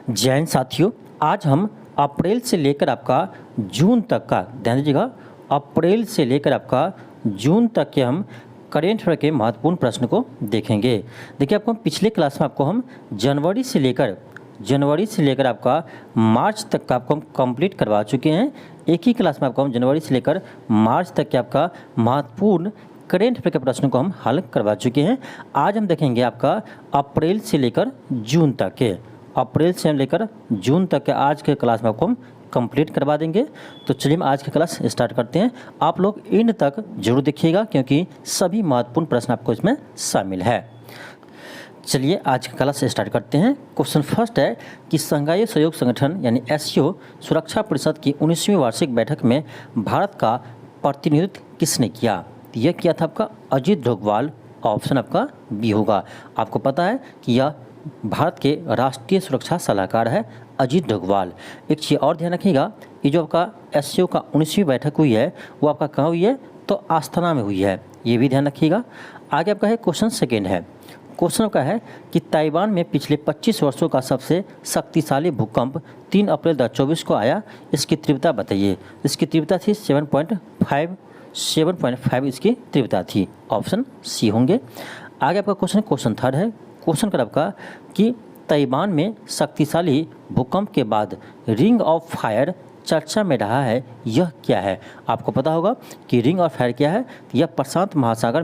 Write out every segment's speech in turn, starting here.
जय हिंद साथियों, आज हम अप्रैल से लेकर आपका जून तक का, ध्यान दीजिएगा, अप्रैल से लेकर आपका जून तक के हम करेंट अफेयर के महत्वपूर्ण प्रश्न को देखेंगे। देखिए, आपको पिछले क्लास में आपको हम जनवरी से लेकर आपका मार्च तक का आपको हम कंप्लीट करवा चुके हैं। एक ही क्लास में आपको हम जनवरी से लेकर मार्च तक के आपका महत्वपूर्ण करेंट अफेयर के प्रश्नों को हम हल करवा चुके हैं। आज हम देखेंगे आपका अप्रैल से लेकर जून तक के, अप्रैल से लेकर जून तक के आज के क्लास में आपको हम कंप्लीट करवा देंगे। तो चलिए हम आज की क्लास स्टार्ट करते हैं। आप लोग एंड तक जरूर देखिएगा क्योंकि सभी महत्वपूर्ण प्रश्न आपको इसमें शामिल है। चलिए आज की क्लास स्टार्ट करते हैं। क्वेश्चन फर्स्ट है कि शंघाई सहयोग संगठन यानी एससीओ सुरक्षा परिषद की 19वीं वार्षिक बैठक में भारत का प्रतिनिधित्व किसने किया? तो यह किया था आपका अजीत डोभाल। ऑप्शन आपका बी होगा। आपको पता है कि यह भारत के राष्ट्रीय सुरक्षा सलाहकार है अजीत डोभाल। एक चीज़ और ध्यान रखिएगा, ये जो आपका एससीओ का 19वीं बैठक हुई है वो आपका कहाँ हुई है? तो आस्थाना में हुई है, ये भी ध्यान रखिएगा। आगे आपका है क्वेश्चन सेकेंड है। क्वेश्चन का है कि ताइवान में पिछले 25 वर्षों का सबसे शक्तिशाली भूकंप 3 अप्रैल 2024 को आया, इसकी तीव्रता बताइए। इसकी तीव्रता थी 7.5 इसकी तीव्रता थी। ऑप्शन सी होंगे। आगे आपका क्वेश्चन थर्ड है। क्वेश्चन कर आपका कि ताइवान में शक्तिशाली भूकंप के बाद रिंग ऑफ फायर चर्चा में रहा है, यह क्या है? आपको पता होगा कि रिंग ऑफ फायर क्या है। यह प्रशांत महासागर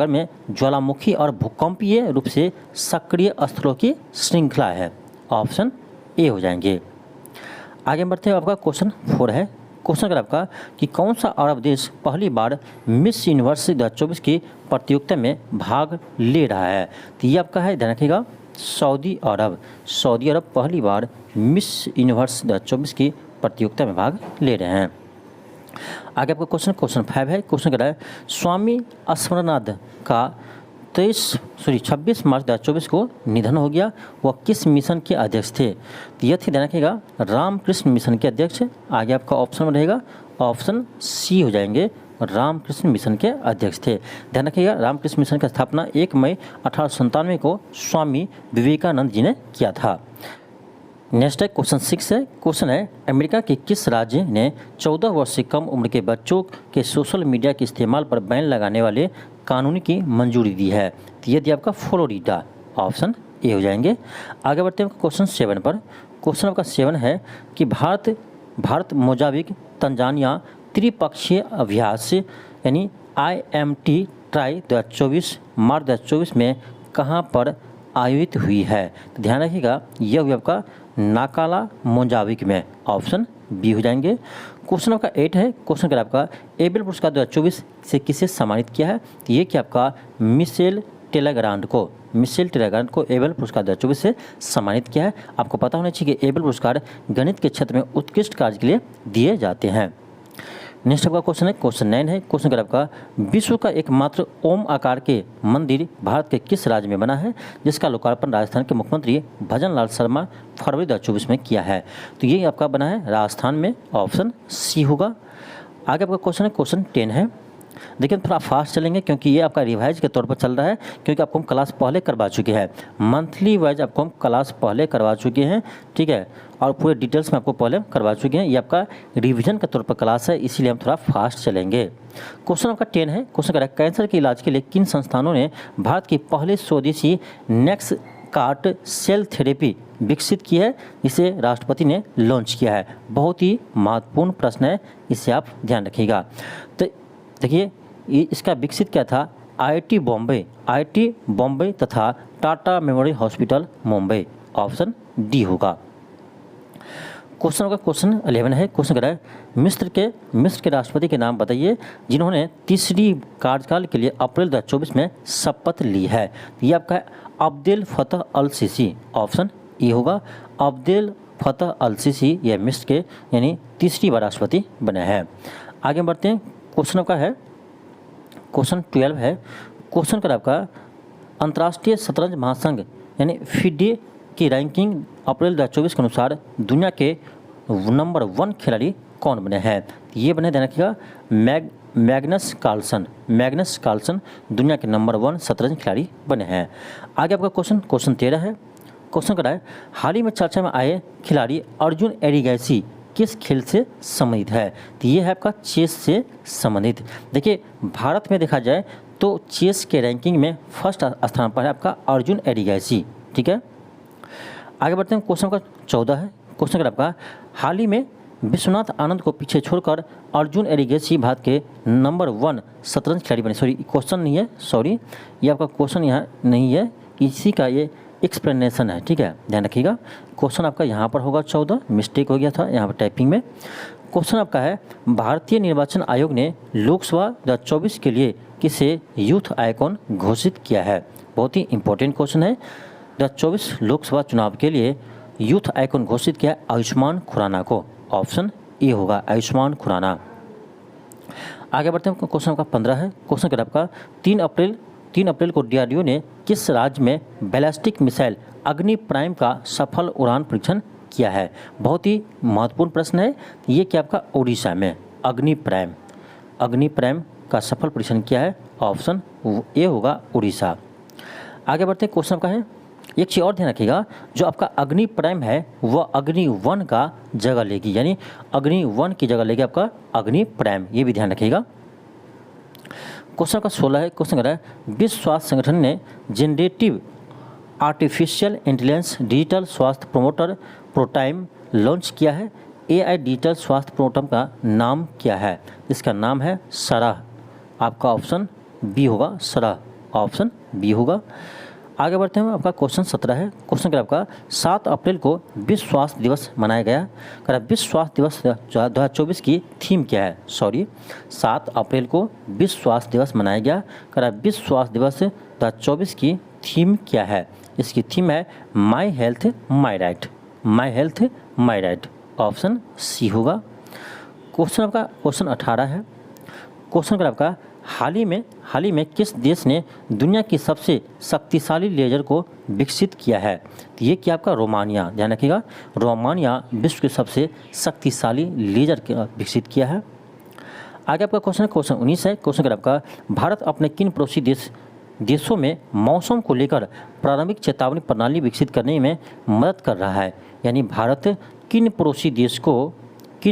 में ज्वालामुखी और भूकंपीय रूप से सक्रिय स्थलों की श्रृंखला है। ऑप्शन ए हो जाएंगे। आगे बढ़ते हैं। आपका क्वेश्चन 4 है। क्वेश्चन अगर आपका कि कौन सा अरब देश पहली बार मिस यूनिवर्स 2024 की प्रतियोगिता में भाग ले रहा है? तो ये आपका है, ध्यान रखिएगा, सऊदी अरब पहली बार मिस यूनिवर्स 2024 की प्रतियोगिता में भाग ले रहे हैं। आगे आपका क्वेश्चन 5 है। क्वेश्चन कह रहा है स्वामी स्मरनाथ का 26 मार्च 2024 को निधन हो गया। वह किस मिशन के अध्यक्ष थे? तो यह थे, ध्यान रखिएगा, रामकृष्ण मिशन के अध्यक्ष। आगे आपका ऑप्शन में रहेगा ऑप्शन सी हो जाएंगे, रामकृष्ण मिशन के अध्यक्ष थे। ध्यान रखिएगा, रामकृष्ण मिशन की स्थापना 1 मई 1897 को स्वामी विवेकानंद जी ने किया था। नेक्स्ट है क्वेश्चन 6 है। क्वेश्चन है अमेरिका के किस राज्य ने 14 वर्ष से कम उम्र के बच्चों के सोशल मीडिया के इस्तेमाल पर बैन लगाने वाले कानून की मंजूरी दी है? तो यह दिया आपका फ्लोरिडा। ऑप्शन ए हो जाएंगे। आगे बढ़ते हैं क्वेश्चन 7 पर। क्वेश्चन आपका 7 है कि भारत मोजाम्बिक तंजानिया त्रिपक्षीय अभ्यास यानी IMT ट्राई 2024 मार्च 2024 में कहाँ पर आयोजित हुई है? तो ध्यान रखिएगा, यह हुई आपका नाकाला मोजाम्बिक में। ऑप्शन बी हो जाएंगे। क्वेश्चन आपका 8 है। क्वेश्चन कर आपका एबेल पुरस्कार 2024 से किसे सम्मानित किया है? तो ये कि आपका मिशेल टेलेग्रांड को एबेल पुरस्कार 2024 से सम्मानित किया है। आपको पता होना चाहिए कि एबेल पुरस्कार गणित के क्षेत्र में उत्कृष्ट कार्य के लिए दिए जाते हैं। नेक्स्ट आपका क्वेश्चन है क्वेश्चन 9 है। क्वेश्चन कर आपका विश्व का एकमात्र ओम आकार के मंदिर भारत के किस राज्य में बना है, जिसका लोकार्पण राजस्थान के मुख्यमंत्री भजन लाल शर्मा फरवरी 2024 में किया है? तो ये आपका बना है राजस्थान में। ऑप्शन सी होगा। आगे आपका क्वेश्चन है क्वेश्चन 10 है। देखिए थोड़ा फास्ट चलेंगे क्योंकि ये आपका रिवाइज के तौर पर चल रहा है, क्योंकि आपको हम क्लास पहले करवा चुके हैं, मंथली वाइज आपको हम क्लास पहले करवा चुके हैं, ठीक है, और पूरे डिटेल्स में आपको पहले करवा चुके हैं। ये आपका रिवीजन के तौर पर क्लास है, इसीलिए हम थोड़ा फास्ट चलेंगे। क्वेश्चन आपका 10 है। क्वेश्चन कह रहा है कैंसर के इलाज के लिए किन संस्थानों ने भारत की पहले स्वदेशी नेक्स कार्ट सेल थेरेपी विकसित की है, जिसे राष्ट्रपति ने लॉन्च किया है? बहुत ही महत्वपूर्ण प्रश्न है, इसे आप ध्यान रखिएगा। तो देखिए इसका विकसित क्या था? IIT बॉम्बे तथा Tata memorial hospital Mumbai. Option D होगा। क्वेश्चन 11 है। क्वेश्चन कह रहा है मिस्र के राष्ट्रपति के नाम बताइए जिन्होंने तीसरी कार्यकाल के लिए अप्रैल 2024 में शपथ ली है? ये आपका है Abdel Fattah Al CC. Option A होगा, अब्देल फतह अल सीसी ये मिस्र के यानी तीसरी बार राष्ट्रपति बने हैं। आगे बढ़ते हैं। क्वेश्चन आपका है क्वेश्चन 12 है। क्वेश्चन का आपका अंतर्राष्ट्रीय शतरंज महासंघ यानी FIDE की रैंकिंग अप्रैल 2024 के अनुसार दुनिया के नंबर 1 खिलाड़ी कौन बने हैं? ये बने, ध्यान रखिएगा, मैग्नस कार्लसन दुनिया के नंबर 1 शतरंज खिलाड़ी बने हैं। आगे आपका क्वेश्चन 13 है। क्वेश्चन कर रहा है हाल ही में चर्चा में आए खिलाड़ी अर्जुन एरिगैसी किस खेल से संबंधित है? तो ये है आपका चेस से संबंधित। देखिए भारत में देखा जाए तो चेस के रैंकिंग में फर्स्ट स्थान पर है आपका अर्जुन एरिगैसी। ठीक है, आगे बढ़ते हैं। क्वेश्चन का 14 है। क्वेश्चन का आपका हाल ही में विश्वनाथ आनंद को पीछे छोड़कर अर्जुन एरिगैसी भारत के नंबर 1 शतरंज खिलाड़ी बने। सॉरी क्वेश्चन नहीं है, सॉरी ये आपका क्वेश्चन यहाँ नहीं है, इसी का ये एक्सप्लेनेशन है। ठीक है, ध्यान रखिएगा। क्वेश्चन आपका यहाँ पर होगा 14, मिस्टेक हो गया था यहाँ पर टाइपिंग में। क्वेश्चन आपका है भारतीय निर्वाचन आयोग ने लोकसभा 2024 के लिए किसे यूथ आइकॉन घोषित किया है? बहुत ही इंपॉर्टेंट क्वेश्चन है। 2024 लोकसभा चुनाव के लिए यूथ आइकॉन घोषित किया आयुष्मान खुराना को। ऑप्शन ए होगा आयुष्मान खुराना। आगे बढ़ते हैं। क्वेश्चन का 15 है। क्वेश्चन का आपका 3 अप्रैल को डीआरडीओ ने किस राज्य में बैलिस्टिक मिसाइल अग्नि प्राइम का सफल उड़ान परीक्षण किया है? बहुत ही महत्वपूर्ण प्रश्न है ये कि आपका उड़ीसा में अग्नि प्राइम का सफल परीक्षण किया है। ऑप्शन ए होगा उड़ीसा। आगे बढ़ते हैं। क्वेश्चन का है एक चीज़ और ध्यान रखिएगा, जो आपका अग्नि प्राइम है वह अग्नि 1 का जगह लेगी, यानी अग्नि 1 की जगह लेगी आपका अग्नि प्राइम, ये भी ध्यान रखिएगा। क्वेश्चन का 16 है। क्वेश्चन कर रहा है विश्व स्वास्थ्य संगठन ने जनरेटिव आर्टिफिशियल इंटेलिजेंस डिजिटल स्वास्थ्य प्रोमोटर प्रोटाइम लॉन्च किया है। एआई डिजिटल स्वास्थ्य प्रोमोटर का नाम क्या है? इसका नाम है सरह। आपका ऑप्शन बी होगा, सरह, ऑप्शन बी होगा। आगे बढ़ते हैं। आपका क्वेश्चन 17 है। क्वेश्चन का आपका 7 अप्रैल को विश्व स्वास्थ्य दिवस मनाया गया। कर विश्व स्वास्थ्य दिवस 2024 की थीम क्या है? सॉरी 7 अप्रैल को विश्व स्वास्थ्य दिवस मनाया गया। कर विश्व स्वास्थ्य दिवस 2024 की थीम क्या है? इसकी थीम है my health my right, my health my right, option C होगा। क्वेश्चन आपका क्वेश्चन 18 है। क्वेश्चन का आपका हाल ही में किस देश ने दुनिया की सबसे शक्तिशाली लेजर को विकसित किया है? तो ये क्या आपका रोमानिया, ध्यान रखिएगा, रोमानिया विश्व के सबसे शक्तिशाली लेजर विकसित किया है। आगे आपका क्वेश्चन 19 है। क्वेश्चन आपका भारत अपने किन पड़ोसी देशों में मौसम को लेकर प्रारंभिक चेतावनी प्रणाली विकसित करने में मदद कर रहा है? यानी भारत किन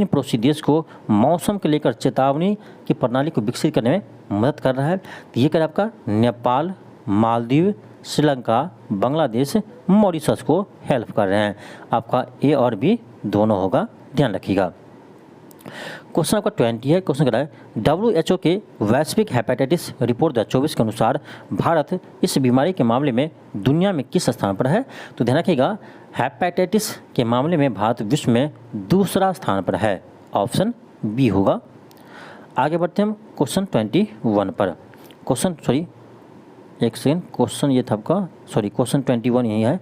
पड़ोसी देश को मौसम के लेकर चेतावनी की प्रणाली को विकसित करने में मदद कर रहा है? तो ये कर आपका नेपाल, मालदीव, श्रीलंका, बांग्लादेश, मॉरिशस को हेल्प कर रहे हैं। आपका ए और बी दोनों होगा, ध्यान रखिएगा। क्वेश्चन आपका 20 है। क्वेश्चन कर रहा है WHO के वैश्विक हेपेटाइटिस रिपोर्ट 2024 के अनुसार भारत इस बीमारी के मामले में दुनिया में किस स्थान पर है? तो ध्यान रखिएगा हेपेटाइटिस के मामले में भारत विश्व में दूसरा स्थान पर है। ऑप्शन बी होगा। आगे बढ़ते हैं हम क्वेश्चन 21 पर। क्वेश्चन ये था आपका, सॉरी क्वेश्चन 21 यही है।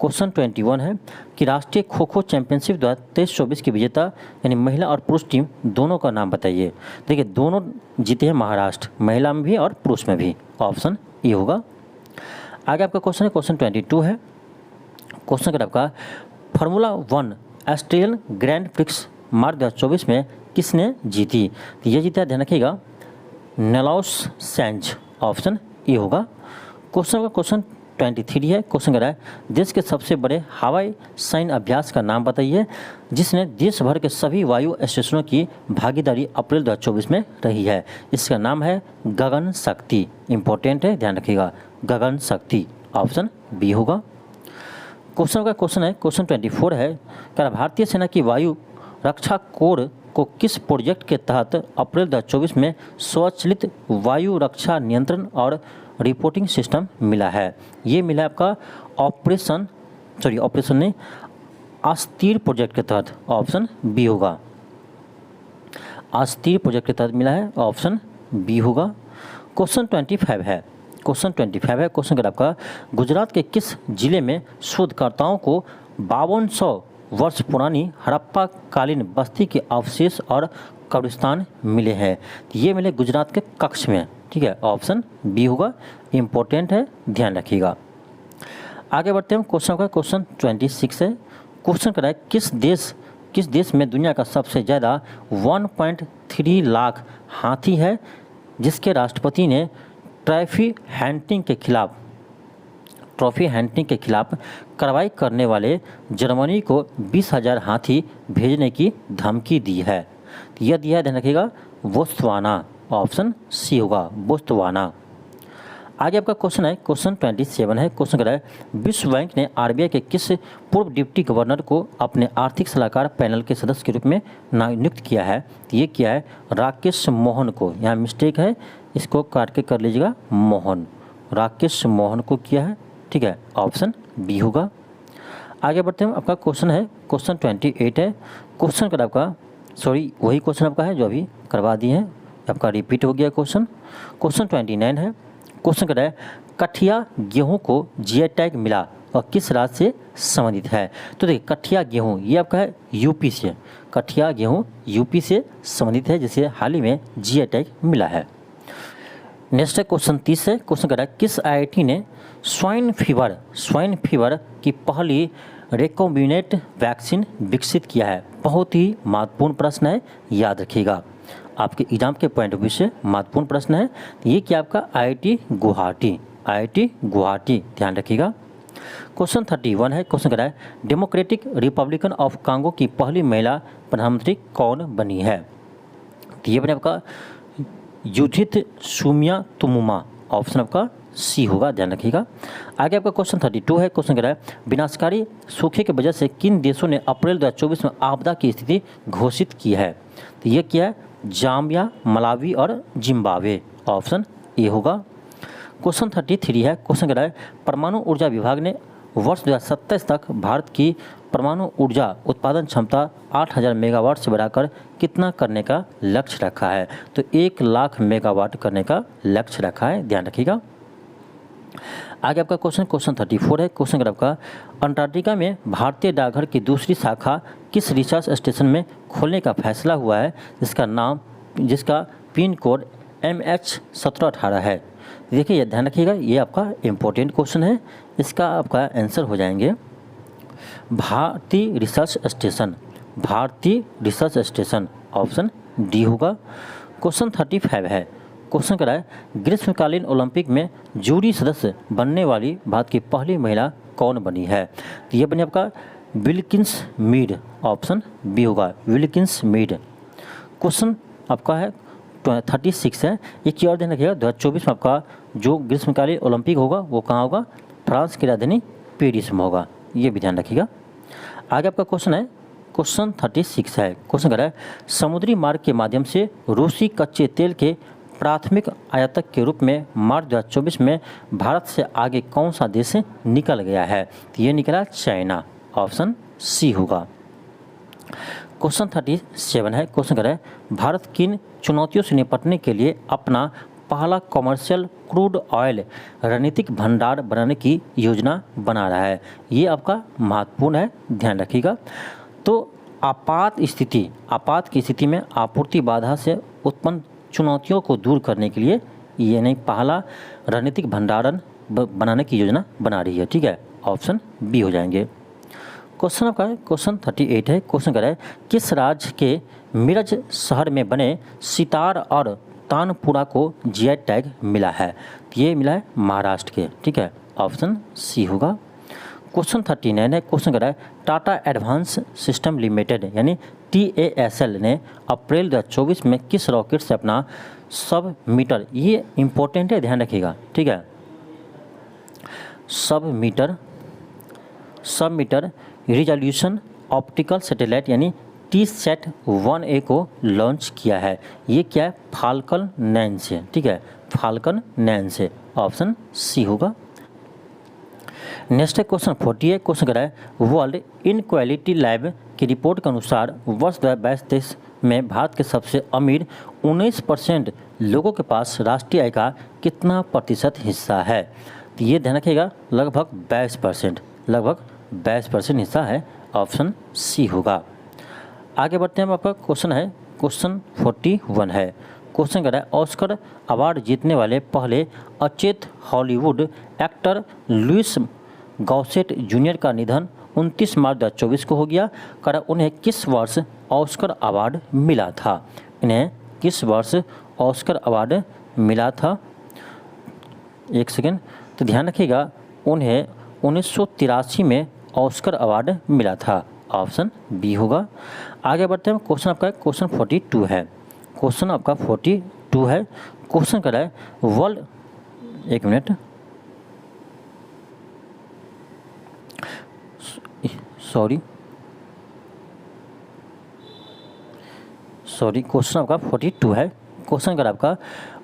क्वेश्चन 21 है कि राष्ट्रीय खो खो चैंपियनशिप 2023-24 की विजेता यानी महिला और पुरुष टीम दोनों का नाम बताइए। देखिए दोनों जीते हैं महाराष्ट्र, महिला में भी और पुरुष में भी, ऑप्शन ए होगा। आगे आपका क्वेश्चन है क्वेश्चन 22 है। क्वेश्चन का आपका फार्मूला 1 ऑस्ट्रेलियन ग्रैंड प्रिक्स मार्च 2024 में किसने जीती? तो ये जीता, ध्यान रखिएगा, नेलॉस सेंज, ऑप्शन ए होगा। क्वेश्चन 23 है। क्वेश्चन कर रहा है देश के सबसे बड़े हवाई सैन्य अभ्यास का नाम बताइए जिसने देश भर के सभी वायु स्टेशनों की भागीदारी अप्रैल 2024 में रही है। इसका नाम है गगन शक्ति, इंपॉर्टेंट है, ध्यान रखिएगा, गगन शक्ति, ऑप्शन बी होगा। क्वेश्चन का क्वेश्चन है क्वेश्चन 24 है क्या भारतीय सेना की वायु रक्षा कोर को किस प्रोजेक्ट के तहत अप्रैल 2024 में स्वचालित वायु रक्षा नियंत्रण और रिपोर्टिंग सिस्टम मिला है? ये मिला है आपका ऑपरेशन नहीं, अस्थिर प्रोजेक्ट के तहत, ऑप्शन बी होगा। अस्थिर प्रोजेक्ट के तहत मिला है, ऑप्शन बी होगा। क्वेश्चन 25 है। क्वेश्चन का आपका गुजरात के किस जिले में शोधकर्ताओं को 5200 वर्ष पुरानी हड़प्पा कालीन बस्ती के अवशेष और कब्रिस्तान मिले हैं? ये मिले गुजरात के कच्छ में, ठीक है, ऑप्शन बी होगा, इंपॉर्टेंट है, ध्यान रखिएगा। आगे बढ़ते हैं क्वेश्चन का क्वेश्चन 26 है। क्वेश्चन कर रहा है किस देश में दुनिया का सबसे ज़्यादा 1.3 लाख हाथी है जिसके राष्ट्रपति ने ट्रॉफी हंटिंग के खिलाफ ट्रॉफी हंटिंग के खिलाफ कार्रवाई करने वाले जर्मनी को 20,000 हाथी भेजने की धमकी दी है। यह दिया है, ध्यान रखिएगा, बोत्सवाना। ऑप्शन सी होगा, बोत्सवाना। आगे आपका क्वेश्चन है, क्वेश्चन 27 है। क्वेश्चन कह रहा है विश्व बैंक ने आरबीआई के किस पूर्व डिप्टी गवर्नर को अपने आर्थिक सलाहकार पैनल के सदस्य के रूप में नियुक्त किया है? तो ये किया है राकेश मोहन को। यहाँ मिस्टेक है, इसको काट के कर लीजिएगा, मोहन। राकेश मोहन को किया है, ठीक है, ऑप्शन बी होगा। आगे बढ़ते हैं, आपका क्वेश्चन है, क्वेश्चन 28 है। क्वेश्चन कर आपका वही क्वेश्चन आपका है जो अभी करवा दिए हैं, आपका रिपीट हो गया क्वेश्चन। क्वेश्चन 29 है। क्वेश्चन कर रहा है कठिया गेहूं को जीआई टैग मिला और किस राज्य से संबंधित है? तो देखिए, कठिया गेहूं ये आपका है यूपी से। कठिया गेहूं यूपी से संबंधित है, जिसे हाल ही में जीआई टैग मिला है। नेक्स्ट है क्वेश्चन 30 है। क्वेश्चन कर रहा है किस आईआईटी ने स्वाइन फीवर की पहली रेकोम्बिनेंट वैक्सीन विकसित किया है? बहुत ही महत्वपूर्ण प्रश्न है, याद रखिएगा, आपके एग्जाम के पॉइंट ऑफ व्यू से महत्वपूर्ण प्रश्न है। ये क्या आपका आईआईटी गुवाहाटी, ध्यान रखिएगा। क्वेश्चन 31 है। क्वेश्चन कर रहा है डेमोक्रेटिक रिपब्लिकन ऑफ कांगो की पहली महिला प्रधानमंत्री कौन बनी है? तो ये बने आपका युधित सुमिया तुमुमा। ऑप्शन आपका सी होगा, ध्यान रखिएगा। आगे आपका क्वेश्चन 32 है। क्वेश्चन कर रहा है विनाशकारी सूखे की वजह से किन देशों ने अप्रैल 2024 में आपदा की स्थिति घोषित की है? तो ये क्या है, जाम्बिया, मलावी और जिम्बाब्वे। ऑप्शन ए होगा। क्वेश्चन 33 है। क्वेश्चन कर रहा है परमाणु ऊर्जा विभाग ने वर्ष 2027 तक भारत की परमाणु ऊर्जा उत्पादन क्षमता 8,000 मेगावाट से बढ़ाकर कितना करने का लक्ष्य रखा है? तो 1 लाख मेगावाट करने का लक्ष्य रखा है, ध्यान रखिएगा। आगे आपका क्वेश्चन 34 है। क्वेश्चन कर आपका अंटार्कटिका में भारतीय डाकघर की दूसरी शाखा किस रिसर्च स्टेशन में खोलने का फैसला हुआ है, जिसका पिन कोड MH1718 है? देखिए, ये ध्यान रखिएगा, ये आपका इम्पोर्टेंट क्वेश्चन है। इसका आपका आंसर हो जाएंगे भारतीय रिसर्च स्टेशन, ऑप्शन डी होगा। क्वेश्चन 35 है। क्वेश्चन करा है ग्रीष्मकालीन ओलंपिक में जूरी सदस्य बनने वाली भारत की पहली महिला कौन बनी है? तो ये बनी आपका विल्किंस मीड। ऑप्शन बी होगा, विल्किंस मीड। क्वेश्चन आपका है 36 है। एक और ध्यान रखिएगा, 2024 में आपका जो ग्रीष्मकालीन ओलंपिक होगा वो कहाँ होगा? फ्रांस की राजधानी पेरिस में होगा, ये भी ध्यान रखिएगा। आगे आपका क्वेश्चन है, क्वेश्चन 36 है। क्वेश्चन कर रहा है समुद्री मार्ग के माध्यम से रूसी कच्चे तेल के प्राथमिक आयातक के रूप में मार्च 2024 में भारत से आगे कौन सा देश निकल गया है? तो ये निकला चाइना, ऑप्शन सी होगा। क्वेश्चन 37 है। क्वेश्चन कर रहा है भारत किन चुनौतियों से निपटने के लिए अपना पहला कमर्शियल क्रूड ऑयल रणनीतिक भंडार बनाने की योजना बना रहा है? ये आपका महत्वपूर्ण है, ध्यान रखिएगा। तो आपात की स्थिति में आपूर्ति बाधा से उत्पन्न चुनौतियों को दूर करने के लिए ये नहीं पहला रणनीतिक भंडारण बनाने की योजना बना रही है, ठीक है, ऑप्शन बी हो जाएंगे। क्वेश्चन आपका है, क्वेश्चन 38 है। क्वेश्चन कर रहा है किस राज्य के मिरज शहर में बने सितार और तानपुरा को जीआई टैग मिला है? तो ये मिला है महाराष्ट्र के, ठीक है, ऑप्शन सी होगा। क्वेश्चन 39 है। क्वेश्चन कर रहा है टाटा एडवांस सिस्टम लिमिटेड यानी TASL ने अप्रैल 2024 में किस रॉकेट से अपना सब मीटर, ये इंपॉर्टेंट है, ध्यान रखिएगा, ठीक है, सब मीटर रिजोल्यूशन ऑप्टिकल सैटेलाइट यानी TSAT-1A को लॉन्च किया है? ये क्या है? फाल्कन 9 से, ठीक है, फाल्कन 9 से, ऑप्शन सी होगा। नेक्स्ट है क्वेश्चन 40 है। क्वेश्चन कर रहा है वर्ल्ड इनक्वालिटी लैब की रिपोर्ट के अनुसार वर्ष 2022 में भारत के सबसे अमीर 19% लोगों के पास राष्ट्रीय आय का कितना प्रतिशत हिस्सा है? तो ये ध्यान रखिएगा, लगभग 22% हिस्सा है, ऑप्शन सी होगा। आगे बढ़ते हैं, आपका क्वेश्चन है, क्वेश्चन 41 है। क्वेश्चन कर रहा है ऑस्कर अवार्ड जीतने वाले पहले अचेत Hollywood actor Louis Gossett junior का निधन 29 मार्च 2024 को हो गया। कर उन्हें किस वर्ष ऑस्कर अवार्ड मिला था? इन्हें किस वर्ष ऑस्कर अवार्ड मिला था? एक सेकेंड, तो ध्यान रखिएगा उन्हें 1983 में ऑस्कर अवार्ड मिला था। ऑप्शन बी होगा। आगे बढ़ते हैं, क्वेश्चन आपका क्वेश्चन 42 है। क्वेश्चन आपका 42 है। क्वेश्चन कर रहा है वर्ल्ड, एक मिनट, सॉरी, क्वेश्चन आपका 42 है। क्वेश्चन कर आपका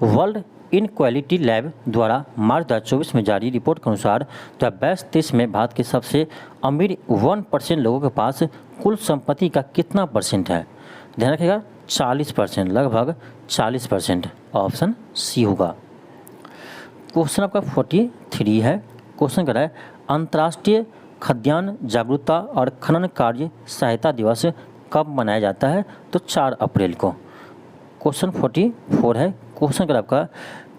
वर्ल्ड इनक्वालिटी लैब द्वारा मार्च 2024 में जारी रिपोर्ट के अनुसार 2022-23 में भारत के सबसे अमीर 1% लोगों के पास कुल संपत्ति का कितना परसेंट है? ध्यान रखिएगा 40%, लगभग 40%। ऑप्शन सी होगा। क्वेश्चन आपका 43 है। क्वेश्चन कर रहा है अंतर्राष्ट्रीय खाद्यान्न जागरूकता और खनन कार्य सहायता दिवस कब मनाया जाता है? तो 4 अप्रैल को। क्वेश्चन 44 है। क्वेश्चन कर आपका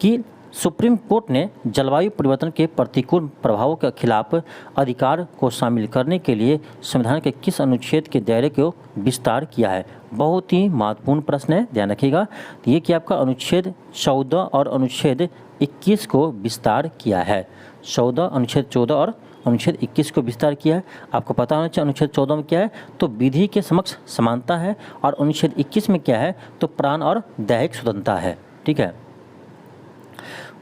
कि सुप्रीम कोर्ट ने जलवायु परिवर्तन के प्रतिकूल प्रभावों के खिलाफ अधिकार को शामिल करने के लिए संविधान के किस अनुच्छेद के दायरे को विस्तार किया है? बहुत ही महत्वपूर्ण प्रश्न है, ध्यान रखिएगा। ये कि आपका अनुच्छेद 14 और अनुच्छेद 21 को विस्तार किया है। 14, अनुच्छेद 14 और अनुच्छेद 21 को विस्तार किया है। आपको पता होना चाहिए अनुच्छेद 14 में क्या है, तो विधि के समक्ष समानता है, और अनुच्छेद 21 में क्या है, तो प्राण और दैहिक स्वतंत्रता है। ठीक है।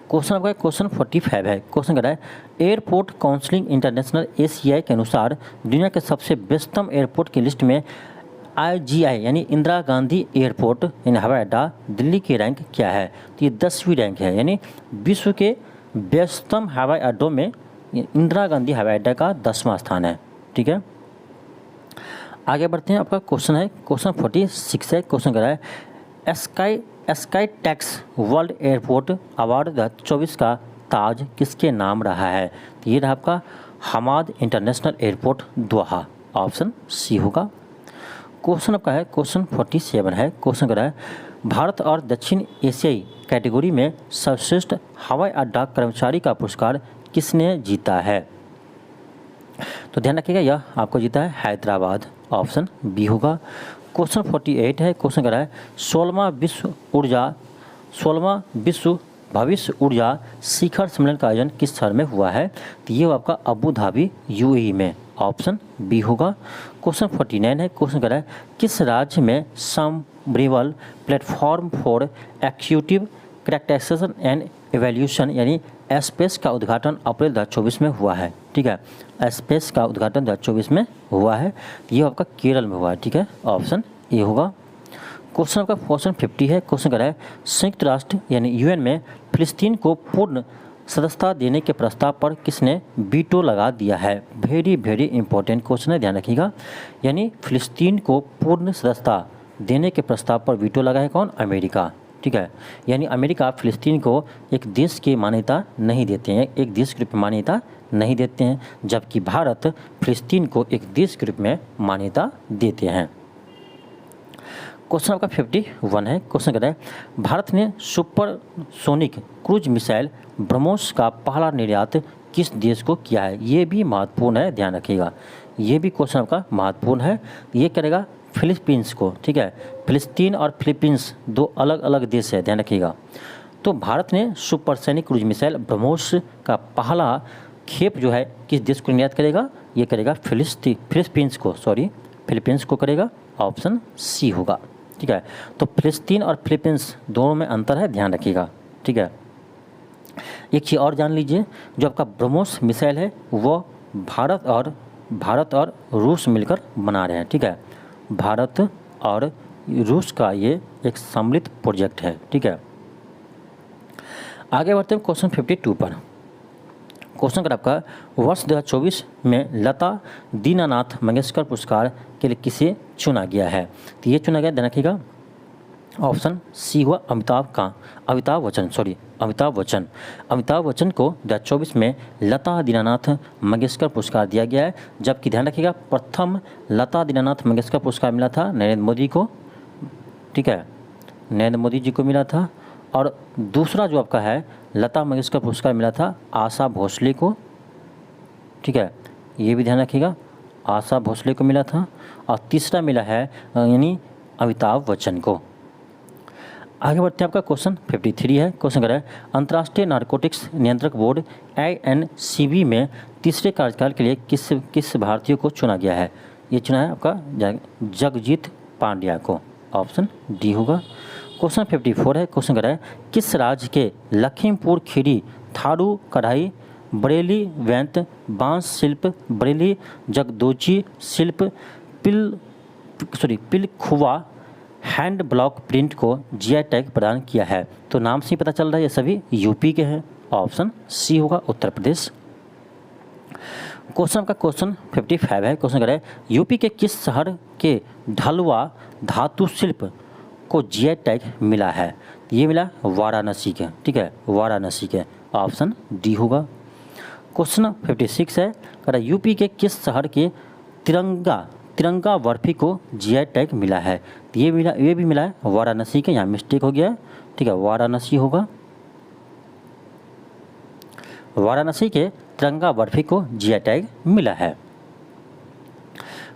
क्वेश्चन आपका क्वेश्चन 45 है। क्वेश्चन कर रहा है एयरपोर्ट काउंसिल इंटरनेशनल एशियाई के अनुसार दुनिया के सबसे व्यस्तम एयरपोर्ट की लिस्ट में IGI यानी इंदिरा गांधी एयरपोर्ट यानी हवाई अड्डा दिल्ली की रैंक क्या है? तो ये 10वीं रैंक है, यानी विश्व के व्यस्तम हवाई अड्डों में इंदिरा गांधी हवाई अड्डा का 10वां स्थान है। ठीक है। आगे बढ़ते हैं, आपका क्वेश्चन है क्वेश्चन 46 है। क्वेश्चन कर रहा है sky tax world airport award 2024 का ताज किसके नाम रहा है? तो ये रहा आपका हमाद इंटरनेशनल एयरपोर्ट दोहा। ऑप्शन सी होगा। क्वेश्चन आपका है क्वेश्चन 47 है। क्वेश्चन कर रहा है भारत और दक्षिण एशियाई कैटेगरी में सर्वश्रेष्ठ हवाई अड्डा कर्मचारी का पुरस्कार किसने जीता है? तो ध्यान रखिएगा, यह आपको जीता है हैदराबाद। ऑप्शन बी होगा। क्वेश्चन 48 है। क्वेश्चन कर रहा है 16वां विश्व भविष्य ऊर्जा शिखर सम्मेलन का आयोजन किस शहर में हुआ है? तो ये आपका अबू धाबी UAE में। ऑप्शन बी होगा। क्वेश्चन 49 है। क्वेश्चन कर रहा है किस राज्य में submersible platform for executive characterisation and evaluation यानी एस्पेस का उद्घाटन अप्रैल 2024 में हुआ है? ठीक है, एस्पेस का उद्घाटन 2024 में हुआ है, ये आपका केरल में हुआ है। ठीक है, ऑप्शन ए होगा। क्वेश्चन आपका क्वेश्चन 50 है। क्वेश्चन कर रहा है संयुक्त राष्ट्र यानी UN में फिलिस्तीन को पूर्ण सदस्यता देने के प्रस्ताव पर किसने वीटो लगा दिया है? वेरी इंपॉर्टेंट क्वेश्चन है, ध्यान रखिएगा। यानी फिलिस्तीन को पूर्ण सदस्यता देने के प्रस्ताव पर वीटो लगा है कौन? अमेरिका। ठीक है, यानी अमेरिका फिलिस्तीन को एक देश की मान्यता नहीं देते हैं, एक देश के रूप में मान्यता नहीं देते हैं, जबकि भारत फिलिस्तीन को एक देश के रूप में मान्यता देते हैं। क्वेश्चन आपका 51 है। क्वेश्चन कर रहा है भारत ने सुपरसोनिक क्रूज मिसाइल ब्रह्मोस का पहला निर्यात किस देश को किया है? ये भी महत्वपूर्ण है, ध्यान रखिएगा। ये भी क्वेश्चन आपका महत्वपूर्ण है। ये करेगा फिलीपींस को। ठीक है, फिलिस्तीन और फिलीपींस दो अलग अलग देश है, ध्यान रखिएगा। तो भारत ने सुपरसोनिक क्रूज मिसाइल ब्रह्मोस का पहला खेप जो है किस देश को निर्यात करेगा? ये करेगा फिलीपींस को करेगा। ऑप्शन सी होगा। ठीक है, तो फिलिस्तीन और फिलीपींस दोनों में अंतर है, ध्यान रखिएगा। ठीक है, एक चीज़ और जान लीजिए, जो आपका ब्रह्मोस मिसाइल है वो भारत और रूस मिलकर बना रहे हैं। ठीक है, भारत और रूस का ये एक सम्मिलित प्रोजेक्ट है। ठीक है, आगे बढ़ते हैं क्वेश्चन 52 पर। क्वेश्चन कर आपका वर्ष 2024 में लता दीनानाथ मंगेशकर पुरस्कार के लिए किसे चुना गया है? तो ये चुना गया, ध्यान रखिएगा, ऑप्शन सी हुआ अमिताभ बच्चन को 2024 में लता दीनानाथ मंगेशकर पुरस्कार दिया गया है। जबकि ध्यान रखिएगा प्रथम लता दीनानाथ मंगेशकर पुरस्कार मिला था नरेंद्र मोदी को। ठीक है, नरेंद्र मोदी जी को मिला था। और दूसरा जो आपका है लता मंगेशकर पुरस्कार मिला था आशा भोसले को। ठीक है, ये भी ध्यान रखिएगा, आशा भोसले को मिला था। और तीसरा मिला है यानी अमिताभ बच्चन को। आगे बढ़ते हैं, आपका क्वेश्चन 53 है। क्वेश्चन कर रहा है अंतर्राष्ट्रीय नारकोटिक्स नियंत्रक बोर्ड INCB में तीसरे कार्यकाल के लिए किस भारतीय को चुना गया है? ये चुना है आपका जगजीत पांड्या को। ऑप्शन डी होगा। क्वेश्चन 54 है। क्वेश्चन कर रहा है किस राज्य के लखीमपुर खीरी थारू कढ़ाई बरेली वैंत बांस शिल्प बरेली जगदोची शिल्प पिलखुवा हैंड ब्लॉक प्रिंट को GI टैग प्रदान किया है? तो नाम से ही पता चल रहा है ये सभी यूपी के हैं। ऑप्शन सी होगा, उत्तर प्रदेश। क्वेश्चन का क्वेश्चन 55 है। क्वेश्चन कर रहा है यूपी के किस शहर के ढलवा धातु शिल्प को GI टैग मिला है? ये मिला वाराणसी के, ठीक है, वाराणसी के। ऑप्शन डी होगा। क्वेश्चन 56 है। कह रहा है यूपी के किस शहर के तिरंगा बर्फी को GI टैग मिला है? ये भी मिला है वाराणसी के, यहाँ मिस्टेक हो गया है, ठीक है, वाराणसी होगा। वाराणसी के तिरंगा बर्फी को GI टैग मिला है।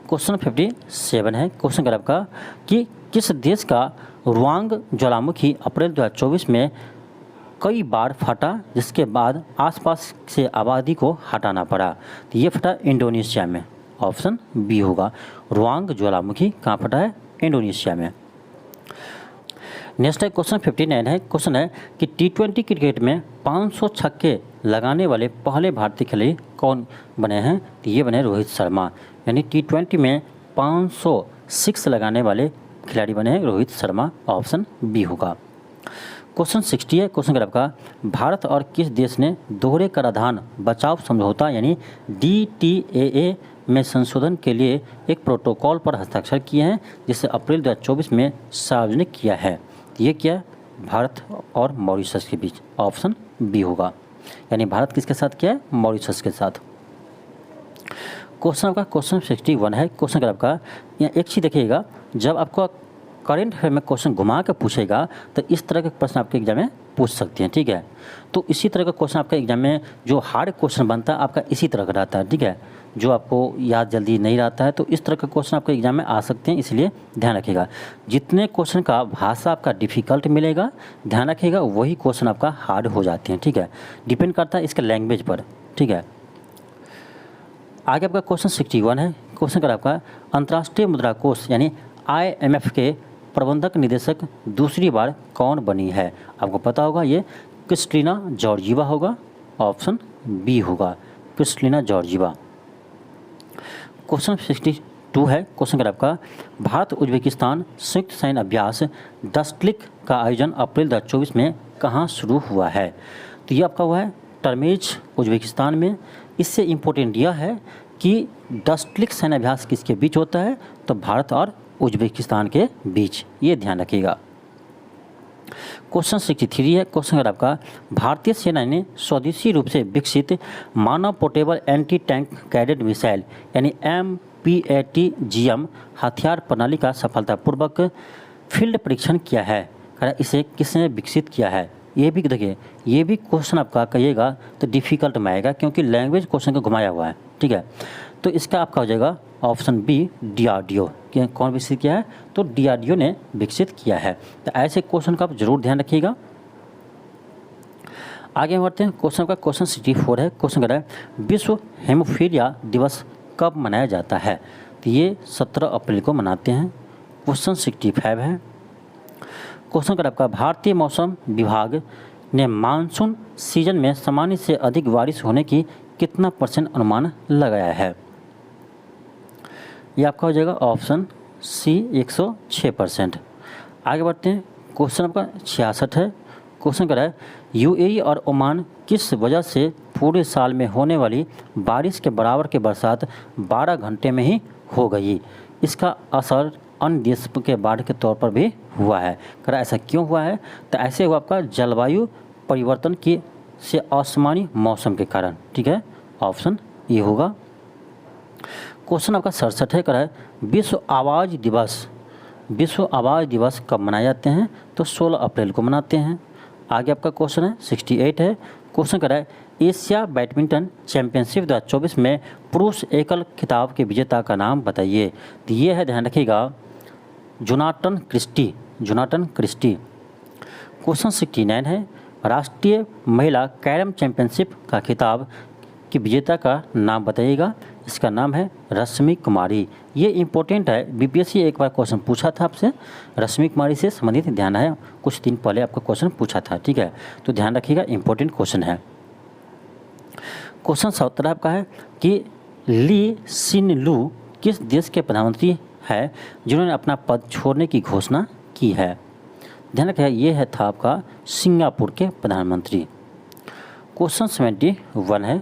क्वेश्चन 57 है। क्वेश्चन कर आपका कि किस देश का रुआंग ज्वालामुखी अप्रैल 2024 में कई बार फटा जिसके बाद आसपास से आबादी को हटाना पड़ा? तो ये फटा इंडोनेशिया में। ऑप्शन बी होगा। रुआंग ज्वालामुखी कहाँ फटा है? इंडोनेशिया में। नेक्स्ट है क्वेश्चन 59 है। क्वेश्चन है कि T20 क्रिकेट में 500 छक्के लगाने वाले पहले भारतीय खिलाड़ी कौन बने हैं? तो ये बने रोहित शर्मा, यानी T20 में 506 लगाने वाले खिलाड़ी बने हैं रोहित शर्मा। ऑप्शन बी होगा। क्वेश्चन 60 है। क्वेश्चन कर आपका भारत और किस देश ने दोहरे कराधान बचाव समझौता यानी DTAA में संशोधन के लिए एक प्रोटोकॉल पर हस्ताक्षर किए हैं जिसे अप्रैल 2024 में सार्वजनिक किया है? ये क्या? भारत और मॉरिशस के बीच। ऑप्शन बी होगा, यानी भारत किसके साथ किया है? मॉरिशस के साथ। क्वेश्चन आपका क्वेश्चन 61 है। क्वेश्चन कर आपका यहाँ एक चीज़ देखिएगा, जब आपको करंट अफेयर में क्वेश्चन घुमा कर पूछेगा तो इस तरह के प्रश्न आपके एग्जाम में पूछ सकते हैं, ठीक है। तो इसी तरह का क्वेश्चन आपका एग्जाम में जो हार्ड क्वेश्चन बनता है आपका इसी तरह का रहता है, ठीक है, जो आपको याद जल्दी नहीं रहता है, तो इस तरह का क्वेश्चन आपके एग्जाम में आ सकते हैं, इसलिए ध्यान रखिएगा। जितने क्वेश्चन का भाषा आपका डिफ़िकल्ट मिलेगा, ध्यान रखिएगा, वही क्वेश्चन आपका हार्ड हो जाते हैं, ठीक है, डिपेंड करता है इसके लैंग्वेज पर, ठीक है। आगे आपका क्वेश्चन 61 है। क्वेश्चन कर आपका अंतर्राष्ट्रीय मुद्रा कोष यानी IMF के प्रबंधक निदेशक दूसरी बार कौन बनी है? आपको पता होगा ये क्रिस्टलिना जॉर्जिवा होगा। ऑप्शन बी होगा, क्रिस्टलिना जॉर्जिवा। क्वेश्चन 62 है। क्वेश्चन कर आपका भारत उज्बेकिस्तान संयुक्त सैन्य अभ्यास डस्टलिक का आयोजन अप्रैल 2024 में कहाँ शुरू हुआ है? तो ये आपका हुआ है टर्मेज, उज्बेकिस्तान में। इससे इम्पोर्टेंट यह है कि डस्टलिक सैन्य अभ्यास किसके बीच होता है? तो भारत और उज्बेकिस्तान के बीच, ये ध्यान रखिएगा। क्वेश्चन 63 है। क्वेश्चन अगर आपका भारतीय सेना ने स्वदेशी रूप से विकसित मानव portable anti tank guided missile यानी MPATGM हथियार प्रणाली का सफलतापूर्वक फील्ड परीक्षण किया है। इसे किसने विकसित किया है? ये भी देखिए, ये भी क्वेश्चन आपका कहिएगा तो डिफ़िकल्ट में आएगा क्योंकि लैंग्वेज क्वेश्चन को घुमाया हुआ है, ठीक है। तो इसका आपका हो जाएगा ऑप्शन बी DRDO। कौन विकसित किया है? तो DRDO ने विकसित किया है। तो ऐसे क्वेश्चन का आप जरूर ध्यान रखिएगा। आगे बढ़ते हैं। क्वेश्चन का क्वेश्चन 64 है। क्वेश्चन कर रहा है विश्व हेमोफीलिया दिवस कब मनाया जाता है? तो ये 17 अप्रैल को मनाते हैं। क्वेश्चन 65 है। क्वेश्चन कर आपका भारतीय मौसम विभाग ने मानसून सीजन में सामान्य से अधिक बारिश होने की कितना % अनुमान लगाया है? ये आपका हो जाएगा ऑप्शन सी 106%। आगे बढ़ते हैं। क्वेश्चन आपका 66 है। क्वेश्चन कर रहा है UAE और ओमान किस वजह से पूरे साल में होने वाली बारिश के बराबर की बरसात 12 घंटे में ही हो गई? इसका असर अन्य देशों के बाढ़ के तौर पर भी हुआ है। कह ऐसा क्यों हुआ है? तो ऐसे हुआ आपका जलवायु परिवर्तन की से असामान्य मौसम के कारण, ठीक है, ऑप्शन ये होगा। क्वेश्चन आपका 67 है। कह रहा है विश्व आवाज़ दिवस कब मनाए जाते हैं? तो 16 अप्रैल को मनाते हैं। आगे आपका क्वेश्चन है 68 है। क्वेश्चन कर रहा है एशिया बैडमिंटन चैंपियनशिप 2024 में पुरुष एकल खिताब के विजेता का नाम बताइए। तो ये है, ध्यान रखिएगा, जोनाटन क्रिस्टी। क्वेश्चन 69 है, राष्ट्रीय महिला कैरम चैंपियनशिप का खिताब की विजेता का नाम बताइएगा। इसका नाम है रश्मि कुमारी। ये इंपॉर्टेंट है, बीपीएससी एक बार क्वेश्चन पूछा था आपसे, रश्मि कुमारी से संबंधित ध्यान है, कुछ दिन पहले आपका क्वेश्चन पूछा था, ठीक है, तो ध्यान रखिएगा, इंपॉर्टेंट क्वेश्चन है। क्वेश्चन 70 आपका है कि ली सिन लू किस देश के प्रधानमंत्री है जिन्होंने अपना पद छोड़ने की घोषणा की है। ध्यान रखिएगा, ये है था आपका सिंगापुर के प्रधानमंत्री। क्वेश्चन 71 है,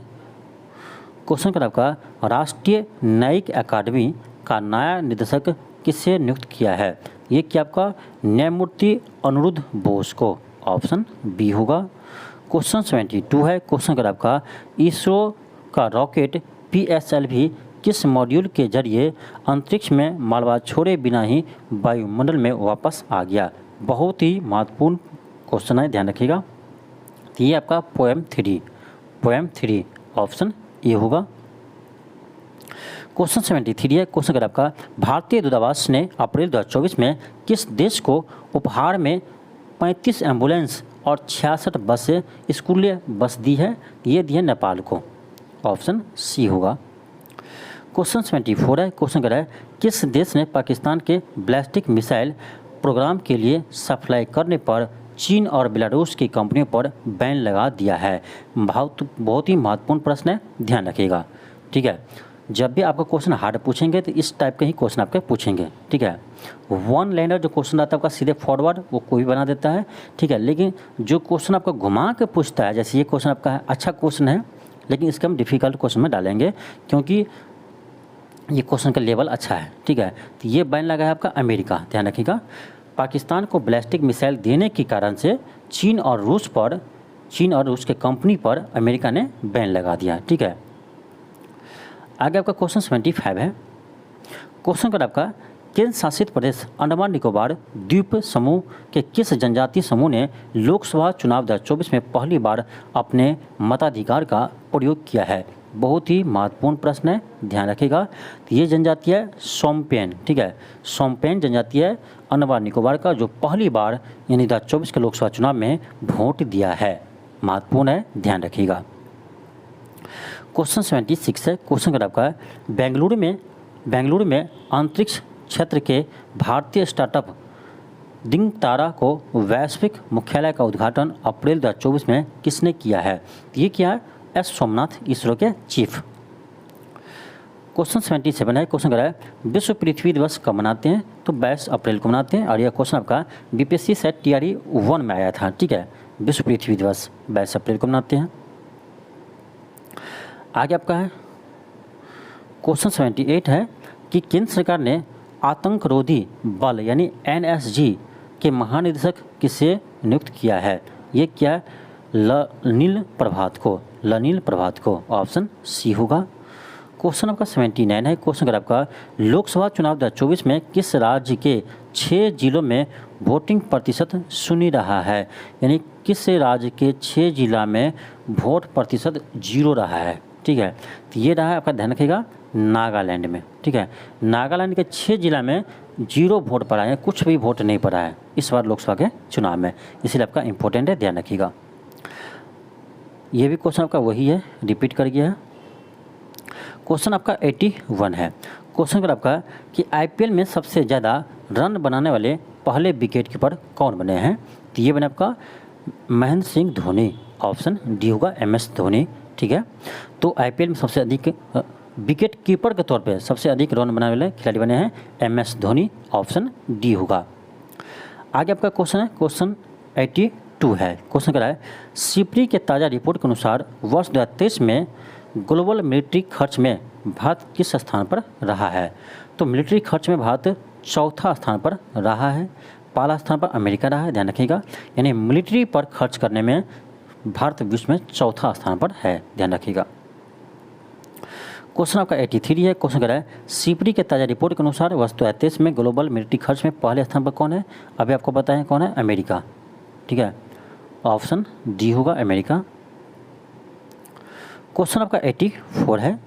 क्वेश्चन का आपका राष्ट्रीय न्यायिक अकादमी का नया निदेशक किसे नियुक्त किया है। ये क्या आपका न्यायमूर्ति अनिरुद्ध बोस को, ऑप्शन बी होगा। क्वेश्चन 72 है, क्वेश्चन का आपका इसरो का रॉकेट PSLV किस मॉड्यूल के जरिए अंतरिक्ष में मालवा छोड़े बिना ही वायुमंडल में वापस आ गया। बहुत ही महत्वपूर्ण क्वेश्चन है, ध्यान रखिएगा। तो ये आपका पोएम 3 ऑप्शन ए होगा। क्वेश्चन 73 है, क्वेश्चन का आपका भारतीय दूतावास ने अप्रैल 2024 में किस देश को उपहार में 35 एम्बुलेंस और 66 बसें स्कूलीय बस दी है। ये दी है नेपाल को, ऑप्शन सी होगा। क्वेश्चन 74 है, क्वेश्चन कर है किस देश ने पाकिस्तान के बैलिस्टिक मिसाइल प्रोग्राम के लिए सप्लाई करने पर चीन और बेलारूस की कंपनियों पर बैन लगा दिया है। बहुत ही महत्वपूर्ण प्रश्न है, ध्यान रखिएगा, ठीक है। जब भी आपका क्वेश्चन हार्ड पूछेंगे तो इस टाइप के ही क्वेश्चन आपके पूछेंगे, ठीक है। वन लाइनर जो क्वेश्चन आता है आपका सीधे फॉरवर्ड, वो कोई बना देता है, ठीक है। लेकिन जो क्वेश्चन आपका घुमा के पूछता है, जैसे ये क्वेश्चन आपका है, अच्छा क्वेश्चन है, लेकिन इसके हम डिफ़िकल्ट क्वेश्चन में डालेंगे क्योंकि ये क्वेश्चन का लेवल अच्छा है, ठीक है। तो ये बैन लगा है आपका अमेरिका, ध्यान रखिएगा। पाकिस्तान को बैलिस्टिक मिसाइल देने के कारण से चीन और रूस के कंपनी पर अमेरिका ने बैन लगा दिया, ठीक है। आगे आपका क्वेश्चन 75 है, क्वेश्चन का आपका केंद्र शासित प्रदेश अंडमान निकोबार द्वीप समूह के किस जनजातीय समूह ने लोकसभा चुनाव 2024 में पहली बार अपने मताधिकार का प्रयोग किया है। बहुत ही महत्वपूर्ण प्रश्न है, ध्यान रखिएगा। तो ये जनजाति है सोमपेन, ठीक है, सोमपेन जनजाति है अंडमान निकोबार का, जो पहली बार यानी 2024 के लोकसभा चुनाव में वोट दिया है। महत्वपूर्ण है, ध्यान रखिएगा। क्वेश्चन 76 है, क्वेश्चन का आपका बेंगलुरु में अंतरिक्ष क्षेत्र के भारतीय स्टार्टअप दिंगतारा को वैश्विक मुख्यालय का उद्घाटन अप्रैल 2024 में किसने किया है। ये क्या है, एस सोमनाथ, इसरो के चीफ। क्वेश्चन 77 है, क्वेश्चन है विश्व पृथ्वी दिवस कब मनाते हैं, तो 22 अप्रैल को मनाते हैं। और यह क्वेश्चन आपका बीपीएससी सेट TRE 1 में आया था, ठीक है। विश्व पृथ्वी दिवस 22 अप्रैल को मनाते हैं। आगे आपका है क्वेश्चन 78 है कि केंद्र सरकार ने आतंकरोधी बल यानी NSG के महानिदेशक किसे नियुक्त किया है। ये क्या, लनील प्रभात को, ऑप्शन सी होगा। क्वेश्चन आपका 79 है, क्वेश्चन अगर आपका लोकसभा चुनाव 2024 में किस राज्य के 6 जिलों में वोटिंग प्रतिशत शून्य रहा है, यानी किस राज्य के 6 जिला में वोट प्रतिशत 0 रहा है, ठीक है। तो ये रहा है आपका, ध्यान रखिएगा, नागालैंड में, ठीक है। नागालैंड के 6 जिला में 0 वोट पड़ा है, कुछ भी वोट नहीं पड़ा है इस बार लोकसभा के चुनाव में, इसलिए आपका इंपॉर्टेंट है, ध्यान रखिएगा। ये भी क्वेश्चन आपका वही है, रिपीट कर गया है। क्वेश्चन आपका 81 है, क्वेश्चन का आपका कि IPL में सबसे ज़्यादा रन बनाने वाले पहले विकेट कीपर कौन बने हैं। तो ये बने आपका महेंद्र सिंह धोनी, ऑप्शन डी होगा, MS धोनी, ठीक है। तो IPL में सबसे अधिक विकेट कीपर के तौर पे सबसे अधिक रन बनाने वाले खिलाड़ी बने हैं MS धोनी, ऑप्शन डी होगा। आगे आपका क्वेश्चन है, क्वेश्चन 82 है, क्वेश्चन क्या है सिप्री के ताज़ा रिपोर्ट के अनुसार वर्ष 2023 में ग्लोबल मिलिट्री खर्च में भारत किस स्थान पर रहा है। तो मिलिट्री खर्च में भारत चौथा स्थान पर रहा है, पहला स्थान पर अमेरिका रहा है, ध्यान रखिएगा। यानी मिलिट्री पर खर्च करने में भारत विश्व में चौथा स्थान पर है, ध्यान रखिएगा। क्वेश्चन आपका 83 है, क्वेश्चन क्या है सिप्री के ताज़ा रिपोर्ट के अनुसार वर्ष 2023 में ग्लोबल मिलिट्री खर्च में पहले स्थान पर कौन है। अभी आपको बताएं कौन है, अमेरिका, ठीक है, ऑप्शन डी होगा, अमेरिका। क्वेश्चन आपका 84 है,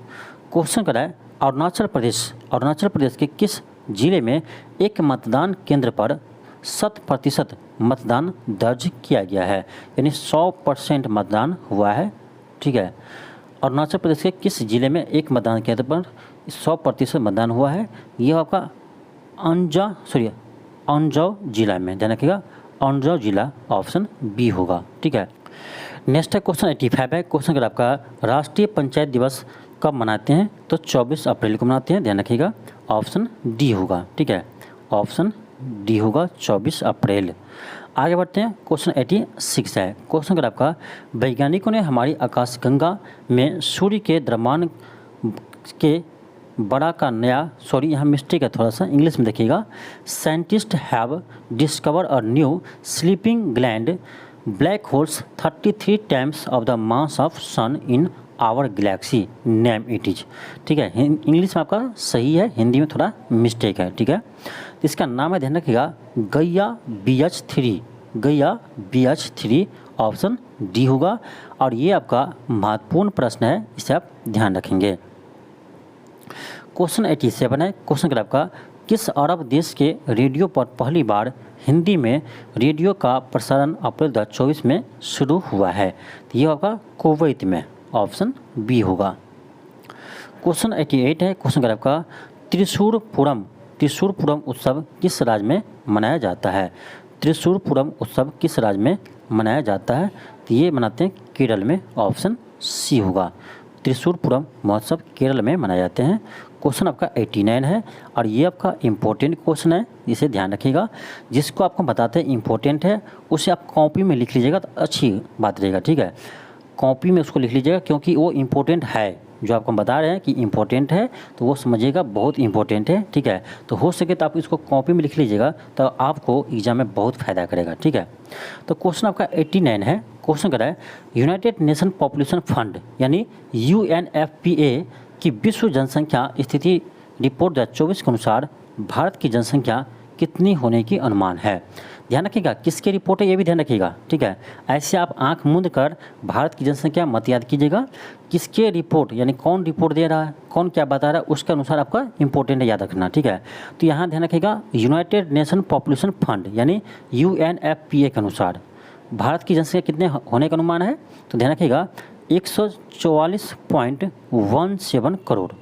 क्वेश्चन क्या है अरुणाचल प्रदेश के किस जिले में एक मतदान केंद्र पर 100% मतदान दर्ज किया गया है, यानी 100% मतदान हुआ है। ठीक है। अरुणाचल प्रदेश के किस जिले में एक मतदान केंद्र पर 100% मतदान हुआ है? यह आपका अंजाव जिला में, ध्यान रखिएगा अंजाव जिला, ऑप्शन बी होगा। ठीक है। नेक्स्ट है क्वेश्चन 85 है। क्वेश्चन अगर आपका राष्ट्रीय पंचायत दिवस कब मनाते हैं? तो 24 अप्रैल को मनाते हैं, ध्यान रखिएगा ऑप्शन डी होगा। ठीक है, ऑप्शन डी होगा 24 अप्रैल। आगे बढ़ते हैं, क्वेश्चन 86 है। क्वेश्चन अगर आपका वैज्ञानिकों ने हमारी आकाशगंगा में सूर्य के द्रव्यमान के बड़ा का नया, सॉरी यहाँ मिस्टेक है थोड़ा सा, इंग्लिश में देखिएगा। Scientist have discover a new sleeping gland black holes 33 times of the mass of sun in our galaxy, name it is. ठीक है, इंग्लिश में आपका सही है, हिंदी में थोड़ा मिस्टेक है। ठीक है, तो इसका नाम है, ध्यान रखिएगा गैया BH3, गैया BH3, ऑप्शन डी होगा। और ये आपका महत्वपूर्ण प्रश्न है, इसे आप ध्यान रखेंगे। क्वेश्चन 87 है। क्वेश्चन अगर आपका किस अरब देश के रेडियो पर पहली बार हिंदी में रेडियो का प्रसारण अप्रैल 2024 में शुरू हुआ है? तो यह आपका कुवैत में, ऑप्शन बी होगा। क्वेश्चन 88 है। क्वेश्चन अगर आपका त्रिशूरपुरम उत्सव किस राज्य में मनाया जाता है? त्रिशूरपुरम उत्सव किस राज्य में मनाया जाता है? तो ये मनाते हैं केरल में, ऑप्शन सी होगा। त्रिशूरपुरम महोत्सव केरल में मनाए जाते हैं। क्वेश्चन आपका 89 है और ये आपका इम्पोर्टेंट क्वेश्चन है, इसे ध्यान रखिएगा। जिसको आपको बताते हैं इम्पोर्टेंट है, उसे आप कॉपी में लिख लीजिएगा तो अच्छी बात रहेगा। ठीक है, कॉपी में उसको लिख लीजिएगा क्योंकि वो इम्पोर्टेंट है, जो आपको बता रहे हैं कि इम्पोर्टेंट है तो वो समझिएगा बहुत इम्पोर्टेंट है। ठीक है, तो हो सके तो आप इसको कॉपी में लिख लीजिएगा तो आपको एग्जाम में बहुत फ़ायदा करेगा। ठीक है, तो क्वेश्चन आपका 89 है। क्वेश्चन क्या है, यूनाइटेड नेशन पॉपुलेशन फंड यानी UNFPA की विश्व जनसंख्या स्थिति रिपोर्ट 2024 के अनुसार भारत की जनसंख्या कितनी होने की अनुमान है? ध्यान रखिएगा किसकी रिपोर्ट है, ये भी ध्यान रखिएगा। ठीक है, ऐसे आप आंख मूंद कर भारत की जनसंख्या मत याद कीजिएगा, किसके रिपोर्ट यानी कौन रिपोर्ट दे रहा है, कौन क्या बता रहा है, उसके अनुसार आपका इंपॉर्टेंट याद रखना। ठीक है, तो यहाँ ध्यान रखिएगा यूनाइटेड नेशन पॉपुलेशन फंड यानी UNFPA के अनुसार भारत की जनसंख्या कितने होने का अनुमान है? तो ध्यान रखिएगा 144.17 करोड़,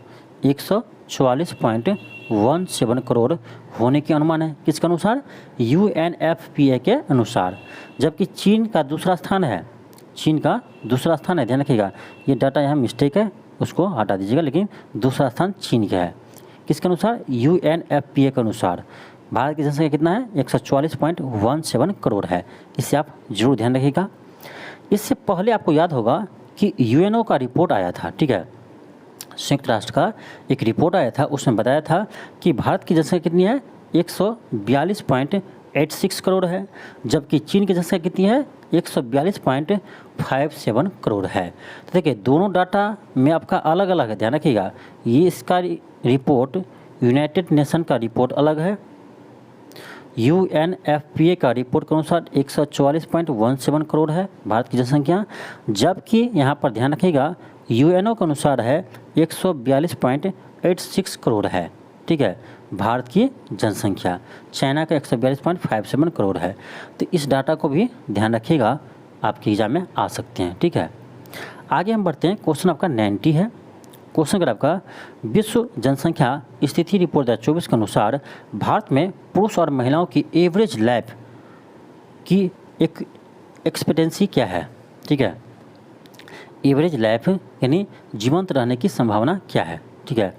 144.17 करोड़ होने के अनुमान है। किसके अनुसार? UNFPA के अनुसार। जबकि चीन का दूसरा स्थान है, चीन का दूसरा स्थान है, ध्यान रखिएगा ये डाटा यहाँ मिस्टेक है, उसको हटा दीजिएगा, लेकिन दूसरा स्थान चीन का है। किसके अनुसार? UNFPA के अनुसार भारत की जनसंख्या कितना है? 144.17 करोड़ है। इसे आप जरूर ध्यान रखिएगा। इससे पहले आपको याद होगा कि UNO का रिपोर्ट आया था। ठीक है, संयुक्त राष्ट्र का एक रिपोर्ट आया था, उसमें बताया था कि भारत की जनसंख्या कितनी है? 142.86 करोड़ है, जबकि चीन की जनसंख्या कितनी है? 142.57 करोड़ है। तो देखिए दोनों डाटा में आपका अलग अलग है, ध्यान रखिएगा। ये इसका रिपोर्ट यूनाइटेड नेशन का रिपोर्ट अलग है, UNFPA का रिपोर्ट के अनुसार 144.17 करोड़ है भारत की जनसंख्या, जबकि यहाँ पर ध्यान रखिएगा UNO के अनुसार है 142.86 करोड़ है। ठीक है, भारत की जनसंख्या, चाइना का 142.57 करोड़ है। तो इस डाटा को भी ध्यान रखिएगा, आपके एग्जाम में आ सकते हैं। ठीक है, आगे हम बढ़ते हैं। क्वेश्चन आपका 90 है। क्वेश्चन अगर आपका विश्व जनसंख्या स्थिति रिपोर्ट 2024 के अनुसार भारत में पुरुष और महिलाओं की एवरेज लाइफ की एक एक्सपेक्टेंसी क्या है? ठीक है, एवरेज लाइफ यानी जीवंत रहने की संभावना क्या है? ठीक है,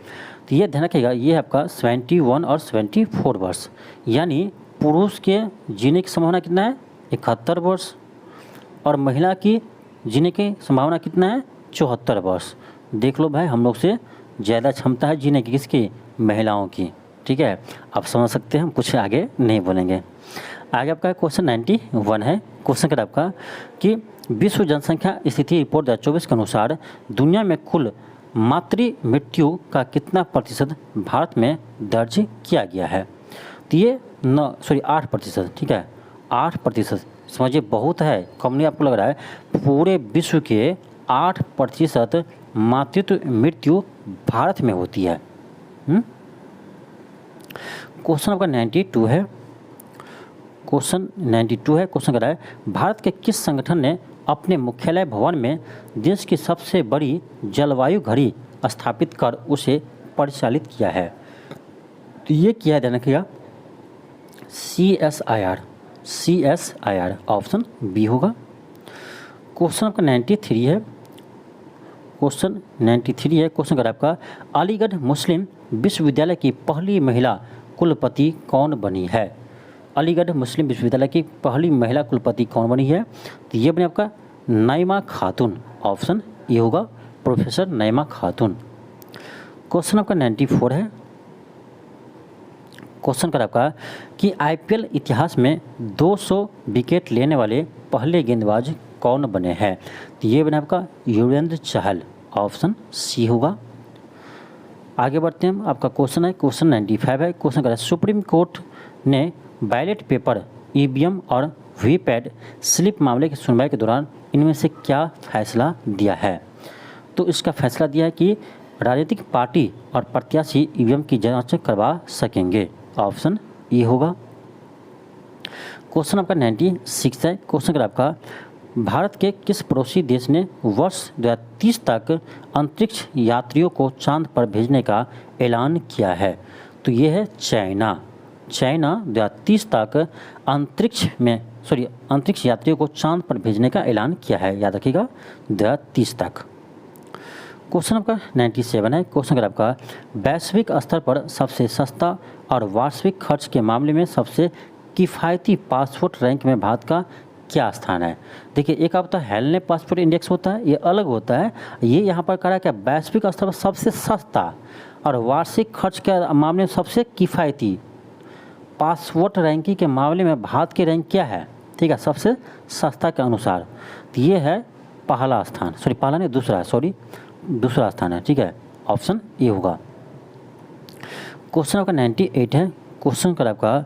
तो ये ध्यान रखिएगा, ये आपका 71 और 74 वर्ष, यानी पुरुष के जीने की संभावना कितना है? 71 वर्ष, और महिला की जीने की संभावना कितना है? 74 वर्ष। देख लो भाई, हम लोग से ज़्यादा क्षमता है जीने की किसकी? महिलाओं की। ठीक है, आप समझ सकते हैं, हम कुछ आगे नहीं बोलेंगे। आगे आपका क्वेश्चन 91 है। क्वेश्चन क्या आपका कि विश्व जनसंख्या स्थिति रिपोर्ट 2024 के अनुसार दुनिया में कुल मातृ मृत्यु का कितना प्रतिशत भारत में दर्ज किया गया है? तो ये 8%। ठीक है, 8%, समझिए बहुत है, कम नहीं आपको लग रहा है। पूरे विश्व के 8% मातृत्व मृत्यु भारत में होती है। क्वेश्चन आपका 92 है। क्वेश्चन 92 है, क्वेश्चन कर रहा है भारत के किस संगठन ने अपने मुख्यालय भवन में देश की सबसे बड़ी जलवायु घड़ी स्थापित कर उसे परिचालित किया है? तो ये किया है, ध्यान रखिएगा, CSIR, ऑप्शन बी होगा। क्वेश्चन आपका 93 है, क्वेश्चन 93 है, क्वेश्चन कर आपका अलीगढ़ मुस्लिम विश्वविद्यालय की पहली महिला कुलपति कौन बनी है? अलीगढ़ मुस्लिम विश्वविद्यालय की पहली महिला कुलपति कौन बनी है? तो ये बनी आपका नाइमा खातून, ऑप्शन ए होगा, प्रोफेसर नाइमा खातून। क्वेश्चन आपका 94 है, क्वेश्चन कर आपका कि IPL इतिहास में 200 विकेट लेने वाले पहले गेंदबाज कौन बने हैं? तो ये बने आपका युजवेंद्र चहल, ऑप्शन सी होगा। आगे बढ़ते हैं, आपका क्वेश्चन है क्वेश्चन 95 है, क्वेश्चन कर सुप्रीम कोर्ट ने बैलेट पेपर, EVM और वीपैट स्लिप मामले की सुनवाई के दौरान इनमें से क्या फैसला दिया है? तो इसका फैसला दिया है कि राजनीतिक पार्टी और प्रत्याशी EVM की जांच करवा सकेंगे, ऑप्शन ए होगा। क्वेश्चन आपका 96 है, क्वेश्चन कर आपका भारत के किस पड़ोसी देश ने वर्ष 2030 तक अंतरिक्ष यात्रियों को चांद पर भेजने का ऐलान किया है? तो ये है चाइना। 2030 तक अंतरिक्ष यात्रियों को चांद पर भेजने का ऐलान किया है, याद रखिएगा 2030 तक। क्वेश्चन आपका 97 है, क्वेश्चन अगर आपका वैश्विक स्तर पर सबसे सस्ता और वार्षिक खर्च के मामले में सबसे किफ़ायती पासपोर्ट रैंक में भारत का क्या स्थान है? देखिए, एक आपका हेलने पासपोर्ट इंडेक्स होता है, ये अलग होता है, ये यहाँ पर करा क्या वैश्विक स्तर पर सबसे सस्ता और वार्षिक खर्च के मामले में सबसे किफ़ायती पासपोर्ट रैंकिंग के मामले में भारत की रैंक क्या है? ठीक है, सबसे सस्ता के अनुसार तो ये है पहला स्थान, दूसरा स्थान है, ठीक है, ऑप्शन ए होगा। क्वेश्चन आपका 98 है, क्वेश्चन का आपका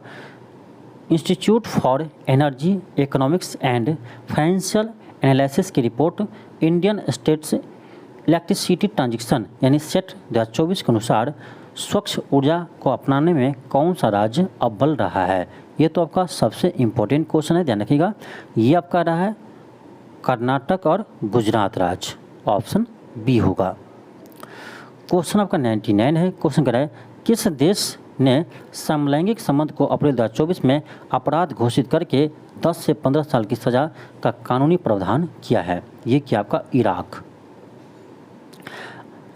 institute for energy economics and financial analysis की report Indian states electricity transition यानी सेट 2024 के अनुसार स्वच्छ ऊर्जा को अपनाने में कौन सा राज्य अव्वल रहा है? ये तो आपका सबसे इम्पोर्टेंट क्वेश्चन है, ध्यान रखिएगा। ये आपका रहा है कर्नाटक और गुजरात राज्य, ऑप्शन बी होगा। क्वेश्चन आपका 99 है, क्वेश्चन कर रहा है किस देश ने समलैंगिक संबंध को अप्रैल 2024 में अपराध घोषित करके 10 से 15 साल की सज़ा का कानूनी प्रावधान किया है? ये क्या आपका इराक।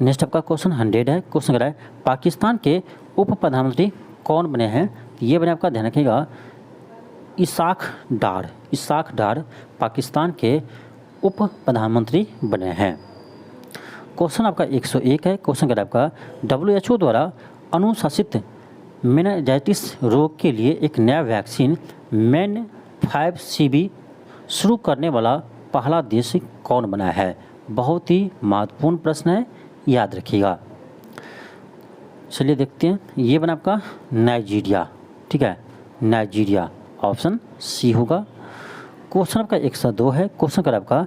नेक्स्ट आपका क्वेश्चन 100 है, क्वेश्चन कर रहा है पाकिस्तान के उप प्रधानमंत्री कौन बने हैं? ये बने आपका, ध्यान रखिएगा, इसाक डार पाकिस्तान के उप प्रधानमंत्री बने हैं। क्वेश्चन आपका 101 है, क्वेश्चन कर आपका WHO द्वारा अनुशासित मेनिंजाइटिस रोग के लिए एक नया वैक्सीन MEN 5CB शुरू करने वाला पहला देश कौन बना है? बहुत ही महत्वपूर्ण प्रश्न है, याद रखिएगा। चलिए देखते हैं, ये बना आपका नाइजीरिया, ठीक है, नाइजीरिया, ऑप्शन सी होगा। क्वेश्चन आपका 102 है, क्वेश्चन कर आपका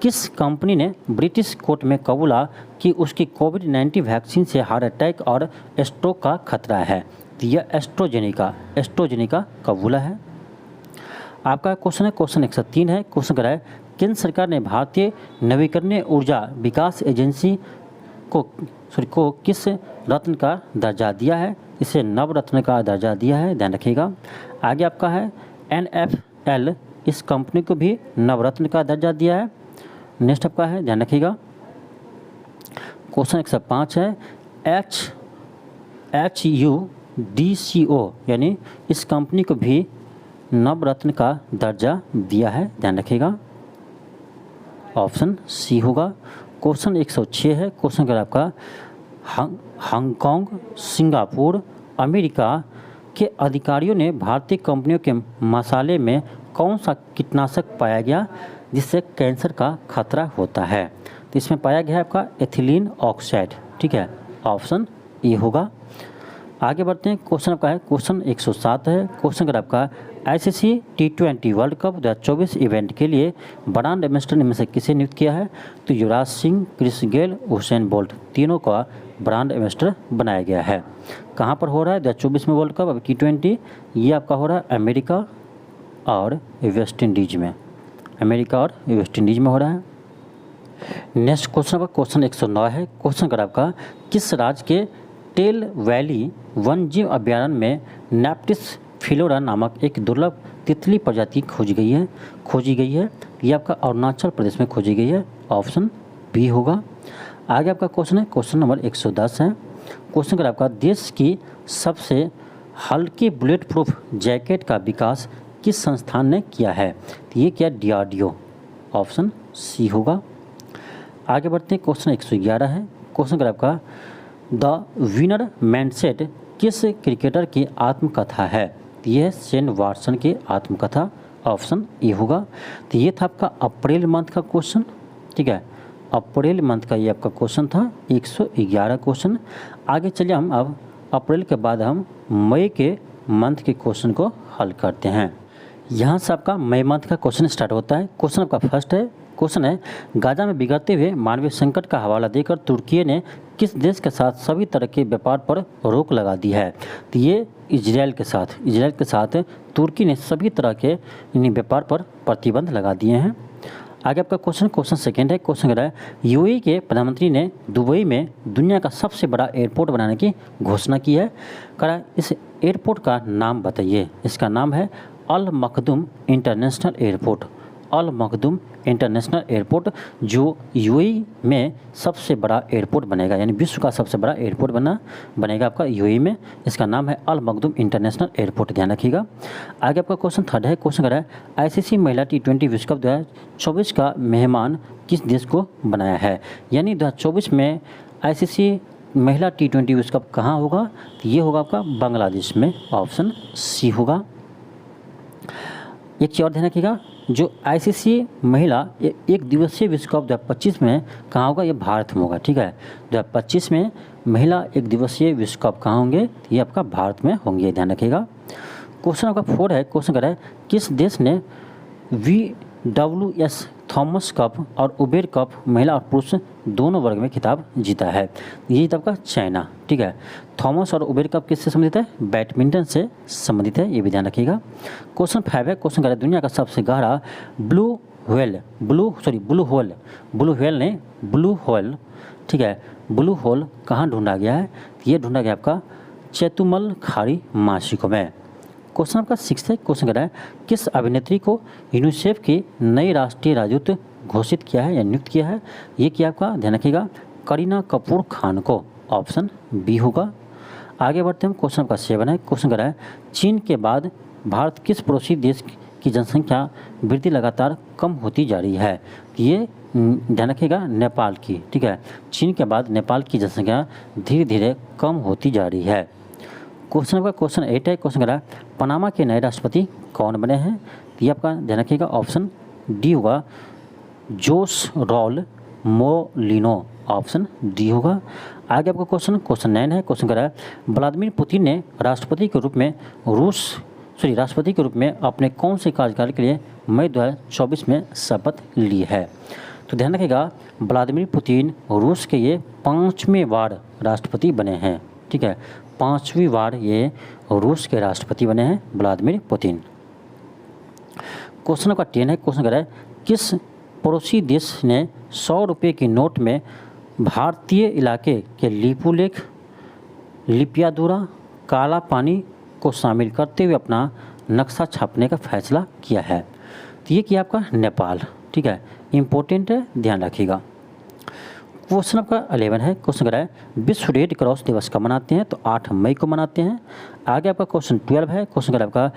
किस कंपनी ने ब्रिटिश कोर्ट में कबूला कि उसकी कोविड-19 वैक्सीन से हार्ट अटैक और स्ट्रोक का खतरा है? यह एस्ट्रोजेनिका कबूला है। आपका क्वेश्चन है क्वेश्चन 103 है, क्वेश्चन कर है केंद्र सरकार ने भारतीय नवीकरणीय ऊर्जा विकास एजेंसी को किस रत्न का दर्जा दिया है? इसे नवरत्न का दर्जा दिया है, ध्यान रखिएगा। आगे आपका है NFL, इस कंपनी को भी नवरत्न का दर्जा दिया है। नेक्स्ट आपका है, ध्यान रखिएगा, क्वेश्चन 105 है HUDCO यानी इस कंपनी को भी नवरत्न का दर्जा दिया है, ध्यान रखिएगा, ऑप्शन सी होगा। क्वेश्चन 106 है, क्वेश्चन कर आपका हांगकांग, सिंगापुर, अमेरिका के अधिकारियों ने भारतीय कंपनियों के मसाले में कौन सा कीटनाशक पाया गया जिससे कैंसर का खतरा होता है? तो इसमें पाया गया है आपका एथिलीन ऑक्साइड, ठीक है, ऑप्शन ए होगा। आगे बढ़ते हैं, क्वेश्चन आपका है क्वेश्चन 107 है, क्वेश्चन कर आपका ICC T20 world cup 2024 event के लिए ब्रांड एम्बेसडर में से किसे नियुक्त किया है? तो Yuvraj Singh, Chris Gayle, Usain Bolt तीनों का ब्रांड एम्बेसडर बनाया गया है। कहाँ पर हो रहा है 2024 में वर्ल्ड कप? अब T20 ये आपका हो रहा है अमेरिका, और वेस्ट इंडीज में, अमेरिका और वेस्ट इंडीज में हो रहा है। नेक्स्ट क्वेश्चन आपका क्वेश्चन 109 है। क्वेश्चन कर आपका किस राज्य के टेल वैली वन्यजीव अभयारण्य में नेप्टिस फिलोरा नामक एक दुर्लभ तितली प्रजाति खोजी गई है। ये आपका अरुणाचल प्रदेश में खोजी गई है, ऑप्शन बी होगा। आगे आपका क्वेश्चन है क्वेश्चन नंबर 110 है। क्वेश्चन कर आपका देश की सबसे हल्की बुलेट प्रूफ जैकेट का विकास किस संस्थान ने किया है? तो ये क्या DRDO, ऑप्शन सी होगा। आगे बढ़ते हैं क्वेश्चन 111 है। क्वेश्चन कर आपका द विनर मैनसेट किस क्रिकेटर की आत्मकथा है? तो ये है शेन वाटसन की आत्मकथा, ऑप्शन ए होगा। तो ये था आपका अप्रैल मंथ का क्वेश्चन, ठीक है, अप्रैल मंथ का ये आपका क्वेश्चन था 111 क्वेश्चन। आगे चलिए हम अब अप्रैल के बाद हम मई के मंथ के क्वेश्चन को हल करते हैं। यहाँ से आपका मई मंथ का क्वेश्चन स्टार्ट होता है। क्वेश्चन आपका फर्स्ट है, क्वेश्चन है गाजा में बिगड़ते हुए मानवीय संकट का हवाला देकर तुर्की ने किस देश के साथ सभी तरह के व्यापार पर रोक लगा दी है? तो ये इजराइल के साथ तुर्की ने सभी तरह के व्यापार पर प्रतिबंध लगा दिए हैं। आगे आपका क्वेश्चन सेकेंड है। क्वेश्चन कह रहा है यूएई के प्रधानमंत्री ने दुबई में दुनिया का सबसे बड़ा एयरपोर्ट बनाने की घोषणा की है। कह रहा है इस एयरपोर्ट का नाम बताइए। इसका नाम है अल मखदूम इंटरनेशनल एयरपोर्ट, अल मखदूम इंटरनेशनल एयरपोर्ट, जो यूएई में सबसे बड़ा एयरपोर्ट बनेगा, यानी विश्व का सबसे बड़ा एयरपोर्ट बनेगा आपका यूएई में। इसका नाम है अल मखदूम इंटरनेशनल एयरपोर्ट, ध्यान रखिएगा। आगे आपका क्वेश्चन थर्ड है। क्वेश्चन कर रहा है आईसीसी महिला T20 विश्व कप 2024 का मेहमान किस देश को बनाया है? यानी 2024 में आईसीसी महिला T20 विश्व कप कहाँ होगा? तो ये होगा आपका बांग्लादेश में, ऑप्शन सी होगा। एक चीज़ और ध्यान रखिएगा, जो आईसीसी महिला एक दिवसीय विश्व कप 2025 में कहाँ होगा? ये भारत में होगा, ठीक है। 2025 में महिला एक दिवसीय विश्व कप कहाँ होंगे? ये आपका भारत में होंगे, ध्यान रखिएगा। क्वेश्चन आपका 4 है। क्वेश्चन कर रहा है किस देश ने VWS थॉमस कप और उबेर कप महिला और पुरुष दोनों वर्ग में खिताब जीता है? ये जीता आपका चाइना, ठीक है। थॉमस और उबेर कप किससे संबंधित है? बैडमिंटन से संबंधित है, ये भी ध्यान रखिएगा। क्वेश्चन 5 है। क्वेश्चन कर रहा है दुनिया का सबसे गहरा ब्लू व्हेल, ठीक है, ब्लू होल कहाँ ढूंढा गया है? ये ढूंढा गया आपका चेतुमल खाड़ी मासिको में। क्वेश्चन आपका 6 है। क्वेश्चन कर रहा है किस अभिनेत्री को यूनिसेफ की नई राष्ट्रीय राजदूत घोषित किया है या नियुक्त किया है? ये क्या आपका ध्यान रखिएगा करीना कपूर खान को, ऑप्शन बी होगा। आगे बढ़ते हैं, क्वेश्चन आपका 7 है। क्वेश्चन कर रहा है चीन के बाद भारत किस पड़ोसी देश की जनसंख्या वृद्धि लगातार कम होती जा रही है? ये ध्यान रखिएगा नेपाल की, ठीक है। चीन के बाद नेपाल की जनसंख्या धीरे धीरे कम होती जा रही है। क्वेश्चन आपका क्वेश्चन 8 है। क्वेश्चन कर रहा है पनामा के नए राष्ट्रपति कौन बने हैं? ये आपका ध्यान रखिएगा ऑप्शन डी होगा, जोस रॉल मोलिनो, ऑप्शन डी होगा। आगे आपका क्वेश्चन 9 है। क्वेश्चन कर रहा है व्लादिमीर पुतिन ने राष्ट्रपति के रूप में अपने कौन से कार्यकाल के लिए मई 2024 में शपथ ली है? तो ध्यान रखिएगा व्लादिमीर पुतिन रूस के ये 5वीं बार राष्ट्रपति बने हैं, ठीक है, 5वीं बार ये रूस के राष्ट्रपति बने हैं व्लादिमीर पुतिन। क्वेश्चन का 10 है। क्वेश्चन कर रहा है किस पड़ोसी देश ने 100 रुपये की नोट में भारतीय इलाके के लिपुलेख, लिपियादुरा, काला पानी को शामिल करते हुए अपना नक्शा छापने का फैसला किया है? तो ये किया आपका नेपाल, ठीक है, इम्पोर्टेंट है, ध्यान रखिएगा। क्वेश्चन आपका 11 है। क्वेश्चन कर रहा है विश्व रेड क्रॉस दिवस कब मनाते हैं? तो 8 मई को मनाते हैं। आगे आपका क्वेश्चन 12 है। क्वेश्चन कर रहा है आपका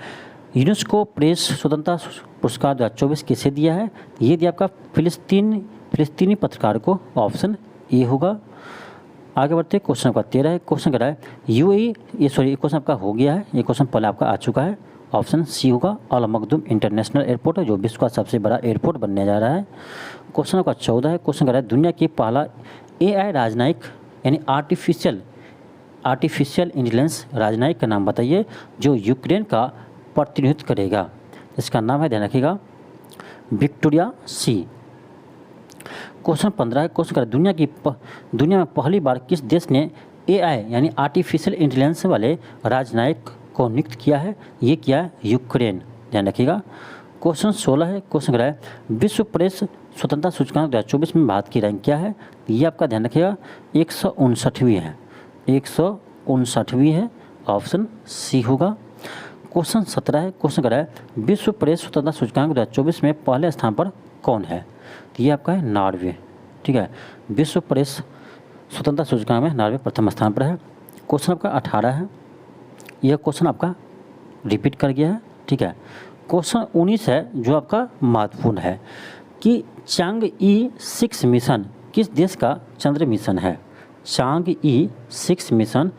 यूनेस्को प्रेस स्वतंत्रता पुरस्कार 2024 किसे दिया है? ये दिया आपका फिलिस्तीनी पत्रकार को, ऑप्शन ए होगा। आगे बढ़ते हैं, क्वेश्चन आपका 13 है। क्वेश्चन कर रहा है ये क्वेश्चन आपका हो गया है, ये क्वेश्चन पहले आपका आ चुका है, ऑप्शन सी होगा। अल मखदूम इंटरनेशनल एयरपोर्ट है जो विश्व का सबसे बड़ा एयरपोर्ट बनने जा रहा है। क्वेश्चन आपका 14 है। क्वेश्चन कर रहा है दुनिया की पहला AI राजनयिक यानी आर्टिफिशियल इंटेलिजेंस राजनयिक का नाम बताइए जो यूक्रेन का प्रतिनिधित्व करेगा? इसका नाम है, ध्यान रखिएगा, विक्टोरिया सी। क्वेश्चन 15 है। क्वेश्चन कर रहा है दुनिया में पहली बार किस देश ने AI यानी आर्टिफिशियल इंटेलिजेंस वाले राजनयिक को नियुक्त किया है? ये किया है यूक्रेन, ध्यान रखिएगा। क्वेश्चन 16 है, क्वेश्चन कह रहा है विश्व प्रेस स्वतंत्रता सूचकांक 2024 में भारत की रैंक क्या है? ये आपका ध्यान रखिएगा 159वीं है, 159वीं है, ऑप्शन सी होगा। क्वेश्चन 17 है, क्वेश्चन कह रहा है विश्व प्रेस स्वतंत्रता सूचकांक 2024 में पहले स्थान पर कौन है? तो ये आपका है नॉर्वे, ठीक है। विश्व प्रेस स्वतंत्रता सूचकांक में नॉर्वे प्रथम स्थान पर है। क्वेश्चन आपका 18 है, यह क्वेश्चन आपका रिपीट कर गया है, ठीक है। क्वेश्चन 19 है जो आपका महत्वपूर्ण है कि चांग-ई 6 मिशन किस देश का चंद्र मिशन है? चांग-ई 6 मिशन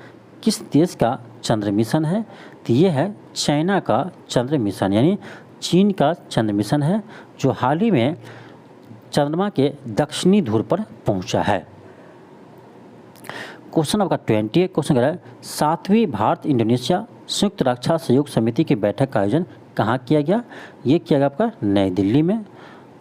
किस देश का चंद्र मिशन है? तो ये है चाइना का चंद्र मिशन, यानी चीन का चंद्र मिशन है जो हाल ही में चंद्रमा के दक्षिणी ध्रुव पर पहुंचा है। क्वेश्चन आपका 20 है, क्वेश्चन कह रहा है 7वीं भारत इंडोनेशिया संयुक्त रक्षा सहयोग समिति की बैठक का आयोजन कहाँ किया गया? ये किया गया आपका नई दिल्ली में।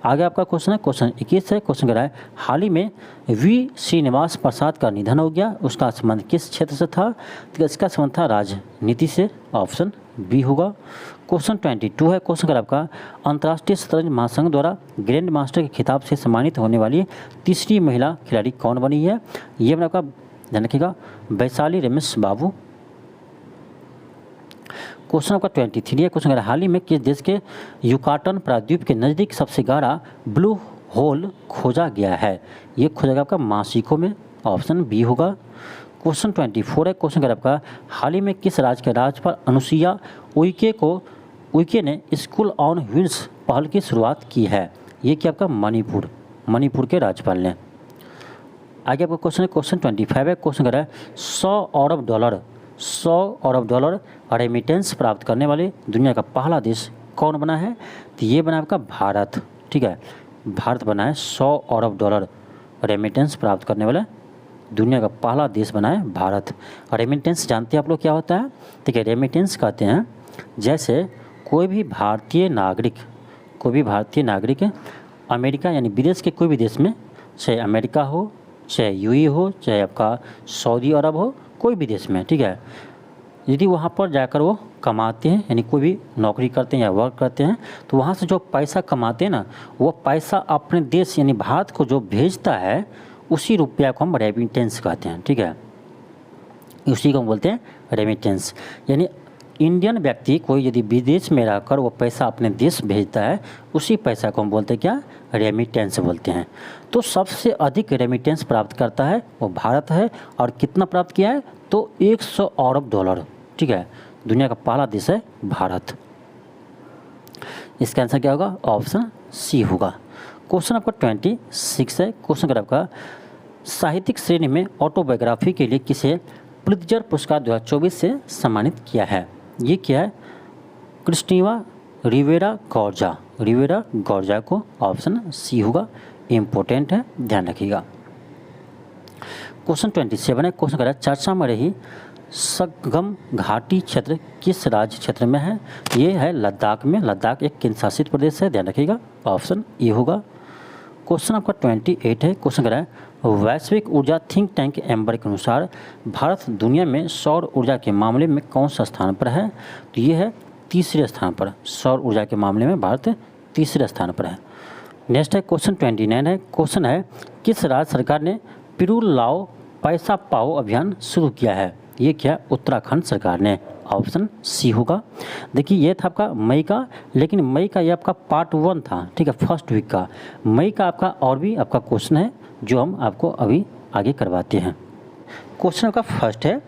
आगे आपका क्वेश्चन है, क्वेश्चन 21 है, क्वेश्चन कह रहा है हाल ही में वी श्रीनिवास प्रसाद का निधन हो गया, उसका संबंध किस क्षेत्र से था? तो इसका संबंध था राजनीति से, ऑप्शन बी होगा। क्वेश्चन 22 है, क्वेश्चन कह रहा है आपका अंतर्राष्ट्रीय शतरंज महासंघ द्वारा ग्रैंड मास्टर के खिताब से सम्मानित होने वाली तीसरी महिला खिलाड़ी कौन बनी है? ये मैंने आपका ध्यान रखिएगा वैशाली रमेश बाबू। क्वेश्चन आपका 23 है, क्वेश्चन हाल ही में किस देश के युकाटन प्रायद्वीप के नज़दीक सबसे गहरा ब्लू होल खोजा गया है? ये खोजा गया आपका मासिको में, ऑप्शन बी होगा। क्वेश्चन 24 है, क्वेश्चन आपका हाल ही में किस राज्य के राज्यपाल अनुसुईया उइके ने स्कूल ऑन व्हील्स पहल की शुरुआत की है? ये क्या आपका मणिपुर के राज्यपाल ने। आगे आपका क्वेश्चन है, क्वेश्चन 25 है, क्वेश्चन कह रहा है 100 अरब डॉलर रेमिटेंस प्राप्त करने वाले दुनिया का पहला देश कौन बना है? तो ये बना आपका भारत, ठीक है। भारत बना है 100 अरब डॉलर रेमिटेंस प्राप्त करने वाला दुनिया का पहला देश बना है भारत। रेमिटेंस जानते हैं आप लोग क्या होता है? ठीक है, रेमिटेंस कहते हैं जैसे कोई भी भारतीय नागरिक अमेरिका यानी विदेश के कोई भी देश में, चाहे अमेरिका हो, चाहे यूएई हो, चाहे आपका सऊदी अरब हो, कोई भी देश में, ठीक है, यदि वहाँ पर जाकर वो कमाते हैं यानी कोई भी नौकरी करते हैं या वर्क करते हैं तो वहाँ से जो पैसा कमाते हैं ना, वो पैसा अपने देश यानी भारत को जो भेजता है उसी रुपया को हम रेमिटेंस कहते हैं, ठीक है। उसी को हम बोलते हैं रेमिटेंस। यानी इंडियन व्यक्ति कोई यदि विदेश में रहकर वो पैसा अपने देश भेजता है उसी पैसा को हम बोलते हैं क्या? रेमिटेंस बोलते हैं। तो सबसे अधिक रेमिटेंस प्राप्त करता है वो भारत है। और कितना प्राप्त किया है? तो 100 अरब डॉलर, ठीक है। दुनिया का पहला देश है भारत। इसका आंसर क्या होगा? ऑप्शन सी होगा। क्वेश्चन आपका 26 है, क्वेश्चन आपका साहित्यिक श्रेणी में ऑटोबायोग्राफी के लिए किसे पुलित्जर पुरस्कार 2024 से सम्मानित किया है? ये क्या है? क्रिस्टीना रिवेरा गौर्जा को, ऑप्शन सी होगा। इम्पोर्टेंट है, ध्यान रखिएगा। क्वेश्चन 27 है, क्वेश्चन है चर्चा में रही संगम घाटी क्षेत्र किस राज्य क्षेत्र में है? ये है लद्दाख में। लद्दाख एक केंद्र शासित प्रदेश है, ध्यान रखिएगा, ऑप्शन ए होगा। क्वेश्चन आपका 28 है, क्वेश्चन कर रहा है वैश्विक ऊर्जा थिंक टैंक एम्बर के अनुसार भारत दुनिया में सौर ऊर्जा के मामले में कौन सा स्थान पर है? तो ये है तीसरे स्थान पर। सौर ऊर्जा के मामले में भारत तीसरे स्थान पर है। नेक्स्ट है क्वेश्चन 29 है, क्वेश्चन है किस राज्य सरकार ने पिरूल लाओ पैसा पाओ अभियान शुरू किया है? ये क्या? उत्तराखंड सरकार ने, ऑप्शन सी होगा। देखिए ये था आपका मई का, लेकिन मई का ये आपका पार्ट 1 था, ठीक है, फर्स्ट वीक का। मई का आपका और भी आपका क्वेश्चन है जो हम आपको अभी आगे करवाते हैं। क्वेश्चन आपका फर्स्ट है,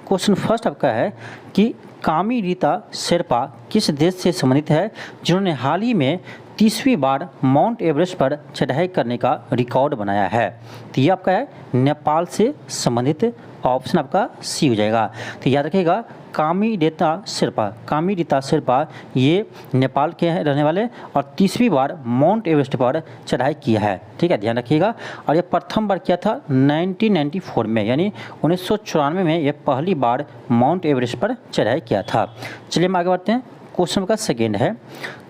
क्वेश्चन फर्स्ट आपका है कि कामी रीता शेरपा किस देश से संबंधित है जिन्होंने हाल ही में 30वीं बार माउंट एवरेस्ट पर चढ़ाई करने का रिकॉर्ड बनाया है? तो ये आपका है नेपाल से संबंधित, ऑप्शन आपका सी हो जाएगा। तो याद रखिएगा कामी रीता शेरपा ये नेपाल के हैं रहने वाले और 30वीं बार माउंट एवरेस्ट पर चढ़ाई किया है, ठीक है, ध्यान रखिएगा। और ये प्रथम बार किया था 1994 में, यानी 1994 में ये पहली बार माउंट एवरेस्ट पर चढ़ाई किया था। चलिए हम आगे बढ़ते हैं। क्वेश्चन का सेकेंड है,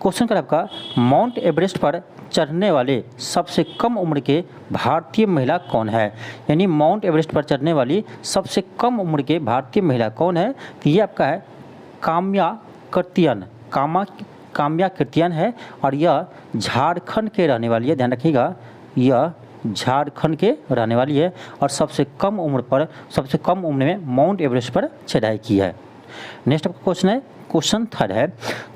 क्वेश्चन का आपका माउंट एवरेस्ट पर चढ़ने वाले सबसे कम उम्र के भारतीय महिला कौन है? यानी माउंट एवरेस्ट पर चढ़ने वाली सबसे कम उम्र के भारतीय महिला कौन है? तो ये आपका है काम्या काम्या कीर्तियान है और यह झारखंड के रहने वाली है, ध्यान रखिएगा, यह झारखंड के रहने वाली है और सबसे कम उम्र में माउंट एवरेस्ट पर चढ़ाई की है। नेक्स्ट आपका क्वेश्चन है, क्वेश्चन थर्ड है,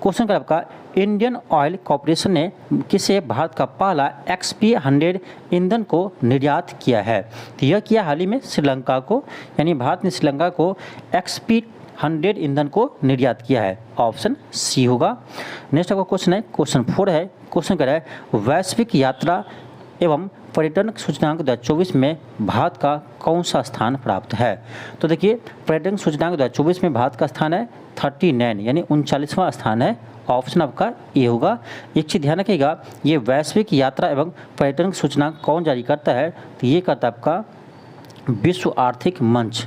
क्वेश्चन का आपका इंडियन ऑयल कॉर्पोरेशन ने किसे भारत का पहला XP100 ईंधन को निर्यात किया है? तो यह किया हाल ही में श्रीलंका को, यानी भारत ने श्रीलंका को XP100 ईंधन को निर्यात किया है, ऑप्शन सी होगा। नेक्स्ट आपका क्वेश्चन है, क्वेश्चन 4 है, क्वेश्चन कर रहा है वैश्विक यात्रा एवं पर्यटन सूचकांक 2024 में भारत का कौन सा स्थान प्राप्त है? तो देखिए पर्यटन सूचकांक 2024 में भारत का स्थान है 39 यानी 39वां स्थान है, ऑप्शन आपका ए होगा। एक चीज़ ध्यान रखिएगा, ये वैश्विक यात्रा एवं पर्यटन सूचकांक कौन जारी करता है? तो ये करता है आपका विश्व आर्थिक मंच,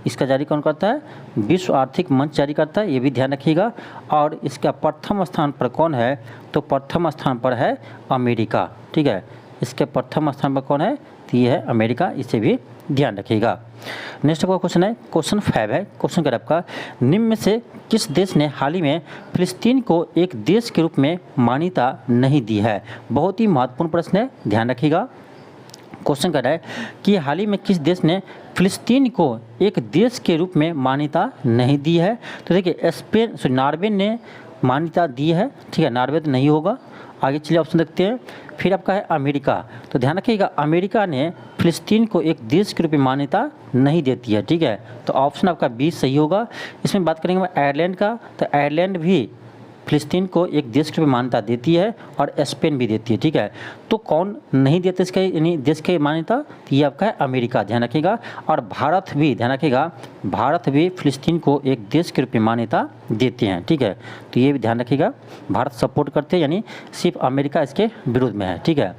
इसका जारी कौन करता है? विश्व आर्थिक मंच जारी करता है, ये भी ध्यान रखिएगा। और इसका प्रथम स्थान पर कौन है? तो प्रथम स्थान पर है अमेरिका, ठीक है, इसके प्रथम स्थान पर कौन है? तो ये है अमेरिका, इसे भी ध्यान रखिएगा। नेक्स्ट आपका क्वेश्चन है, क्वेश्चन 5 है, क्वेश्चन कर आपका निम्न में से किस देश ने हाल ही में फिलिस्तीन को एक देश के रूप में मान्यता नहीं दी है? बहुत ही महत्वपूर्ण प्रश्न है, ध्यान रखिएगा। क्वेश्चन कर रहा है कि हाल ही में किस देश ने फिलिस्तीन को एक देश के रूप में मान्यता नहीं दी है? तो देखिए नॉर्वे ने मान्यता दी है, ठीक है, नॉर्वे तो नहीं होगा। आगे चलिए ऑप्शन देखते हैं। फिर आपका है अमेरिका, तो ध्यान रखिएगा अमेरिका ने फिलिस्तीन को एक देश के रूप में मान्यता नहीं देती है, ठीक है, तो ऑप्शन आपका बी सही होगा। इसमें बात करेंगे आयरलैंड का, तो आयरलैंड भी फिलिस्तीन को एक देश के रूप में मान्यता देती है और स्पेन भी देती है, ठीक है, तो कौन नहीं देते इसका यानी देश की मान्यता? तो ये आपका है अमेरिका, ध्यान रखिएगा। और भारत भी, ध्यान रखिएगा, भारत भी फिलिस्तीन को एक देश के रूप में मान्यता देते हैं, ठीक है, तो ये भी ध्यान रखिएगा, भारत सपोर्ट करते हैं, यानी सिर्फ अमेरिका इसके विरुद्ध में है, ठीक है।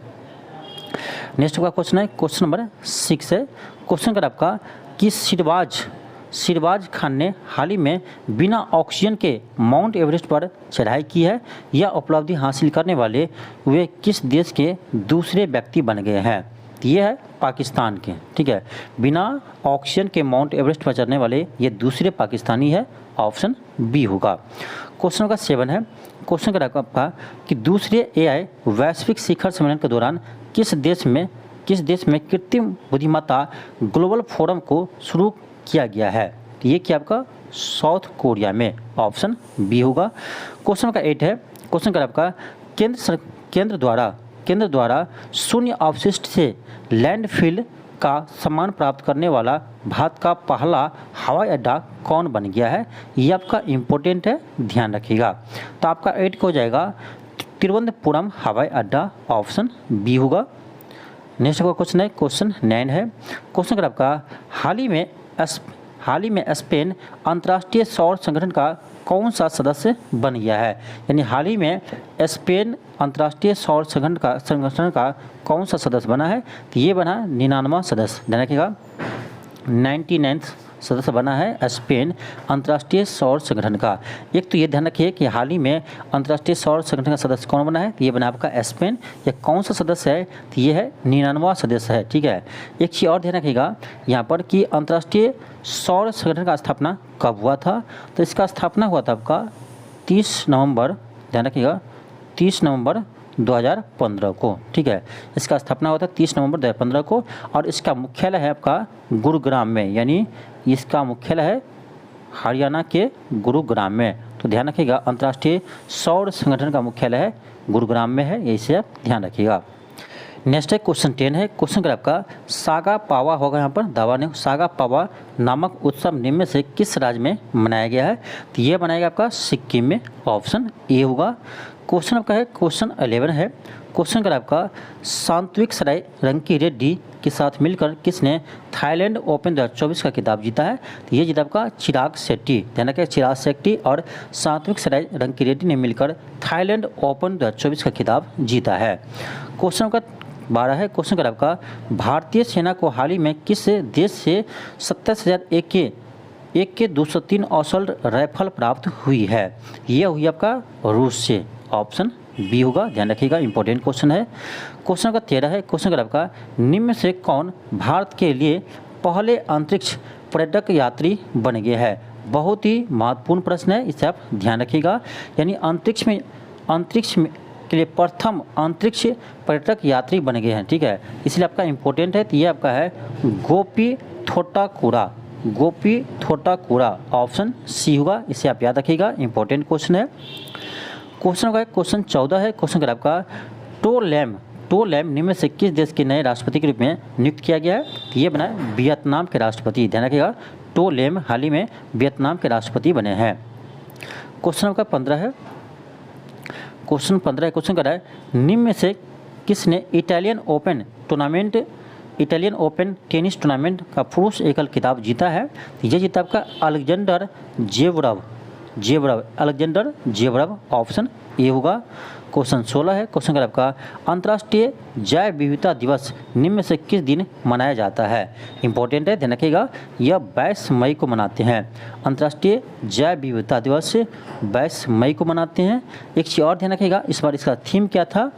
नेक्स्ट का क्वेश्चन है, क्वेश्चन नंबर 6 है, क्वेश्चन कर आपका कि सिरबाज खान ने हाल ही में बिना ऑक्सीजन के माउंट एवरेस्ट पर चढ़ाई की है। यह उपलब्धि हासिल करने वाले वे किस देश के दूसरे व्यक्ति बन गए हैं? ये है पाकिस्तान के, ठीक है, बिना ऑक्सीजन के माउंट एवरेस्ट पर चढ़ने वाले ये दूसरे पाकिस्तानी है, ऑप्शन बी होगा। क्वेश्चन का 7 है, क्वेश्चन का आपका कि दूसरे AI वैश्विक शिखर सम्मेलन के दौरान किस देश में कृत्रिम बुद्धिमत्ता ग्लोबल फोरम को शुरू किया गया है? तो ये क्या आपका साउथ कोरिया में, ऑप्शन बी होगा। क्वेश्चन का 8 है, क्वेश्चन का आपका केंद्र द्वारा शून्य अवशिष्ट से लैंडफिल का सम्मान प्राप्त करने वाला भारत का पहला हवाई अड्डा कौन बन गया है? ये आपका इम्पोर्टेंट है, ध्यान रखिएगा। तो आपका 8 को हो जाएगा तिरुवनंतपुरम हवाई अड्डा, ऑप्शन बी होगा। नेक्स्ट आपका क्वेश्चन है, क्वेश्चन 9 है, क्वेश्चन का आपका हाल ही में स्पेन अंतर्राष्ट्रीय सौर संगठन का कौन सा सदस्य बन गया है? यानी हाल ही में स्पेन अंतर्राष्ट्रीय सौर संगठन का कौन सा सदस्य बना है? तो ये बना 99वां सदस्य, ध्यान रखिएगा, 99th सदस्य बना है स्पेन अंतर्राष्ट्रीय सौर संगठन का। एक तो ये ध्यान रखिए कि हाल ही में अंतर्राष्ट्रीय सौर संगठन का सदस्य कौन बना है? तो ये बना आपका स्पेन। ये कौन सा सदस्य है? तो ये है 99वां सदस्य है, ठीक है। एक चीज़ और ध्यान रखिएगा यहाँ पर कि अंतर्राष्ट्रीय सौर संगठन का स्थापना कब हुआ था? तो इसका स्थापना हुआ था आपका 30 नवंबर, ध्यान रखिएगा, 30 नवंबर 2015 को, ठीक है, इसका स्थापना हुआ था 30 नवंबर 2015 को। और इसका मुख्यालय है आपका गुरुग्राम में, यानी इसका मुख्यालय है हरियाणा के गुरुग्राम में। तो ध्यान रखिएगा अंतर्राष्ट्रीय सौर संगठन का मुख्यालय है गुरुग्राम में है, इसे आप ध्यान रखिएगा। नेक्स्ट है क्वेश्चन 10 है, क्वेश्चन कर आपका सागा पावा होगा, यहाँ पर दावा ने सागा पावा नामक उत्सव निम्न में से किस राज्य में मनाया गया है? तो ये बनाएगा आपका सिक्किम में, ऑप्शन ए होगा। क्वेश्चन आपका है क्वेश्चन 11 है, क्वेश्चन कर आपका सात्विक साई रंकी रेड्डी के साथ मिलकर किसने थाईलैंड ओपन 2024 का खिताब जीता है? तो ये जीता आपका चिराग शेट्टी, ध्यान रखिए, चिराग शेट्टी और सात्विक साई रंकी रेड्डी ने मिलकर थाईलैंड ओपन 2024 का खिताब जीता है। क्वेश्चन का 12 है, क्वेश्चन कर आपका भारतीय सेना को हाल ही में किस देश से 27,000 AK 203 असॉल्ट राइफल प्राप्त हुई है? यह हुई आपका रूस से, ऑप्शन बी होगा, ध्यान रखिएगा, इंपॉर्टेंट क्वेश्चन है। क्वेश्चन का 13 है, क्वेश्चन का आपका निम्न में से कौन भारत के लिए पहले अंतरिक्ष पर्यटक यात्री बन गए हैं? बहुत ही महत्वपूर्ण प्रश्न है, इसे आप ध्यान रखिएगा। यानी अंतरिक्ष में के लिए प्रथम अंतरिक्ष पर्यटक यात्री बन गए हैं, ठीक है, इसलिए आपका इम्पोर्टेंट है। तो ये आपका है गोपी थोटाकुरा, गोपी थोटाकुरा, ऑप्शन सी होगा, इसे आप याद रखिएगा, इंपॉर्टेंट क्वेश्चन है। क्वेश्चन का क्वेश्चन 14 है, क्वेश्चन का आपका टोलैम निम्न से किस देश के नए राष्ट्रपति के रूप में नियुक्त किया गया है? तो ये बना है वियतनाम के राष्ट्रपति, ध्यान रखिएगा, टोलैम हाल ही में वियतनाम के राष्ट्रपति बने हैं। क्वेश्चन का 15 है, क्वेश्चन 15 क्वेश्चन कर रहा है निम्न में से किसने इटालियन ओपन टेनिस टूर्नामेंट का पुरुष एकल खिताब जीता है? ये जीता आपका अलेक्जेंडर जेवरव, ऑप्शन ए होगा। क्वेश्चन 16 है, क्वेश्चन का आपका अंतर्राष्ट्रीय जैव विविधता दिवस निम्न में से किस दिन मनाया जाता है? इंपॉर्टेंट है, ध्यान रखिएगा, यह 22 मई को मनाते हैं। अंतर्राष्ट्रीय जैव विविधता दिवस 22 मई को मनाते हैं। एक चीज़ और ध्यान रखिएगा, इस बार इसका थीम क्या था?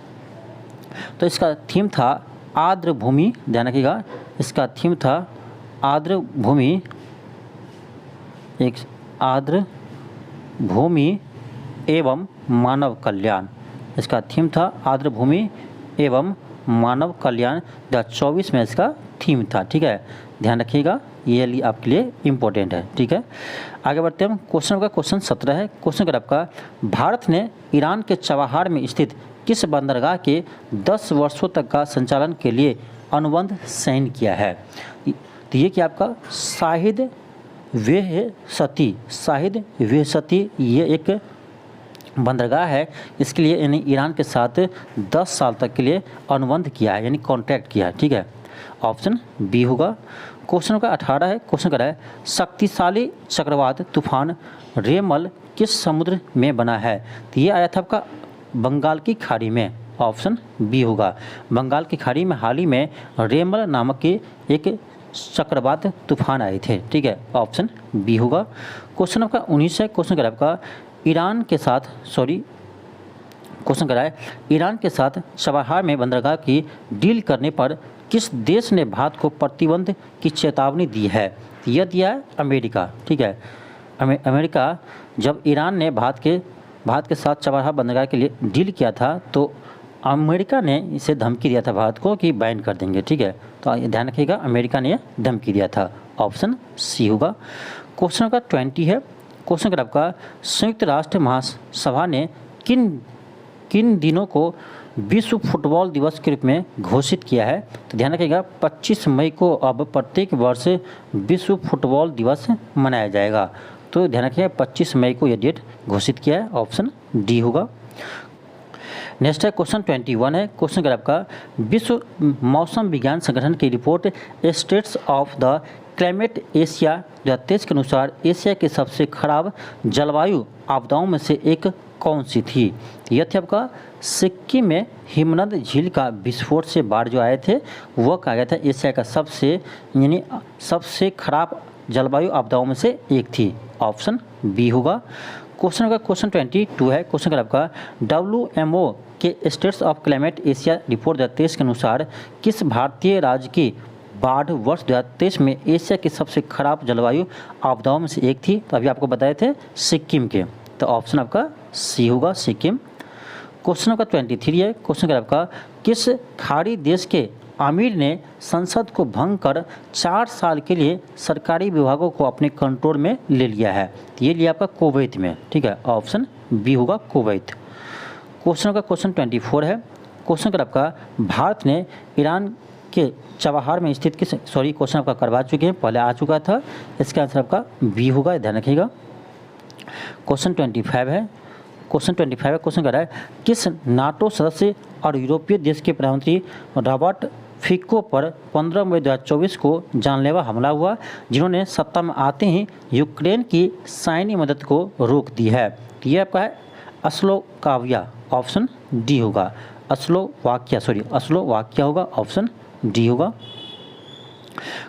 तो इसका थीम था आर्द्र भूमि, ध्यान रखिएगा, इसका थीम था आर्द्र भूमि एवं मानव कल्याण। इसका थीम था आर्द्र भूमि एवं मानव कल्याण, 2024 में इसका थीम था, ठीक है, ध्यान रखिएगा, ये आपके लिए इम्पोर्टेंट है, ठीक है। आगे बढ़ते हैं, क्वेश्चन का क्वेश्चन 17 है, क्वेश्चन का आपका भारत ने ईरान के चबाहार में स्थित किस बंदरगाह के 10 वर्षों तक का संचालन के लिए अनुबंध साइन किया है? तो ये क्या आपका शाहिद वेहसती ये एक बंदरगाह है, इसके लिए यानी ईरान के साथ 10 साल तक के लिए अनुबंध किया है, यानी कॉन्ट्रैक्ट किया है, ठीक है, ऑप्शन बी होगा। क्वेश्चन का 18 है, क्वेश्चन कर रहा है शक्तिशाली चक्रवात तूफान रेमल किस समुद्र में बना है? तो ये आया था आपका बंगाल की खाड़ी में, ऑप्शन बी होगा। बंगाल की खाड़ी में हाल ही में रेमल नामक के एक चक्रवात तूफान आए थे, ठीक है, ऑप्शन बी होगा। क्वेश्चन आपका 19 है, क्वेश्चन का आपका ईरान के साथ चबाहार में बंदरगाह की डील करने पर किस देश ने भारत को प्रतिबंध की चेतावनी दी है? यह दिया है अमेरिका, ठीक है, अमेरिका जब ईरान ने भारत के साथ चबाहार बंदरगाह के लिए डील किया था तो अमेरिका ने इसे धमकी दिया था भारत को कि बैन कर देंगे, ठीक है, तो ध्यान रखिएगा, अमेरिका ने धमकी दिया था, ऑप्शन सी होगा। क्वेश्चन का 20 है, क्वेश्चन का आपका संयुक्त राष्ट्र महासभा ने किन दिनों को विश्व फुटबॉल दिवस के रूप में घोषित किया है? तो ध्यान रखिएगा 25 मई को अब प्रत्येक वर्ष विश्व फुटबॉल दिवस मनाया जाएगा, तो ध्यान रखिएगा 25 मई को यह डेट घोषित किया है, ऑप्शन डी होगा। नेक्स्ट है क्वेश्चन 21 है, क्वेश्चन का आपका विश्व मौसम विज्ञान संगठन की report states of the climate Asia 2023 के अनुसार एशिया की सबसे खराब जलवायु आपदाओं में से एक कौन सी थी? यह थे आपका सिक्किम में हिमनद झील का विस्फोट से बाढ़ जो आए थे, वह कहा गया था एशिया का सबसे खराब जलवायु आपदाओं में से एक थी, ऑप्शन बी होगा। क्वेश्चन का क्वेश्चन 22 है, क्वेश्चन का आपका WMO के states of climate Asia report 2023 के अनुसार किस भारतीय राज्य की बाढ़ वर्ष 2023 में एशिया की सबसे खराब जलवायु आपदाओं में से एक थी? तो अभी आपको बताए थे सिक्किम के, तो ऑप्शन आपका सी होगा, सिक्किम। क्वेश्चन का 23 है, क्वेश्चन का आपका किस खाड़ी देश के आमिर ने संसद को भंग कर 4 साल के लिए सरकारी विभागों को अपने कंट्रोल में ले लिया है? ये लिया आपका कुवैत में, ठीक है, ऑप्शन बी होगा, कुवैत। क्वेश्चन का क्वेश्चन 24 है, क्वेश्चन का आपका भारत ने ईरान के चबाहार में स्थित क्वेश्चन आपका करवा चुके हैं, पहले आ चुका था, इसका आंसर आपका बी होगा, ध्यान रखिएगा। क्वेश्चन 25 है, क्वेश्चन कर रहा है किस नाटो सदस्य और यूरोपीय देश के प्रधानमंत्री रॉबर्ट फिको पर 15 मई 2024 को जानलेवा हमला हुआ, जिन्होंने सत्ता में आते ही यूक्रेन की सैन्य मदद को रोक दी है? यह आपका है स्लोवाकिया, ऑप्शन डी होगा, स्लोवाकिया होगा, ऑप्शन डी होगा।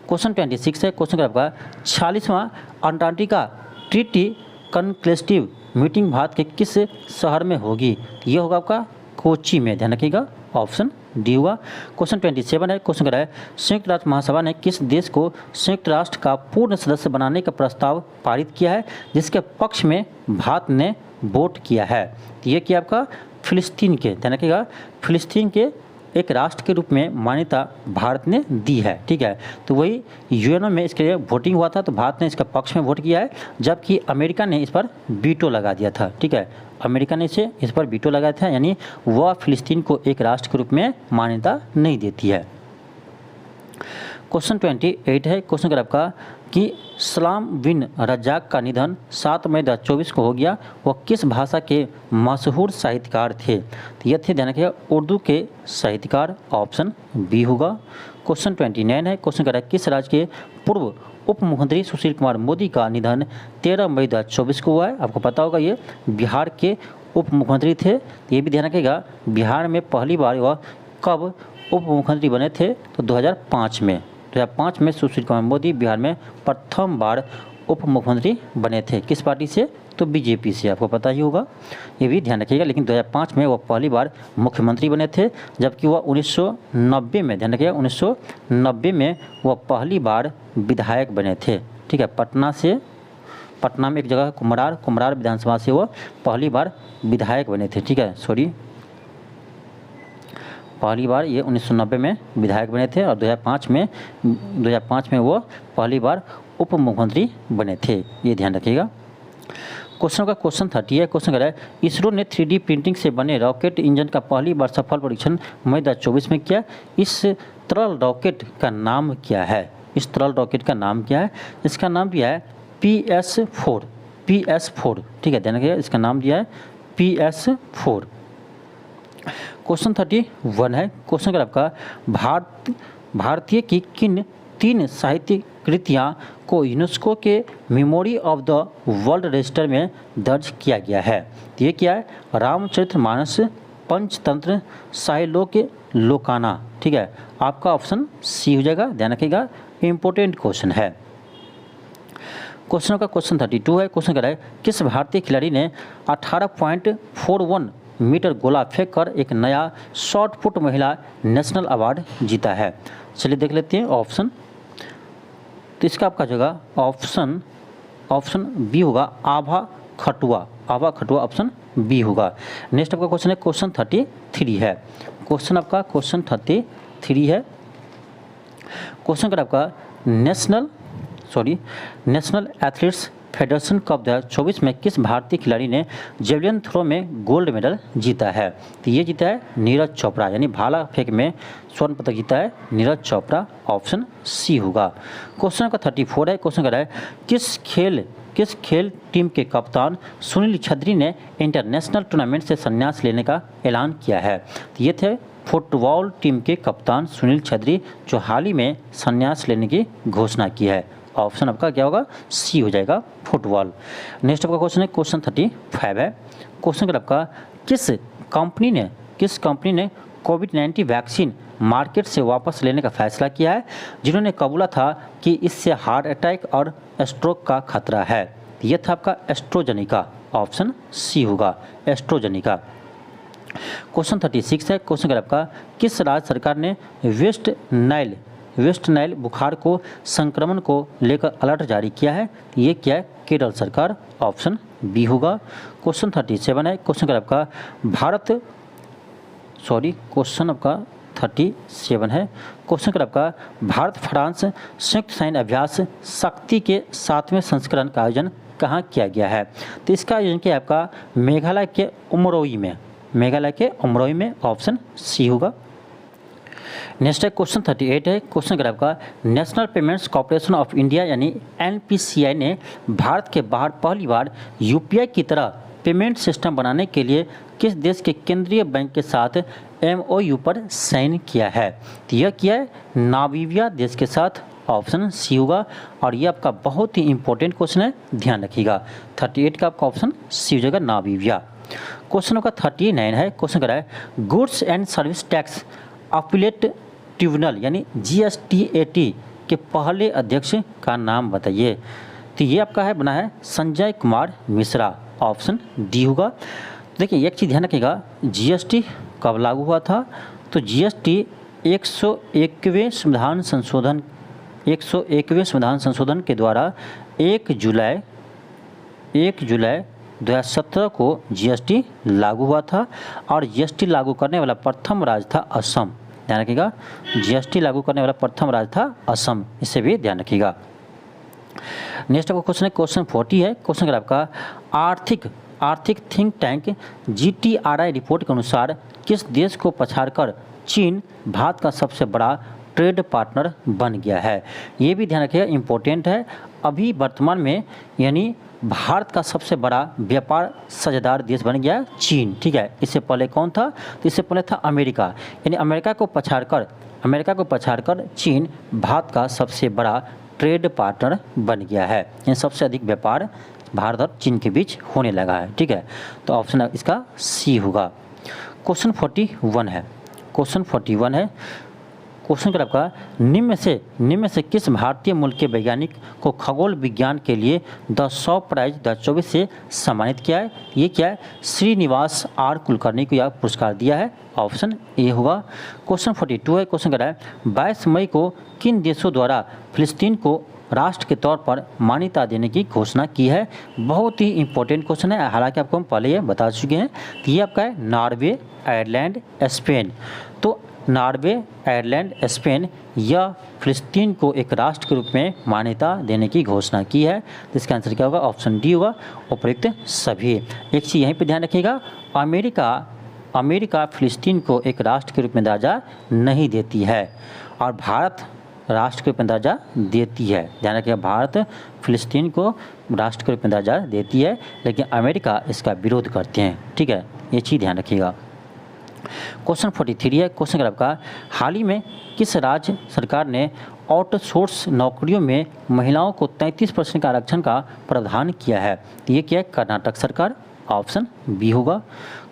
क्वेश्चन 26 है, क्वेश्चन आपका 46वां Antarctica treaty conclave meeting Bharat के किस शहर में होगी? यह होगा आपका कोच्चि में, ध्यान रखिएगा, ऑप्शन डी होगा। क्वेश्चन 27 है, क्वेश्चन कह रहा है संयुक्त राष्ट्र महासभा ने किस देश को संयुक्त राष्ट्र का पूर्ण सदस्य बनाने का प्रस्ताव पारित किया है, जिसके पक्ष में भारत ने वोट किया है। तो ये क्या आपका फिलिस्तीन के, ध्यान रखिएगा, फिलिस्तीन के एक राष्ट्र के रूप में मान्यता भारत ने दी है। ठीक है, तो वही यूएनओ में इसके लिए वोटिंग हुआ था, तो भारत ने इसका पक्ष में वोट किया है, जबकि अमेरिका ने इस पर वीटो लगा दिया था। ठीक है, अमेरिका ने इस पर वीटो लगाया था, यानी वह फिलिस्तीन को एक राष्ट्र के रूप में मान्यता नहीं देती है। क्वेश्चन 28 है, क्वेश्चन कर आपका कि सलाम बिन रज्जाक का निधन 7 मई 2024 को हो गया, वह किस भाषा के मशहूर साहित्यकार थे। तो यह थे, ध्यान रखिएगा, उर्दू के साहित्यकार, ऑप्शन बी होगा। क्वेश्चन 29 है, क्वेश्चन कर रहा है किस राज्य के पूर्व उप मुख्यमंत्री सुशील कुमार मोदी का निधन 13 मई 2024 को हुआ है। आपको पता होगा ये बिहार के उप मुख्यमंत्री थे। ये भी ध्यान रखिएगा, बिहार में पहली बार वह कब उप मुख्यमंत्री बने थे, तो 2005 में। 2005 में सुशील कुमार मोदी बिहार में प्रथम बार उप मुख्यमंत्री बने थे। किस पार्टी से, तो बीजेपी से, आपको पता ही होगा, ये भी ध्यान रखिएगा। लेकिन 2005 में वह पहली बार मुख्यमंत्री बने थे, जबकि वह 1990 में, ध्यान रखिएगा, 1990 में वह पहली बार विधायक बने थे। ठीक है, पटना में एक जगह कुमरार विधानसभा से वह पहली बार विधायक बने थे। ठीक है, पहली बार ये 1990 में विधायक बने थे और 2005 में वो पहली बार उप मुख्यमंत्री बने थे, ये ध्यान रखिएगा। क्वेश्चन 30 है, क्वेश्चन कह रहा है इसरो ने 3D प्रिंटिंग से बने रॉकेट इंजन का पहली बार सफल परीक्षण मई 2024 में किया। इस तरल रॉकेट का नाम क्या है? इसका नाम दिया है PS4। ठीक है, ध्यान रखिएगा, इसका नाम दिया है PS4। क्वेश्चन 31 है, क्वेश्चन कर आपका भारतीय की किन 3 साहित्य कृतियाँ को यूनेस्को के memory of the world register में दर्ज किया गया है। तो ये क्या है? रामचरितमानस, पंचतंत्र, साहिलोक लोकाना। ठीक है, आपका ऑप्शन सी हो जाएगा, ध्यान रखिएगा, इंपॉर्टेंट क्वेश्चन है। क्वेश्चन 32 है, क्वेश्चन कर रहा है किस भारतीय खिलाड़ी ने 18.41 मीटर गोला फेंक कर एक नया शॉर्ट पुट महिला नेशनल अवार्ड जीता है? चलिए देख लेते हैं ऑप्शन। तो इसका आपका जगह ऑप्शन बी होगा, आभा खटुआ, ऑप्शन बी होगा। नेक्स्ट आपका क्वेश्चन है क्वेश्चन 33 है। क्वेश्चन कर आपका नेशनल एथलीट्स फेडरेशन कप 2024 में किस भारतीय खिलाड़ी ने जेवलिन थ्रो में गोल्ड मेडल जीता है? तो ये जीता है नीरज चोपड़ा, यानी भाला फेंक में स्वर्ण पदक जीता है नीरज चोपड़ा, ऑप्शन सी होगा। क्वेश्चन का 34 है, क्वेश्चन कर रहा है किस खेल टीम के कप्तान सुनील छेत्री ने इंटरनेशनल टूर्नामेंट से संन्यास लेने का ऐलान किया है? तो ये थे फुटबॉल टीम के कप्तान सुनील छेत्री, जो हाल ही में संन्यास लेने की घोषणा की है। ऑप्शन आपका क्या होगा? सी हो जाएगा, फुटबॉल। नेक्स्ट आपका क्वेश्चन है क्वेश्चन 35 है। क्वेश्चन कर आपका किस कंपनी ने कोविड-19 वैक्सीन मार्केट से वापस लेने का फैसला किया है, जिन्होंने कबूला था कि इससे हार्ट अटैक और स्ट्रोक का खतरा है? यह था आपका एस्ट्रोजेनिका, ऑप्शन सी होगा, एस्ट्रोजेनिका। क्वेश्चन 36 है, क्वेश्चन कर आपका किस राज्य सरकार ने वेस्ट नाइल बुखार को संक्रमण को लेकर अलर्ट जारी किया है? ये क्या है? केरल सरकार, ऑप्शन बी होगा। क्वेश्चन 37 है, क्वेश्चन कर आपका भारत फ्रांस संयुक्त सैन्य अभ्यास शक्ति के 7वें संस्करण का आयोजन कहाँ किया गया है? तो इसका आयोजन किया आपका मेघालय के उमरोई में, ऑप्शन सी होगा। नेक्स्ट है क्वेश्चन 38 है, क्वेश्चन कर आपका national payments corporation of India यानी NPCI ने भारत के बाहर पहली बार UPI की तरह पेमेंट सिस्टम बनाने के लिए किस देश के केंद्रीय बैंक के साथ MOU पर साइन किया है? तो यह किया है नामीबिया देश के साथ, ऑप्शन सी होगा। और ये आपका बहुत ही इंपॉर्टेंट क्वेश्चन है, ध्यान रखिएगा। 38 का आपका ऑप्शन सी हो जाएगा, नामीबिया। क्वेश्चन का 39 है, क्वेश्चन कर रहा है goods and service tax appellate tribunal यानी GSTAT के पहले अध्यक्ष का नाम बताइए? तो ये आपका है बना है संजय कुमार मिश्रा, ऑप्शन डी होगा। देखिए एक चीज़ ध्यान रखिएगा, GST कब लागू हुआ था? तो जीएसटी 101वें संविधान संशोधन के द्वारा 1 जुलाई 2017 को जीएसटी लागू हुआ था और जीएसटी लागू करने वाला प्रथम राज्य था असम। ध्यान रखिएगा, जीएसटी लागू करने वाला प्रथम राज्य था असम, इसे भी ध्यान रखिएगा। नेक्स्ट आपका क्वेश्चन है, क्वेश्चन 40 है। क्वेश्चन अगर आपका आर्थिक थिंक टैंक जीटीआरआई रिपोर्ट के अनुसार किस देश को पछाड़कर चीन भारत का सबसे बड़ा ट्रेड पार्टनर बन गया है? ये भी ध्यान रखिएगा, इम्पोर्टेंट है। अभी वर्तमान में यानी भारत का सबसे बड़ा व्यापार साझेदार देश बन गया चीन, ठीक है। इससे पहले कौन था? तो इससे पहले था अमेरिका, यानी अमेरिका को पछाड़कर चीन भारत का सबसे बड़ा ट्रेड पार्टनर बन गया है, यानी सबसे अधिक व्यापार भारत और चीन के बीच होने लगा है, ठीक है। तो ऑप्शन इसका सी होगा। क्वेश्चन 41 है। क्वेश्चन का आपका निम्न से किस भारतीय मूल के वैज्ञानिक को खगोल विज्ञान के लिए द 100 प्राइज 2024 से सम्मानित किया है? ये क्या है? श्रीनिवास आर कुलकर्णी को यह पुरस्कार दिया है, ऑप्शन ए होगा। क्वेश्चन 42 है। क्वेश्चन कर रहा है 22 मई को किन देशों द्वारा फिलिस्तीन को राष्ट्र के तौर पर मान्यता देने की घोषणा की है? बहुत ही इंपॉर्टेंट क्वेश्चन है, हालांकि आपको हम पहले ये बता चुके हैं कि ये आपका है नॉर्वे, आयरलैंड, स्पेन। तो नॉर्वे, आयरलैंड, स्पेन या फिलिस्तीन को एक राष्ट्र के रूप में मान्यता देने की घोषणा की है। तो इसका आंसर क्या होगा? ऑप्शन डी होगा, उपयुक्त सभी। एक चीज़ यहीं पे ध्यान रखिएगा, अमेरिका फिलिस्तीन को एक राष्ट्र के रूप में दर्जा नहीं देती है और भारत राष्ट्र के रूप में दर्जा देती है। ध्यान रखिएगा, भारत फिलिस्तीन को राष्ट्र के रूप में दर्जा देती है, लेकिन अमेरिका इसका विरोध करते हैं, ठीक है। ये चीज़ ध्यान रखिएगा। क्वेश्चन 43 है। क्वेश्चन आपका हाल ही में किस राज्य सरकार ने आउटसोर्स नौकरियों में महिलाओं को 33% का आरक्षण का प्रावधान किया है? तो ये क्या है? कर्नाटक सरकार, ऑप्शन बी होगा।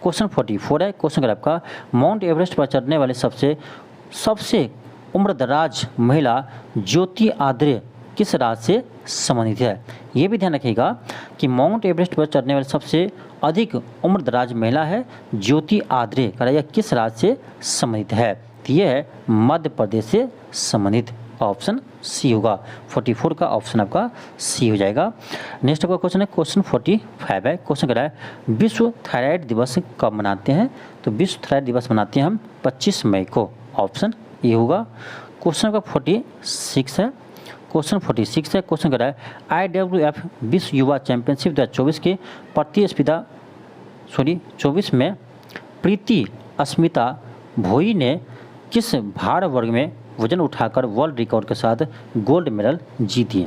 क्वेश्चन 44 है। क्वेश्चन आपका माउंट एवरेस्ट पर चढ़ने वाले सबसे उम्रदराज महिला ज्योति आद्रे किस राज्य से संबंधित है? ये भी ध्यान रखिएगा कि माउंट एवरेस्ट पर चढ़ने वाले सबसे अधिक उम्रदराज महिला है ज्योति आद्रे, यह किस राज्य से संबंधित है? तो ये है मध्य प्रदेश से संबंधित, ऑप्शन सी होगा। 44 का ऑप्शन आपका सी हो जाएगा। नेक्स्ट आपका क्वेश्चन है, क्वेश्चन 45 है। क्वेश्चन कर रहा है विश्व थायराइड दिवस कब मनाते हैं? तो विश्व थायराइड दिवस मनाते हैं हम 25 मई को, ऑप्शन ए होगा। क्वेश्चन का 46 है। क्वेश्चन 46 है। क्वेश्चन कर रहा है IWF विश्व युवा चैंपियनशिप 2024 के प्रतिस्पर्धा 24 में प्रीति अस्मिता भोई ने किस भार वर्ग में वजन उठाकर वर्ल्ड रिकॉर्ड के साथ गोल्ड मेडल जीती?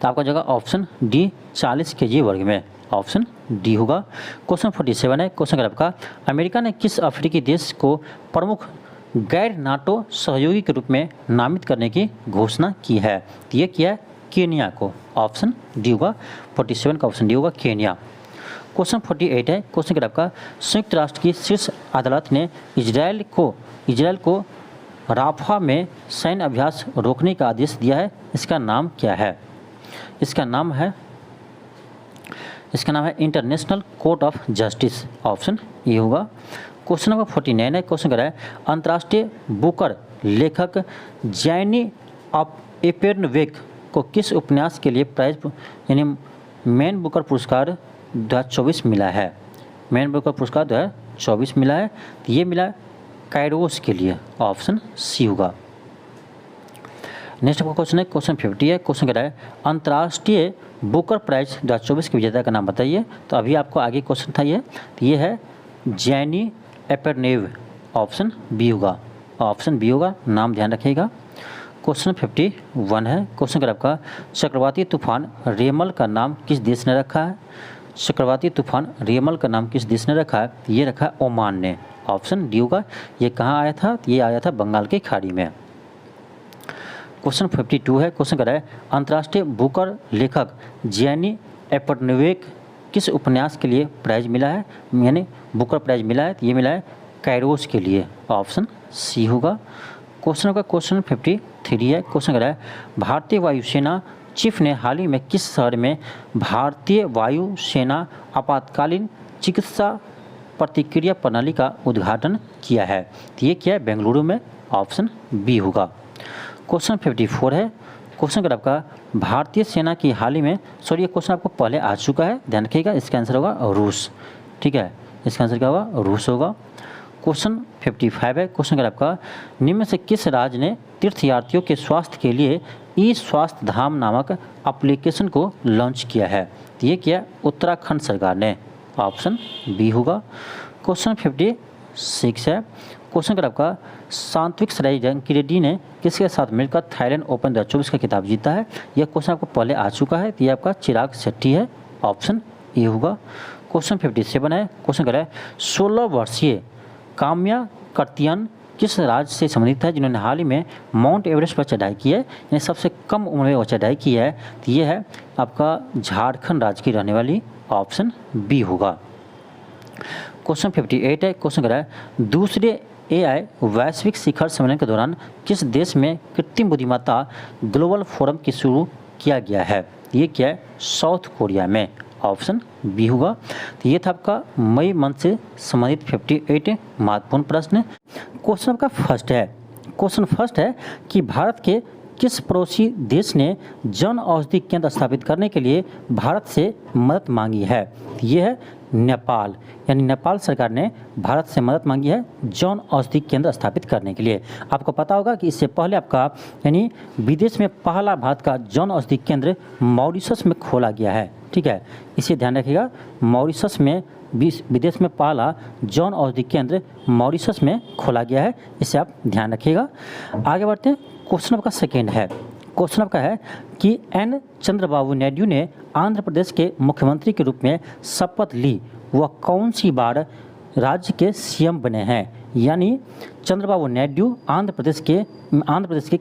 तो आपका जगह ऑप्शन डी 40 kg वर्ग में, ऑप्शन डी होगा। क्वेश्चन 47 है। क्वेश्चन आपका अमेरिका ने किस अफ्रीकी देश को प्रमुख गैर नाटो सहयोगी के रूप में नामित करने की घोषणा की है? तो ये किया है केनिया को, ऑप्शन डी होगा। 47 का ऑप्शन डी होगा, केनिया। क्वेश्चन 48 है। क्वेश्चन आपका संयुक्त राष्ट्र की शीर्ष अदालत ने इजराइल को राफा में सैन्य अभ्यास रोकने का आदेश दिया है, इसका नाम क्या है? इसका नाम है international court of justice, option A होगा। क्वेश्चन नंबर 49 है। क्वेश्चन कर रहा है अंतर्राष्ट्रीय बुकर लेखक जैनी एपेर्नवेक को किस उपन्यास के लिए प्राइज यानी मैन बुकर पुरस्कार 2024 मिला है? मैन बुकर पुरस्कार 2024 मिला है, तो ये मिला काइरोस के लिए, ऑप्शन सी होगा। नेक्स्ट आपका क्वेश्चन है, क्वेश्चन 50 है। क्वेश्चन कर रहा है अंतर्राष्ट्रीय बुकर प्राइज 2024 के विजेता का नाम बताइए। तो अभी आपको आगे क्वेश्चन था ये है जैनी एपेर्नेव, ऑप्शन बी होगा, ऑप्शन बी होगा, नाम ध्यान रखिएगा। क्वेश्चन 51 है। क्वेश्चन कर आपका चक्रवाती तूफान रेमल का नाम किस देश ने रखा है? चक्रवाती तूफान रेमल का नाम किस देश ने रखा है? ये रखा है ओमान ने, ऑप्शन डी होगा। ये कहाँ आया था? ये आया था बंगाल की खाड़ी में। क्वेश्चन 52 है। क्वेश्चन कर रहा है अंतर्राष्ट्रीय बुकर लेखक जैनी एपेर्नेवेक किस उपन्यास के लिए प्राइज मिला है, यानी बुकर प्राइज मिला है? तो ये मिला है काइरोस के लिए, ऑप्शन सी होगा। क्वेश्चन का क्वेश्चन 53 है। क्वेश्चन कर रहा है भारतीय वायुसेना चीफ ने हाल ही में किस शहर में भारतीय वायुसेना आपातकालीन चिकित्सा प्रतिक्रिया प्रणाली का उद्घाटन किया है? तो ये क्या है? बेंगलुरु में। ऑप्शन बी होगा। क्वेश्चन 54 है। क्वेश्चन अगर आपका भारतीय सेना की हाल ही में, सॉरी ये क्वेश्चन आपको पहले आ चुका है, ध्यान रखिएगा। इसका आंसर होगा रूस। ठीक है, इसका आंसर क्या होगा? रूस होगा। क्वेश्चन 55 है। क्वेश्चन अगर आपका निम्न में से किस राज्य ने तीर्थयात्रियों के स्वास्थ्य के लिए ई स्वास्थ्य धाम नामक एप्लीकेशन को लॉन्च किया है? तो ये क्या? उत्तराखंड सरकार ने। ऑप्शन बी होगा। क्वेश्चन 56 है। क्वेश्चन अगर आपका सात्विक साईराजंकी रेड्डी ने किसके साथ मिलकर थाईलैंड ओपन 2024 का खिताब जीता है? यह क्वेश्चन आपको पहले आ चुका है। तो ये आपका चिराग शेट्टी है। ऑप्शन ए होगा। क्वेश्चन 57 है। क्वेश्चन कह रहा है 16 वर्षीय काम्या कर्तियान किस राज्य से संबंधित है जिन्होंने हाल ही में माउंट एवरेस्ट पर चढ़ाई की है, यानी सबसे कम उम्र में वो चढ़ाई की है? तो ये है आपका झारखंड राज्य की रहने वाली। ऑप्शन बी होगा। क्वेश्चन 58 है। क्वेश्चन कह रहा है दूसरे AI वैश्विक शिखर सम्मेलन के दौरान किस देश में कृत्रिम बुद्धिमत्ता ग्लोबल फोरम की शुरू किया गया है? ये क्या है? साउथ कोरिया में। ऑप्शन बी होगा। तो ये था आपका मई मंथ से संबंधित 58 महत्वपूर्ण प्रश्न। क्वेश्चन आपका फर्स्ट है। क्वेश्चन फर्स्ट है कि भारत के किस पड़ोसी देश ने जन औषधि केंद्र स्थापित करने के लिए भारत से मदद मांगी है? ये है नेपाल, यानी नेपाल सरकार ने भारत से मदद मांगी है जन औषधि केंद्र स्थापित करने के लिए। आपको पता होगा कि इससे पहले आपका यानी विदेश में पहला भारत का जन औषधि केंद्र मॉरिशस में खोला गया है। ठीक है, इसे ध्यान रखिएगा। मॉरिशस में विदेश में पहला जन औषधि केंद्र मॉरिशस में खोला गया है, इसे आप ध्यान रखिएगा। आगे बढ़ते हैं। क्वेश्चन आपका सेकेंड है। क्वेश्चन आपका है कि एन चंद्रबाबू नायडू ने आंध्र प्रदेश के मुख्यमंत्री के रूप में शपथ ली, वह कौन सी बार राज्य के सीएम बने हैं? यानी चंद्रबाबू नायडू आंध्र प्रदेश के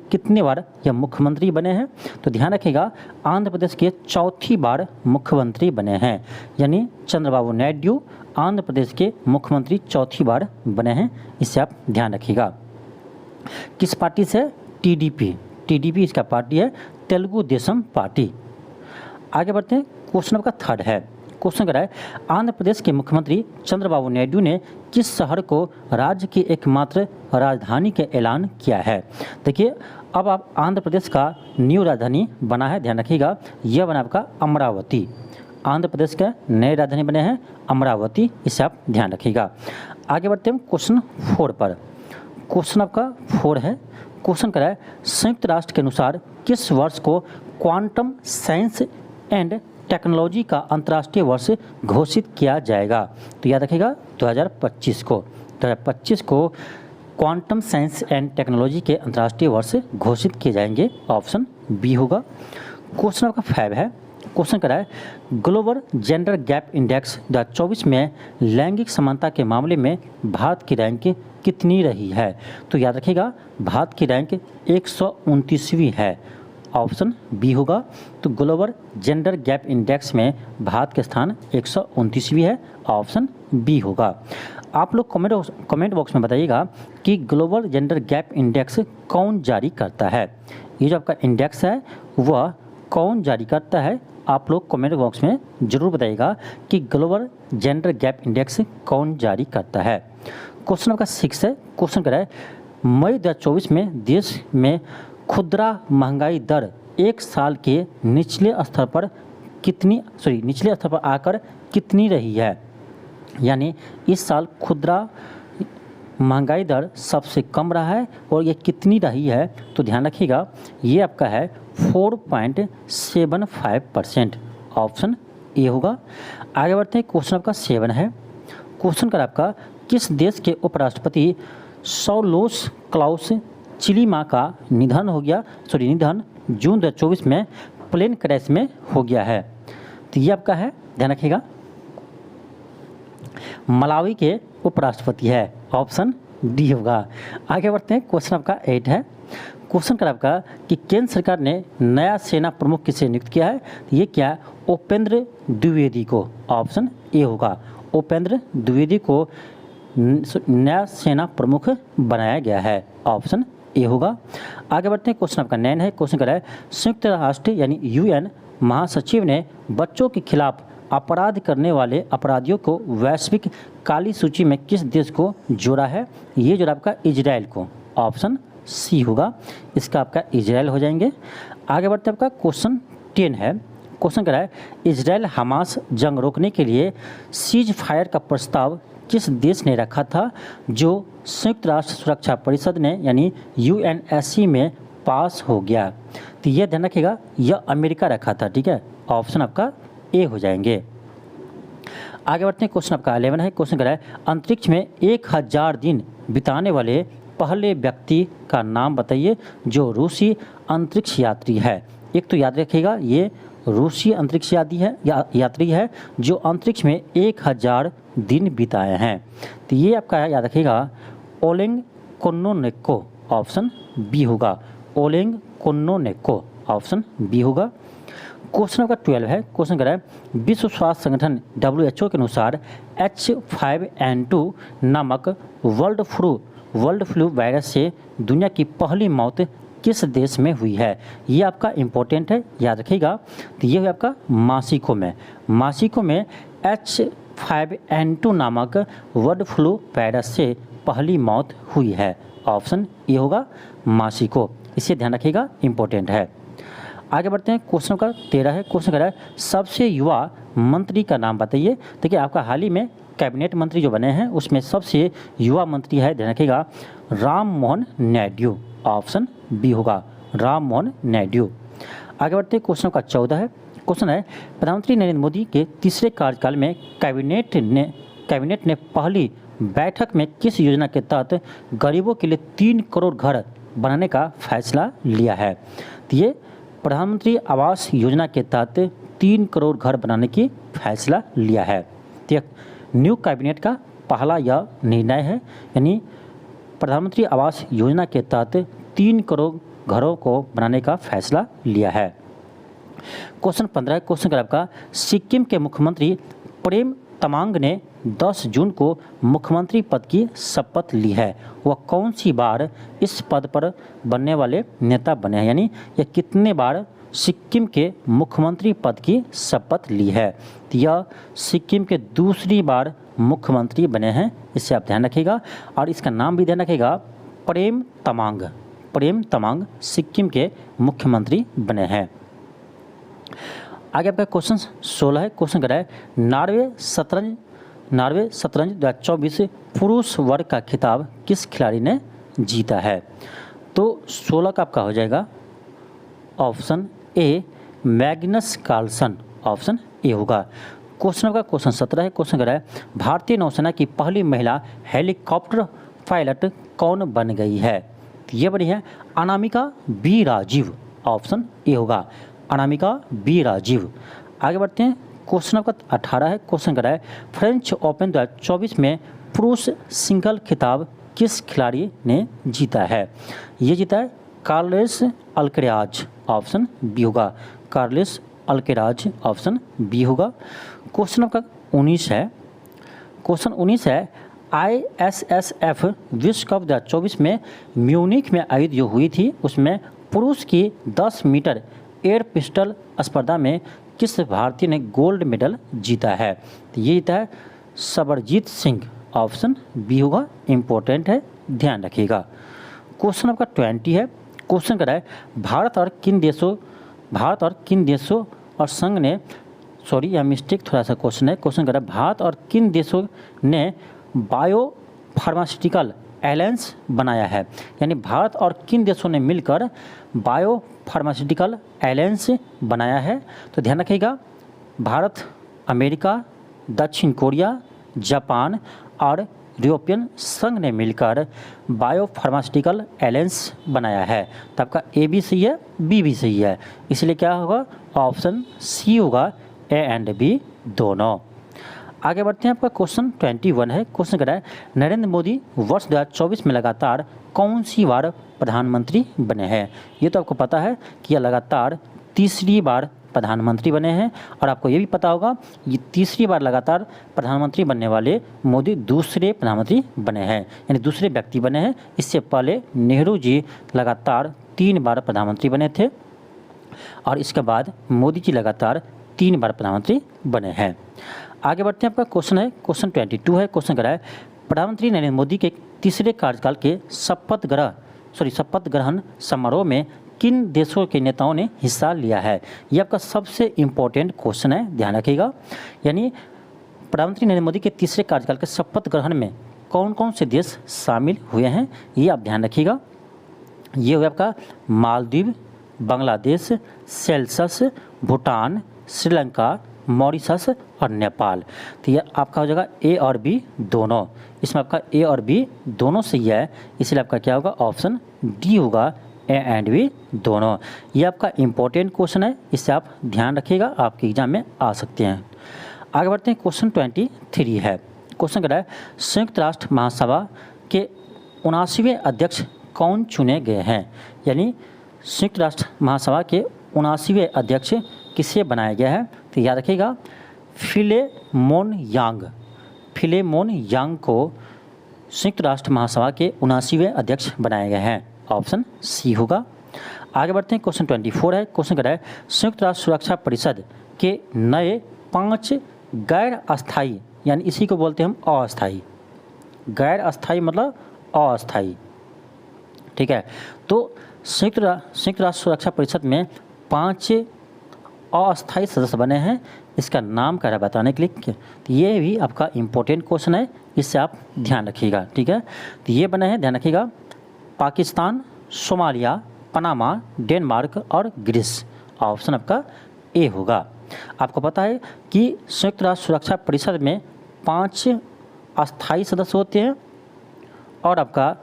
कितने बार यह मुख्यमंत्री बने हैं? तो ध्यान रखिएगा, आंध्र प्रदेश के चौथी बार मुख्यमंत्री बने हैं, यानी चंद्रबाबू नायडू आंध्र प्रदेश के मुख्यमंत्री चौथी बार बने हैं, इसे आप ध्यान रखिएगा। किस पार्टी से? टीडीपी इसका पार्टी है, तेलुगु देशम पार्टी। आगे बढ़ते हैं। क्वेश्चन आपका थर्ड है। क्वेश्चन कर रहा है आंध्र प्रदेश के मुख्यमंत्री चंद्रबाबू नायडू ने किस शहर को राज्य की एकमात्र राजधानी के ऐलान किया है? देखिए, अब आप आंध्र प्रदेश का न्यू राजधानी बना है, ध्यान रखिएगा, यह बना आपका अमरावती। आंध्र प्रदेश का नए राजधानी बने हैं अमरावती, इसे आप ध्यान रखिएगा। आगे बढ़ते हैं क्वेश्चन 4 पर। क्वेश्चन आपका 4 है। क्वेश्चन कर रहा है संयुक्त राष्ट्र के अनुसार किस वर्ष को क्वांटम साइंस एंड टेक्नोलॉजी का अंतर्राष्ट्रीय वर्ष घोषित किया जाएगा? तो याद रखिएगा 2025 को क्वांटम साइंस एंड टेक्नोलॉजी के अंतर्राष्ट्रीय वर्ष घोषित किए जाएंगे। ऑप्शन बी होगा। क्वेश्चन आपका 5 है। क्वेश्चन कर रहा है ग्लोबल जेंडर गैप इंडेक्स 2024 में लैंगिक समानता के मामले में भारत की रैंक कितनी रही है? तो याद रखिएगा, भारत की रैंक 129वीं है। ऑप्शन बी होगा। तो ग्लोबल जेंडर गैप इंडेक्स में भारत के स्थान 129वीं है, ऑप्शन बी होगा। आप लोग कमेंट बॉक्स में बताइएगा कि ग्लोबल जेंडर गैप इंडेक्स कौन जारी करता है? ये जो आपका इंडेक्स है वह कौन जारी करता है? आप लोग कमेंट बॉक्स में जरूर बताइएगा कि ग्लोबल जेंडर गैप इंडेक्स कौन जारी करता है। क्वेश्चन आपका 6 है। क्वेश्चन कर रहा है मई 2024 में देश में खुदरा महंगाई दर एक साल के निचले स्तर पर आकर कितनी रही है? यानी इस साल खुदरा महंगाई दर सबसे कम रहा है और ये कितनी रही है? तो ध्यान रखिएगा, ये आपका है 4.75%। ऑप्शन ए होगा। आगे बढ़ते हैं। क्वेश्चन आपका 7 है। क्वेश्चन कर आपका किस देश के उपराष्ट्रपति सौलोस क्लाउस चिलीमा का निधन जून 2024 में प्लेन क्रैश में हो गया है? तो ये आपका है, ध्यान रखिएगा, मलावी के उपराष्ट्रपति है। ऑप्शन डी होगा। आगे बढ़ते हैं। क्वेश्चन आपका 8 है। क्वेश्चन कर आपका कि केंद्र सरकार ने नया सेना प्रमुख किसे नियुक्त किया है? ये क्या है? उपेंद्र द्विवेदी को। ऑप्शन ए होगा। उपेंद्र द्विवेदी को नया सेना प्रमुख बनाया गया है। ऑप्शन ए होगा। आगे बढ़ते हैं। क्वेश्चन आपका 9 है। क्वेश्चन कर रहा है संयुक्त राष्ट्र यानी UN महासचिव ने बच्चों के खिलाफ अपराध करने वाले अपराधियों को वैश्विक काली सूची में किस देश को जोड़ा है? ये जोड़ा आपका इजराइल को, ऑप्शन सी होगा, इसका आपका इजराइल हो जाएंगे। आगे बढ़ते आपका क्वेश्चन 10 है। क्वेश्चन कह रहा है इजराइल हमास जंग रोकने के लिए सीज फायर का प्रस्ताव किस देश ने रखा था जो संयुक्त राष्ट्र सुरक्षा परिषद ने यानी यूएनएससी में पास हो गया? तो यह ध्यान रखिएगा, यह अमेरिका रखा था, ठीक है, ऑप्शन आपका ए हो जाएंगे। आगे बढ़ते हैं, क्वेश्चन आपका 11 है। क्वेश्चन कह रहा है अंतरिक्ष में 1000 दिन बिताने वाले पहले व्यक्ति का नाम बताइए जो रूसी अंतरिक्ष यात्री है। एक तो याद रखिएगा ये रूसी अंतरिक्ष यात्री है जो अंतरिक्ष में 1000 दिन बिताए हैं। तो ये आपका याद रखिएगा ओलेग कोर्नियेंको, ऑप्शन बी होगा, ओलेग कोर्नियेंको, ऑप्शन बी होगा। क्वेश्चन नंबर 12 है। क्वेश्चन कह रहा है विश्व स्वास्थ्य संगठन WHO के अनुसार H5N2 नामक वर्ल्ड फ्लू वायरस से दुनिया की पहली मौत किस देश में हुई है? ये आपका इम्पोर्टेंट है, याद रखिएगा। तो ये है आपका मासिको में H5N2 नामक वर्ल्ड फ्लू वायरस से पहली मौत हुई है, ऑप्शन ए होगा मासिको, इसे ध्यान रखिएगा, इम्पोर्टेंट है। आगे बढ़ते हैं, क्वेश्चन का 13 है। क्वेश्चन कह रहा है सबसे युवा मंत्री का नाम बताइए। देखिए आपका हाल ही में कैबिनेट मंत्री जो बने हैं उसमें सबसे युवा मंत्री है, ध्यान रखिएगा, राम मोहन नायडू, ऑप्शन बी होगा, राम मोहन नायडू। आगे बढ़ते हैं, क्वेश्चन का 14 है। क्वेश्चन है प्रधानमंत्री नरेंद्र मोदी के तीसरे कार्यकाल में कैबिनेट ने पहली बैठक में किस योजना के तहत गरीबों के लिए 3 करोड़ घर बनाने का फैसला लिया है? तो ये प्रधानमंत्री आवास योजना के तहत 3 करोड़ घर बनाने की फैसला लिया है। तो न्यू कैबिनेट का पहला यह निर्णय है, यानी प्रधानमंत्री आवास योजना के तहत 3 करोड़ घरों को बनाने का फैसला लिया है। क्वेश्चन 15 क्वेश्चन का आपका सिक्किम के मुख्यमंत्री प्रेम तमांग ने 10 जून को मुख्यमंत्री पद की शपथ ली है। वह कौन सी बार इस पद पर बनने वाले नेता बने हैं, यानी यह कितने बार सिक्किम के मुख्यमंत्री पद की शपथ ली है? तो यह सिक्किम के दूसरी बार मुख्यमंत्री बने हैं, इससे आप ध्यान रखिएगा। और इसका नाम भी ध्यान रखिएगा, प्रेम तमांग सिक्किम के मुख्यमंत्री बने हैं। आगे आपका क्वेश्चन 16 है। क्वेश्चन कर रहा है नॉर्वे शतरंज 2024 पुरुष वर्ग का खिताब किस खिलाड़ी ने जीता है? तो 16 का आपका हो जाएगा option A Magnus Carlsen, option A होगा। क्वेश्चन का क्वेश्चन 17 है। क्वेश्चन कर रहा है भारतीय नौसेना की पहली महिला हेलीकॉप्टर पायलट कौन बन गई है? ये बनी है Anamika B Rajeev, option A होगा, अनामिका बी राजीव। आगे बढ़ते हैं, क्वेश्चन नंबर 18 है। क्वेश्चन कर रहा है फ्रेंच ओपन 2024 में पुरुष सिंगल खिताब किस खिलाड़ी ने जीता है? ये जीता है कार्लोस अल्कराज, ऑप्शन बी होगा, कार्लोस अल्कराज, ऑप्शन बी होगा। क्वेश्चन नंबर 19 है। क्वेश्चन 19 है ISSF विश्व कप 2024 में म्यूनिख में आयोजित जो हुई थी उसमें पुरुष की 10 मीटर एयर पिस्टल स्पर्धा में किस भारतीय ने गोल्ड मेडल जीता है? तो ये जीता है सबरजीत सिंह, ऑप्शन बी होगा, इम्पोर्टेंट है, ध्यान रखिएगा। क्वेश्चन आपका 20 है। क्वेश्चन कर रहा है भारत और किन देशों और संघ ने, सॉरी यह मिस्टेक थोड़ा सा क्वेश्चन है। क्वेश्चन कर रहा है भारत और किन देशों ने बायो फार्मास्यूटिकल एलायंस बनाया है, यानी भारत और किन देशों ने मिलकर बायो फार्मास्यूटिकल एलायंस बनाया है? तो ध्यान रखिएगा भारत, अमेरिका, दक्षिण कोरिया, जापान और यूरोपियन संघ ने मिलकर बायो फार्मास्यूटिकल एलायंस बनाया है। तो आपका ए भी सही है, बी भी सही है, इसलिए क्या होगा ऑप्शन सी होगा, ए एंड बी दोनों। आगे बढ़ते हैं, आपका क्वेश्चन 21 है। क्वेश्चन कर रहा है नरेंद्र मोदी वर्ष 2024 में लगातार कौन सी बार प्रधानमंत्री बने हैं? ये तो आपको पता है कि यह लगातार तीसरी बार प्रधानमंत्री बने हैं, और आपको ये भी पता होगा ये तीसरी बार लगातार प्रधानमंत्री बनने वाले मोदी दूसरे प्रधानमंत्री बने हैं, यानी दूसरे व्यक्ति बने हैं। इससे पहले नेहरू जी लगातार 3 बार प्रधानमंत्री बने थे, और इसके बाद मोदी जी लगातार 3 बार प्रधानमंत्री बने हैं। आगे बढ़ते हैं, आपका क्वेश्चन है क्वेश्चन 22 है। क्वेश्चन करा है प्रधानमंत्री नरेंद्र मोदी के तीसरे कार्यकाल के शपथ ग्रहण समारोह में किन देशों के नेताओं ने हिस्सा लिया है। यह आपका सबसे इम्पोर्टेंट क्वेश्चन है, ध्यान रखिएगा। यानी प्रधानमंत्री नरेंद्र मोदी के तीसरे कार्यकाल के शपथ ग्रहण में कौन कौन से देश शामिल हुए हैं, ये आप ध्यान रखिएगा। ये हुआ आपका मालदीव, बांग्लादेश, सेल्सस, भूटान, श्रीलंका, मॉरिशस और नेपाल। तो ये आपका हो जाएगा ए और बी दोनों। इसमें आपका ए और बी दोनों सही है, इसलिए आपका क्या होगा, ऑप्शन डी होगा, ए एंड बी दोनों। ये आपका इम्पोर्टेंट क्वेश्चन है, इससे आप ध्यान रखिएगा, आपके एग्जाम में आ सकते हैं। आगे बढ़ते हैं, क्वेश्चन 23 है। क्वेश्चन कह रहा है संयुक्त राष्ट्र महासभा के 79वें अध्यक्ष कौन चुने गए हैं। यानी संयुक्त राष्ट्र महासभा के 79वें अध्यक्ष किसे बनाया गया है, तो याद रखिएगा फिलेमोन यांग को संयुक्त राष्ट्र महासभा के 79वें अध्यक्ष बनाए गए हैं, ऑप्शन सी होगा। आगे बढ़ते हैं, क्वेश्चन 24 है। क्वेश्चन कह रहा है संयुक्त राष्ट्र सुरक्षा परिषद के नए 5 गैर अस्थायी, यानी इसी को बोलते हैं हम अस्थायी, गैर अस्थायी मतलब अस्थायी, ठीक है। तो संयुक्त राष्ट्र सुरक्षा परिषद में 5 अस्थायी सदस्य बने हैं, इसका नाम क्या है बताने के लिए, तो ये भी आपका इम्पोर्टेंट क्वेश्चन है, इससे आप ध्यान रखिएगा, ठीक है। तो ये बने हैं, ध्यान रखिएगा, पाकिस्तान, सोमालिया, पनामा, डेनमार्क और ग्रीस। ऑप्शन आपका ए होगा। आपको पता है कि संयुक्त राष्ट्र सुरक्षा परिषद में 5 अस्थायी सदस्य होते हैं और आपका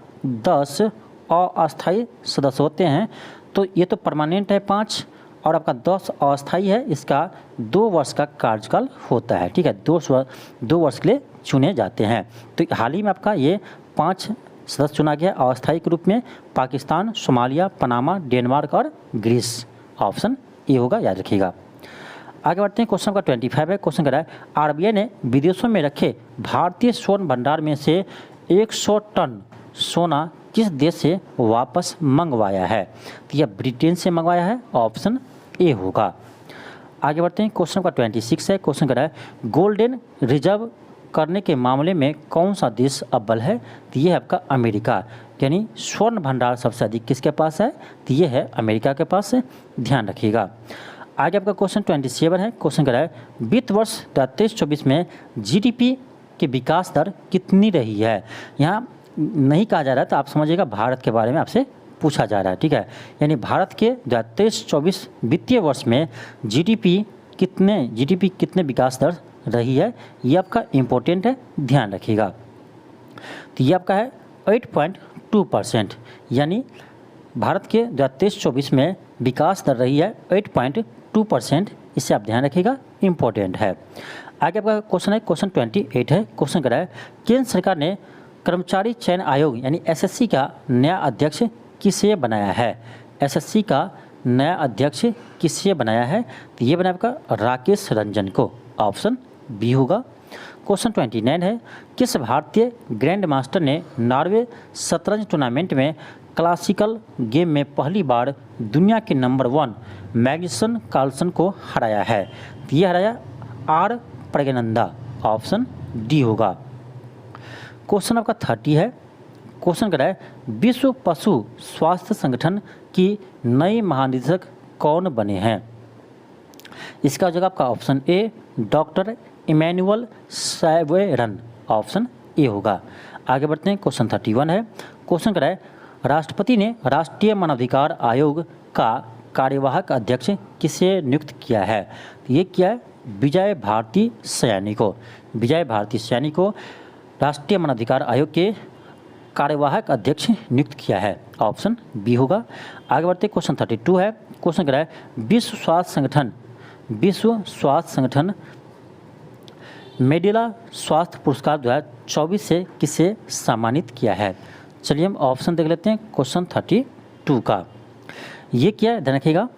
10 अस्थायी सदस्य होते हैं। तो ये तो परमानेंट है 5 और आपका 10 अस्थायी है, इसका 2 वर्ष का कार्यकाल होता है, ठीक है। 2 वर्ष के लिए चुने जाते हैं। तो हाल ही में आपका ये 5 सदस्य चुना गया अस्थायी के रूप में, पाकिस्तान, सोमालिया, पनामा, डेनमार्क और ग्रीस। ऑप्शन ए होगा, याद रखिएगा। आगे बढ़ते हैं, क्वेश्चन का 25 है। क्वेश्चन कर रहा है आरबीआई ने विदेशों में रखे भारतीय स्वर्ण भंडार में से 100 टन सोना किस देश से वापस मंगवाया है, तो यह ब्रिटेन से मंगवाया है, ऑप्शन ए होगा। आगे बढ़ते हैं, क्वेश्चन का 26 है। क्वेश्चन कर रहा है गोल्डन रिजर्व करने के मामले में कौन सा देश अव्वल है, तो ये है आपका अमेरिका। यानी स्वर्ण भंडार सबसे अधिक किसके पास है, तो ये है अमेरिका के पास है, ध्यान रखिएगा। आगे आपका क्वेश्चन 27 है। क्वेश्चन कर रहा है वित्त वर्ष 23-24 में जीडीपी की विकास दर कितनी रही है। यहाँ नहीं कहा जा रहा है, तो आप समझिएगा भारत के बारे में आपसे पूछा जा रहा है, ठीक है। यानी भारत के 23-24 वित्तीय वर्ष में जीडीपी कितने विकास दर रही है, ये आपका इम्पोर्टेंट है, ध्यान रखिएगा। तो ये आपका है 8.2%, यानी भारत के 23-24 में विकास दर रही है 8.2%, इससे आप ध्यान रखिएगा, इम्पोर्टेंट है। आगे आपका क्वेश्चन है क्वेश्चन 28 है। क्वेश्चन कर रहा है केंद्र सरकार ने कर्मचारी चयन आयोग यानी एसएससी का नया अध्यक्ष किसे बनाया है। एसएससी का नया अध्यक्ष किसे बनाया है, तो ये बनाया आपका राकेश रंजन को, ऑप्शन बी होगा। क्वेश्चन 29 है किस भारतीय ग्रैंड मास्टर ने नॉर्वे शतरंज टूर्नामेंट में क्लासिकल गेम में पहली बार दुनिया के नंबर 1 मैग्नस कार्लसन को हराया है, तो ये हराया आर प्रज्ञानंदा, ऑप्शन डी होगा। क्वेश्चन आपका 30 है। क्वेश्चन कर रहा है विश्व पशु स्वास्थ्य संगठन की नई महानिदेशक कौन बने हैं। इसका जगह आपका option A doctor Emmanuel Severin, option A होगा। आगे बढ़ते हैं, क्वेश्चन 31 है। क्वेश्चन कर रहा है राष्ट्रपति ने राष्ट्रीय मानवाधिकार आयोग का कार्यवाहक अध्यक्ष किसे नियुक्त किया है, तो ये किया है विजय भारती सयानी को। विजय भारती सयानी को राष्ट्रीय मानवाधिकार आयोग के कार्यवाहक अध्यक्ष नियुक्त किया है, ऑप्शन बी होगा। आगे बढ़ते क्वेश्चन 32 है। क्वेश्चन कर रहा है विश्व स्वास्थ्य संगठन मेडिला स्वास्थ्य पुरस्कार 2024 से किसे सम्मानित किया है। चलिए हम ऑप्शन देख लेते हैं क्वेश्चन 32 का। ये क्या है, ध्यान रखिएगा,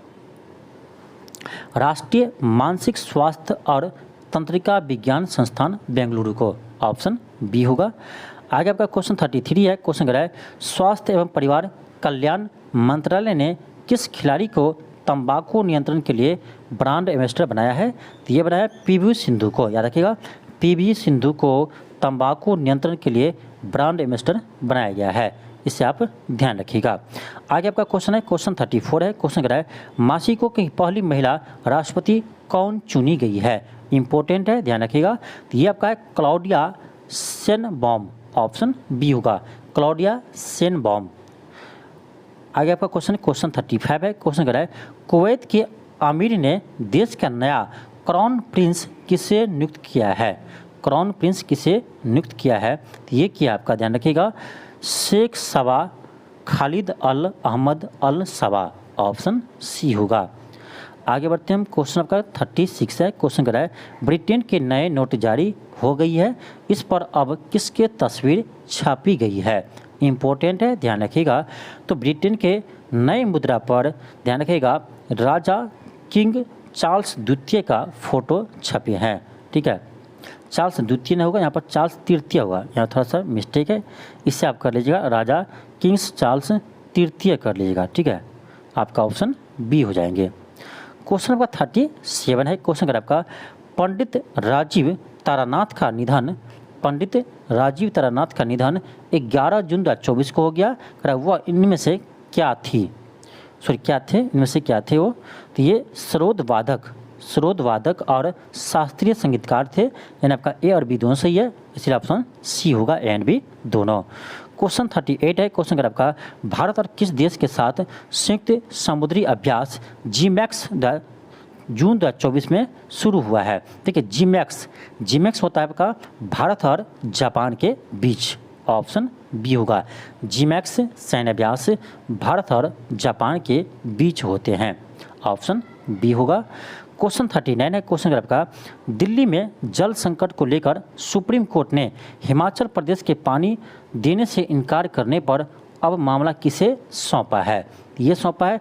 राष्ट्रीय मानसिक स्वास्थ्य और तंत्रिका विज्ञान संस्थान बेंगलुरु को, ऑप्शन बी होगा। आगे आपका क्वेश्चन 33 है। क्वेश्चन कर रहा है स्वास्थ्य एवं परिवार कल्याण मंत्रालय ने किस खिलाड़ी को तंबाकू नियंत्रण के लिए ब्रांड एम्बेसडर बनाया है? तो ये बनाया पीवी सिंधु को, याद रखिएगा, पीवी सिंधु को तंबाकू नियंत्रण के लिए ब्रांड एम्बेसडर बनाया गया है, इसे आप ध्यान रखिएगा। आगे आपका क्वेश्चन है, क्वेश्चन 34 है। क्वेश्चन कह रहा है मासिको की पहली महिला राष्ट्रपति कौन चुनी गई है? इंपॉर्टेंट है, ध्यान रखिएगा। तो ये आपका है क्लाउडिया शेनबॉम, ऑप्शन बी होगा, क्लाउडिया शेनबॉम। आगे आपका क्वेश्चन क्वेश्चन 35 है। क्वेश्चन कह रहा है कुवैत के आमिर ने देश का नया क्राउन प्रिंस किसे नियुक्त किया है? क्राउन प्रिंस किसे नियुक्त किया है? तो ये किया आपका, ध्यान रखिएगा, शेख सबा खालिद अल अहमद अल सबा, ऑप्शन सी होगा। आगे बढ़ते हैं हम, क्वेश्चन आपका 36 है। क्वेश्चन कह रहा है ब्रिटेन के नए नोट जारी हो गई है, इस पर अब किसके तस्वीर छापी गई है? इम्पोर्टेंट है, ध्यान रखिएगा। तो ब्रिटेन के नए मुद्रा पर ध्यान रखिएगा राजा किंग चार्ल्स द्वितीय का फोटो छपे हैं, ठीक है। चार्ल्स द्वितीय नहीं होगा, यहाँ पर चार्ल्स तृतीय होगा, यहाँ थोड़ा सा मिस्टेक है, इससे आप कर लीजिएगा राजा किंग्स चार्ल्स तृतीय कर लीजिएगा, ठीक है। आपका ऑप्शन बी हो जाएंगे। क्वेश्चन नंबर 37 है। क्वेश्चन अगर आपका पंडित राजीव तारानाथ का निधन, पंडित राजीव तारानाथ का निधन 11 जून 2024 को हो गया, वह इनमें से क्या थी, सॉरी क्या थे, इनमें से क्या थे वो? तो ये सरोद वादक और शास्त्रीय संगीतकार थे, यानी आपका ए और बी दोनों सही है, इसलिए ऑप्शन सी होगा, ए एंड बी दोनों। क्वेश्चन 38 है। क्वेश्चन अगर आपका भारत और किस देश के साथ संयुक्त समुद्री अभ्यास जीमैक्स जून 2024 में शुरू हुआ है? देखिए जीमैक्स होता है आपका भारत और जापान के बीच, ऑप्शन बी होगा, जीमैक्स सैन्य अभ्यास भारत और जापान के बीच होते हैं, ऑप्शन बी होगा। क्वेश्चन 39 है। क्वेश्चन अगर आपका दिल्ली में जल संकट को लेकर सुप्रीम कोर्ट ने हिमाचल प्रदेश के पानी देने से इनकार करने पर अब मामला किसे सौंपा है? ये सौंपा है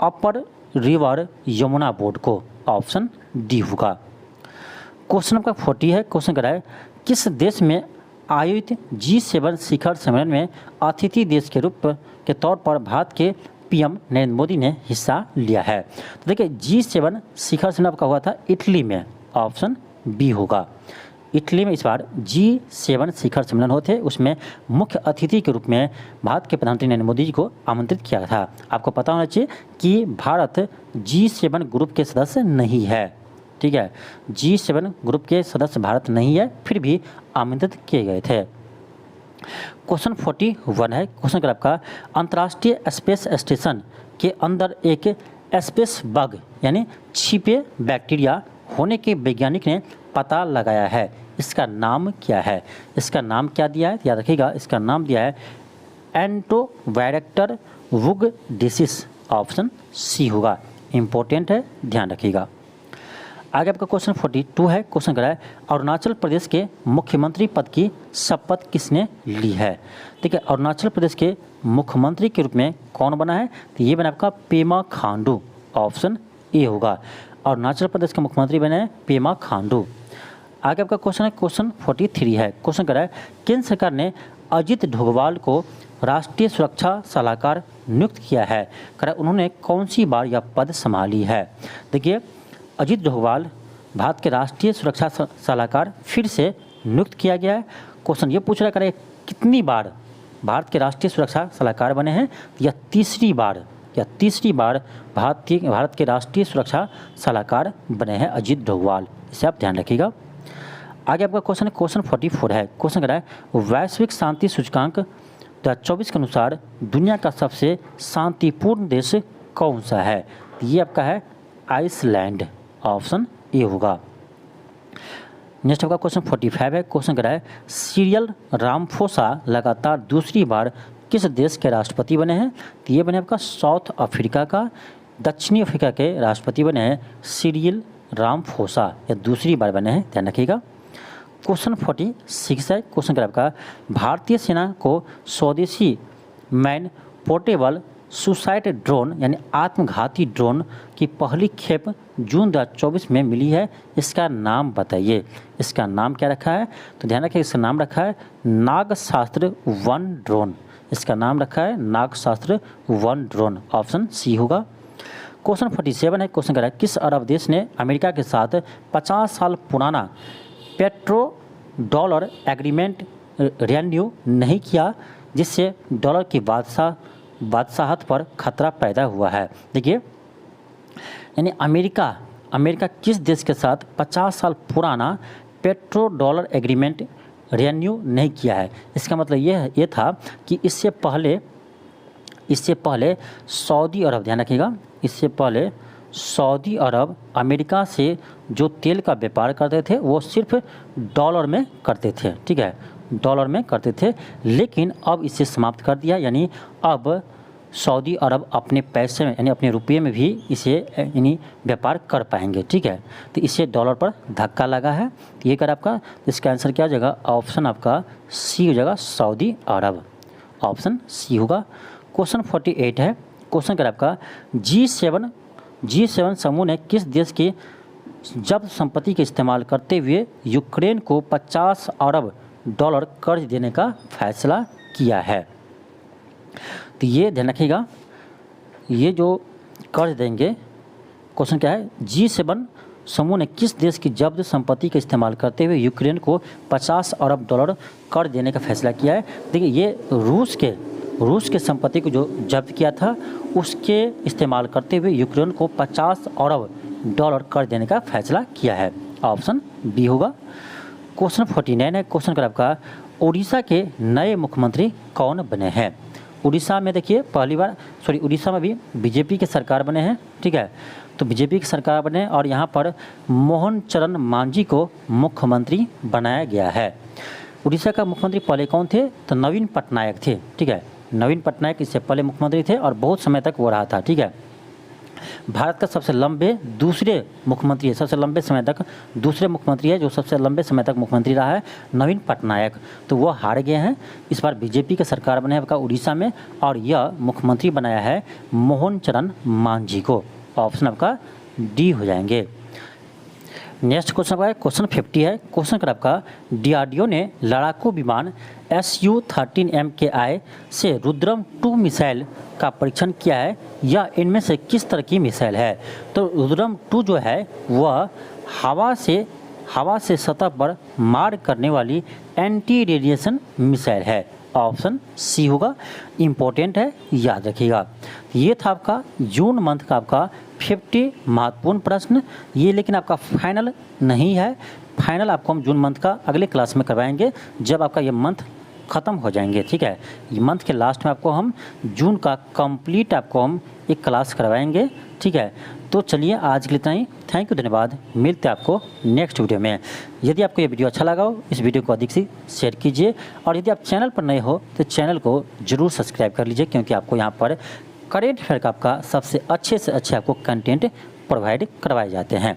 अपर रिवर यमुना बोर्ड को, ऑप्शन डी होगा। क्वेश्चन नंबर 40 है। क्वेश्चन कर रहा है किस देश में आयोजित G7 शिखर सम्मेलन में अतिथि देश के रूप के तौर पर भारत के पीएम नरेंद्र मोदी ने हिस्सा लिया है? तो देखिए G7 शिखर सम्मेलन का हुआ था इटली में, ऑप्शन बी होगा। इटली में इस बार G7 शिखर सम्मेलन होते, उसमें मुख्य अतिथि के रूप में भारत के प्रधानमंत्री नरेंद्र मोदी जी को आमंत्रित किया था। आपको पता होना चाहिए कि भारत G7 ग्रुप के सदस्य नहीं है, ठीक है, G7 ग्रुप के सदस्य भारत नहीं है, फिर भी आमंत्रित किए गए थे। क्वेश्चन 41 है। क्वेश्चन कर आपका अंतर्राष्ट्रीय स्पेस स्टेशन के अंदर एक स्पेस बग यानी छिपे बैक्टीरिया होने के वैज्ञानिक ने पता लगाया है, इसका नाम क्या है? इसका नाम क्या दिया है, याद रखिएगा, इसका नाम दिया है एंटोबैक्टर वुग डिसीस, ऑप्शन सी होगा, इम्पोर्टेंट है, ध्यान रखिएगा। आगे आपका क्वेश्चन 42 है। क्वेश्चन कर रहा है अरुणाचल प्रदेश के मुख्यमंत्री पद की शपथ किसने ली है? ठीक है, अरुणाचल प्रदेश के मुख्यमंत्री के रूप में कौन बना है? तो ये बना आपका पेमा खांडू, ऑप्शन ए होगा, अरुणाचल प्रदेश के मुख्यमंत्री बने हैं पेमा खांडू। आगे आपका क्वेश्चन है क्वेश्चन 43 है। क्वेश्चन कर रहा है केंद्र सरकार ने अजित डोभाल को राष्ट्रीय सुरक्षा सलाहकार नियुक्त किया है, कर उन्होंने कौन सी बार यह पद संभाली है? देखिए अजित डोभाल भारत के राष्ट्रीय सुरक्षा सलाहकार फिर से नियुक्त किया गया है। क्वेश्चन ये पूछ रहा है कितनी बार भारत के राष्ट्रीय सुरक्षा सलाहकार बने हैं? या तीसरी बार भारत के राष्ट्रीय सुरक्षा सलाहकार बने हैं अजित डोभाल, इसे आप ध्यान रखिएगा। आगे आपका क्वेश्चन है क्वेश्चन 44 है। क्वेश्चन कर रहा है वैश्विक शांति सूचकांक 2024 के अनुसार दुनिया का सबसे शांतिपूर्ण देश कौन सा है? ये आपका है आइसलैंड, ऑप्शन ए होगा। नेक्स्ट आपका क्वेश्चन 45 है। क्वेश्चन कर रहा है सीरियल रामफोसा लगातार दूसरी बार किस देश के राष्ट्रपति बने हैं? तो ये बने आपका साउथ अफ्रीका का, दक्षिणी अफ्रीका के राष्ट्रपति बने हैं सीरियल रामफोसा, या दूसरी बार बने हैं, ध्यान रखिएगा। क्वेश्चन 46 है। क्वेश्चन कर आपका भारतीय सेना को स्वदेशी मैन पोर्टेबल सुसाइड ड्रोन यानी आत्मघाती ड्रोन की पहली खेप जून 2024 में मिली है, इसका नाम बताइए। इसका नाम क्या रखा है? तो ध्यान रखिए इसका नाम रखा है नागशास्त्र 1 ड्रोन, इसका नाम रखा है नागशास्त्र 1 ड्रोन, ऑप्शन सी होगा। क्वेश्चन 47 है, क्वेश्चन कह रहा है किस अरब देश ने अमेरिका के साथ 50 साल पुराना पेट्रो डॉलर एग्रीमेंट रिन्यू नहीं किया, जिससे डॉलर की बादशाहत पर खतरा पैदा हुआ है। देखिए, यानी अमेरिका किस देश के साथ 50 साल पुराना पेट्रो डॉलर एग्रीमेंट रिन्यू नहीं किया है। इसका मतलब ये था कि इससे पहले सऊदी अरब, ध्यान रखिएगा, इससे पहले सऊदी अरब अमेरिका से जो तेल का व्यापार करते थे वो सिर्फ डॉलर में करते थे, ठीक है, डॉलर में करते थे, लेकिन अब इसे समाप्त कर दिया। यानी अब सऊदी अरब अपने पैसे में यानी अपने रुपये में भी इसे यानी व्यापार कर पाएंगे, ठीक है। तो इससे डॉलर पर धक्का लगा है। तो ये कर आपका, तो इसका आंसर क्या हो जाएगा, ऑप्शन आपका सी हो जाएगा, सऊदी अरब, ऑप्शन सी होगा। क्वेश्चन 48 है, क्वेश्चन कर आपका G7 समूह ने किस देश की जब्त संपत्ति के इस्तेमाल करते हुए यूक्रेन को 50 अरब डॉलर कर्ज देने का फैसला किया है। तो ये ध्यान रखिएगा, ये जो कर्ज देंगे, क्वेश्चन क्या है, G7 समूह ने किस देश की जब्त संपत्ति का इस्तेमाल करते हुए यूक्रेन को 50 अरब डॉलर कर्ज देने का फैसला किया है। देखिए, ये रूस के संपत्ति को जो जब्त किया था उसके इस्तेमाल करते हुए यूक्रेन को 50 अरब डॉलर कर्ज देने का फैसला किया है, ऑप्शन बी होगा। क्वेश्चन 49 है, क्वेश्चन कर आपका उड़ीसा के नए मुख्यमंत्री कौन बने हैं। उड़ीसा में देखिए उड़ीसा में भी बीजेपी के सरकार बने हैं, ठीक है, तो बीजेपी की सरकार बने और यहाँ पर मोहन चरण मांझी को मुख्यमंत्री बनाया गया है। उड़ीसा का मुख्यमंत्री पहले कौन थे, तो नवीन पटनायक थे, ठीक है, नवीन पटनायक इससे पहले मुख्यमंत्री थे और बहुत समय तक वो रहा था, ठीक है। भारत का सबसे लंबे मुख्यमंत्री है, सबसे लंबे समय तक दूसरे मुख्यमंत्री है जो सबसे लंबे समय तक मुख्यमंत्री रहा है, नवीन पटनायक। तो वो हार गए हैं, इस बार बीजेपी का सरकार बने आपका उड़ीसा में और यह मुख्यमंत्री बनाया है मोहन चरण मांझी को, ऑप्शन आपका डी हो जाएंगे। नेक्स्ट क्वेश्चन आपका क्वेश्चन 50 है, क्वेश्चन कर आपका DRDO ने लड़ाकू विमान Su-13MKI से रुद्रम 2 मिसाइल का परीक्षण किया है, या इनमें से किस तरह की मिसाइल है। तो रुद्रम 2 जो है वह हवा से सतह पर मार करने वाली एंटी रेडिएशन मिसाइल है, ऑप्शन सी होगा। इम्पोर्टेंट है, याद रखिएगा। ये था आपका जून मंथ का आपका 50 महत्वपूर्ण प्रश्न, ये लेकिन आपका फाइनल नहीं है, फाइनल आपको हम जून मंथ का अगले क्लास में करवाएंगे जब आपका ये मंथ ख़त्म हो जाएंगे, ठीक है। ये मंथ के लास्ट में आपको हम जून का कंप्लीट आपको हम एक क्लास करवाएंगे, ठीक है। तो चलिए आज के लिए इतना ही, थैंक यू, धन्यवाद, मिलते हैं आपको नेक्स्ट वीडियो में। यदि आपको ये वीडियो अच्छा लगा हो इस वीडियो को अधिक से शेयर कीजिए, और यदि आप चैनल पर नए हो तो चैनल को ज़रूर सब्सक्राइब कर लीजिए, क्योंकि आपको यहाँ पर करेंट अफेयर का आपका सबसे अच्छे से अच्छे आपको कंटेंट प्रोवाइड करवाए जाते हैं।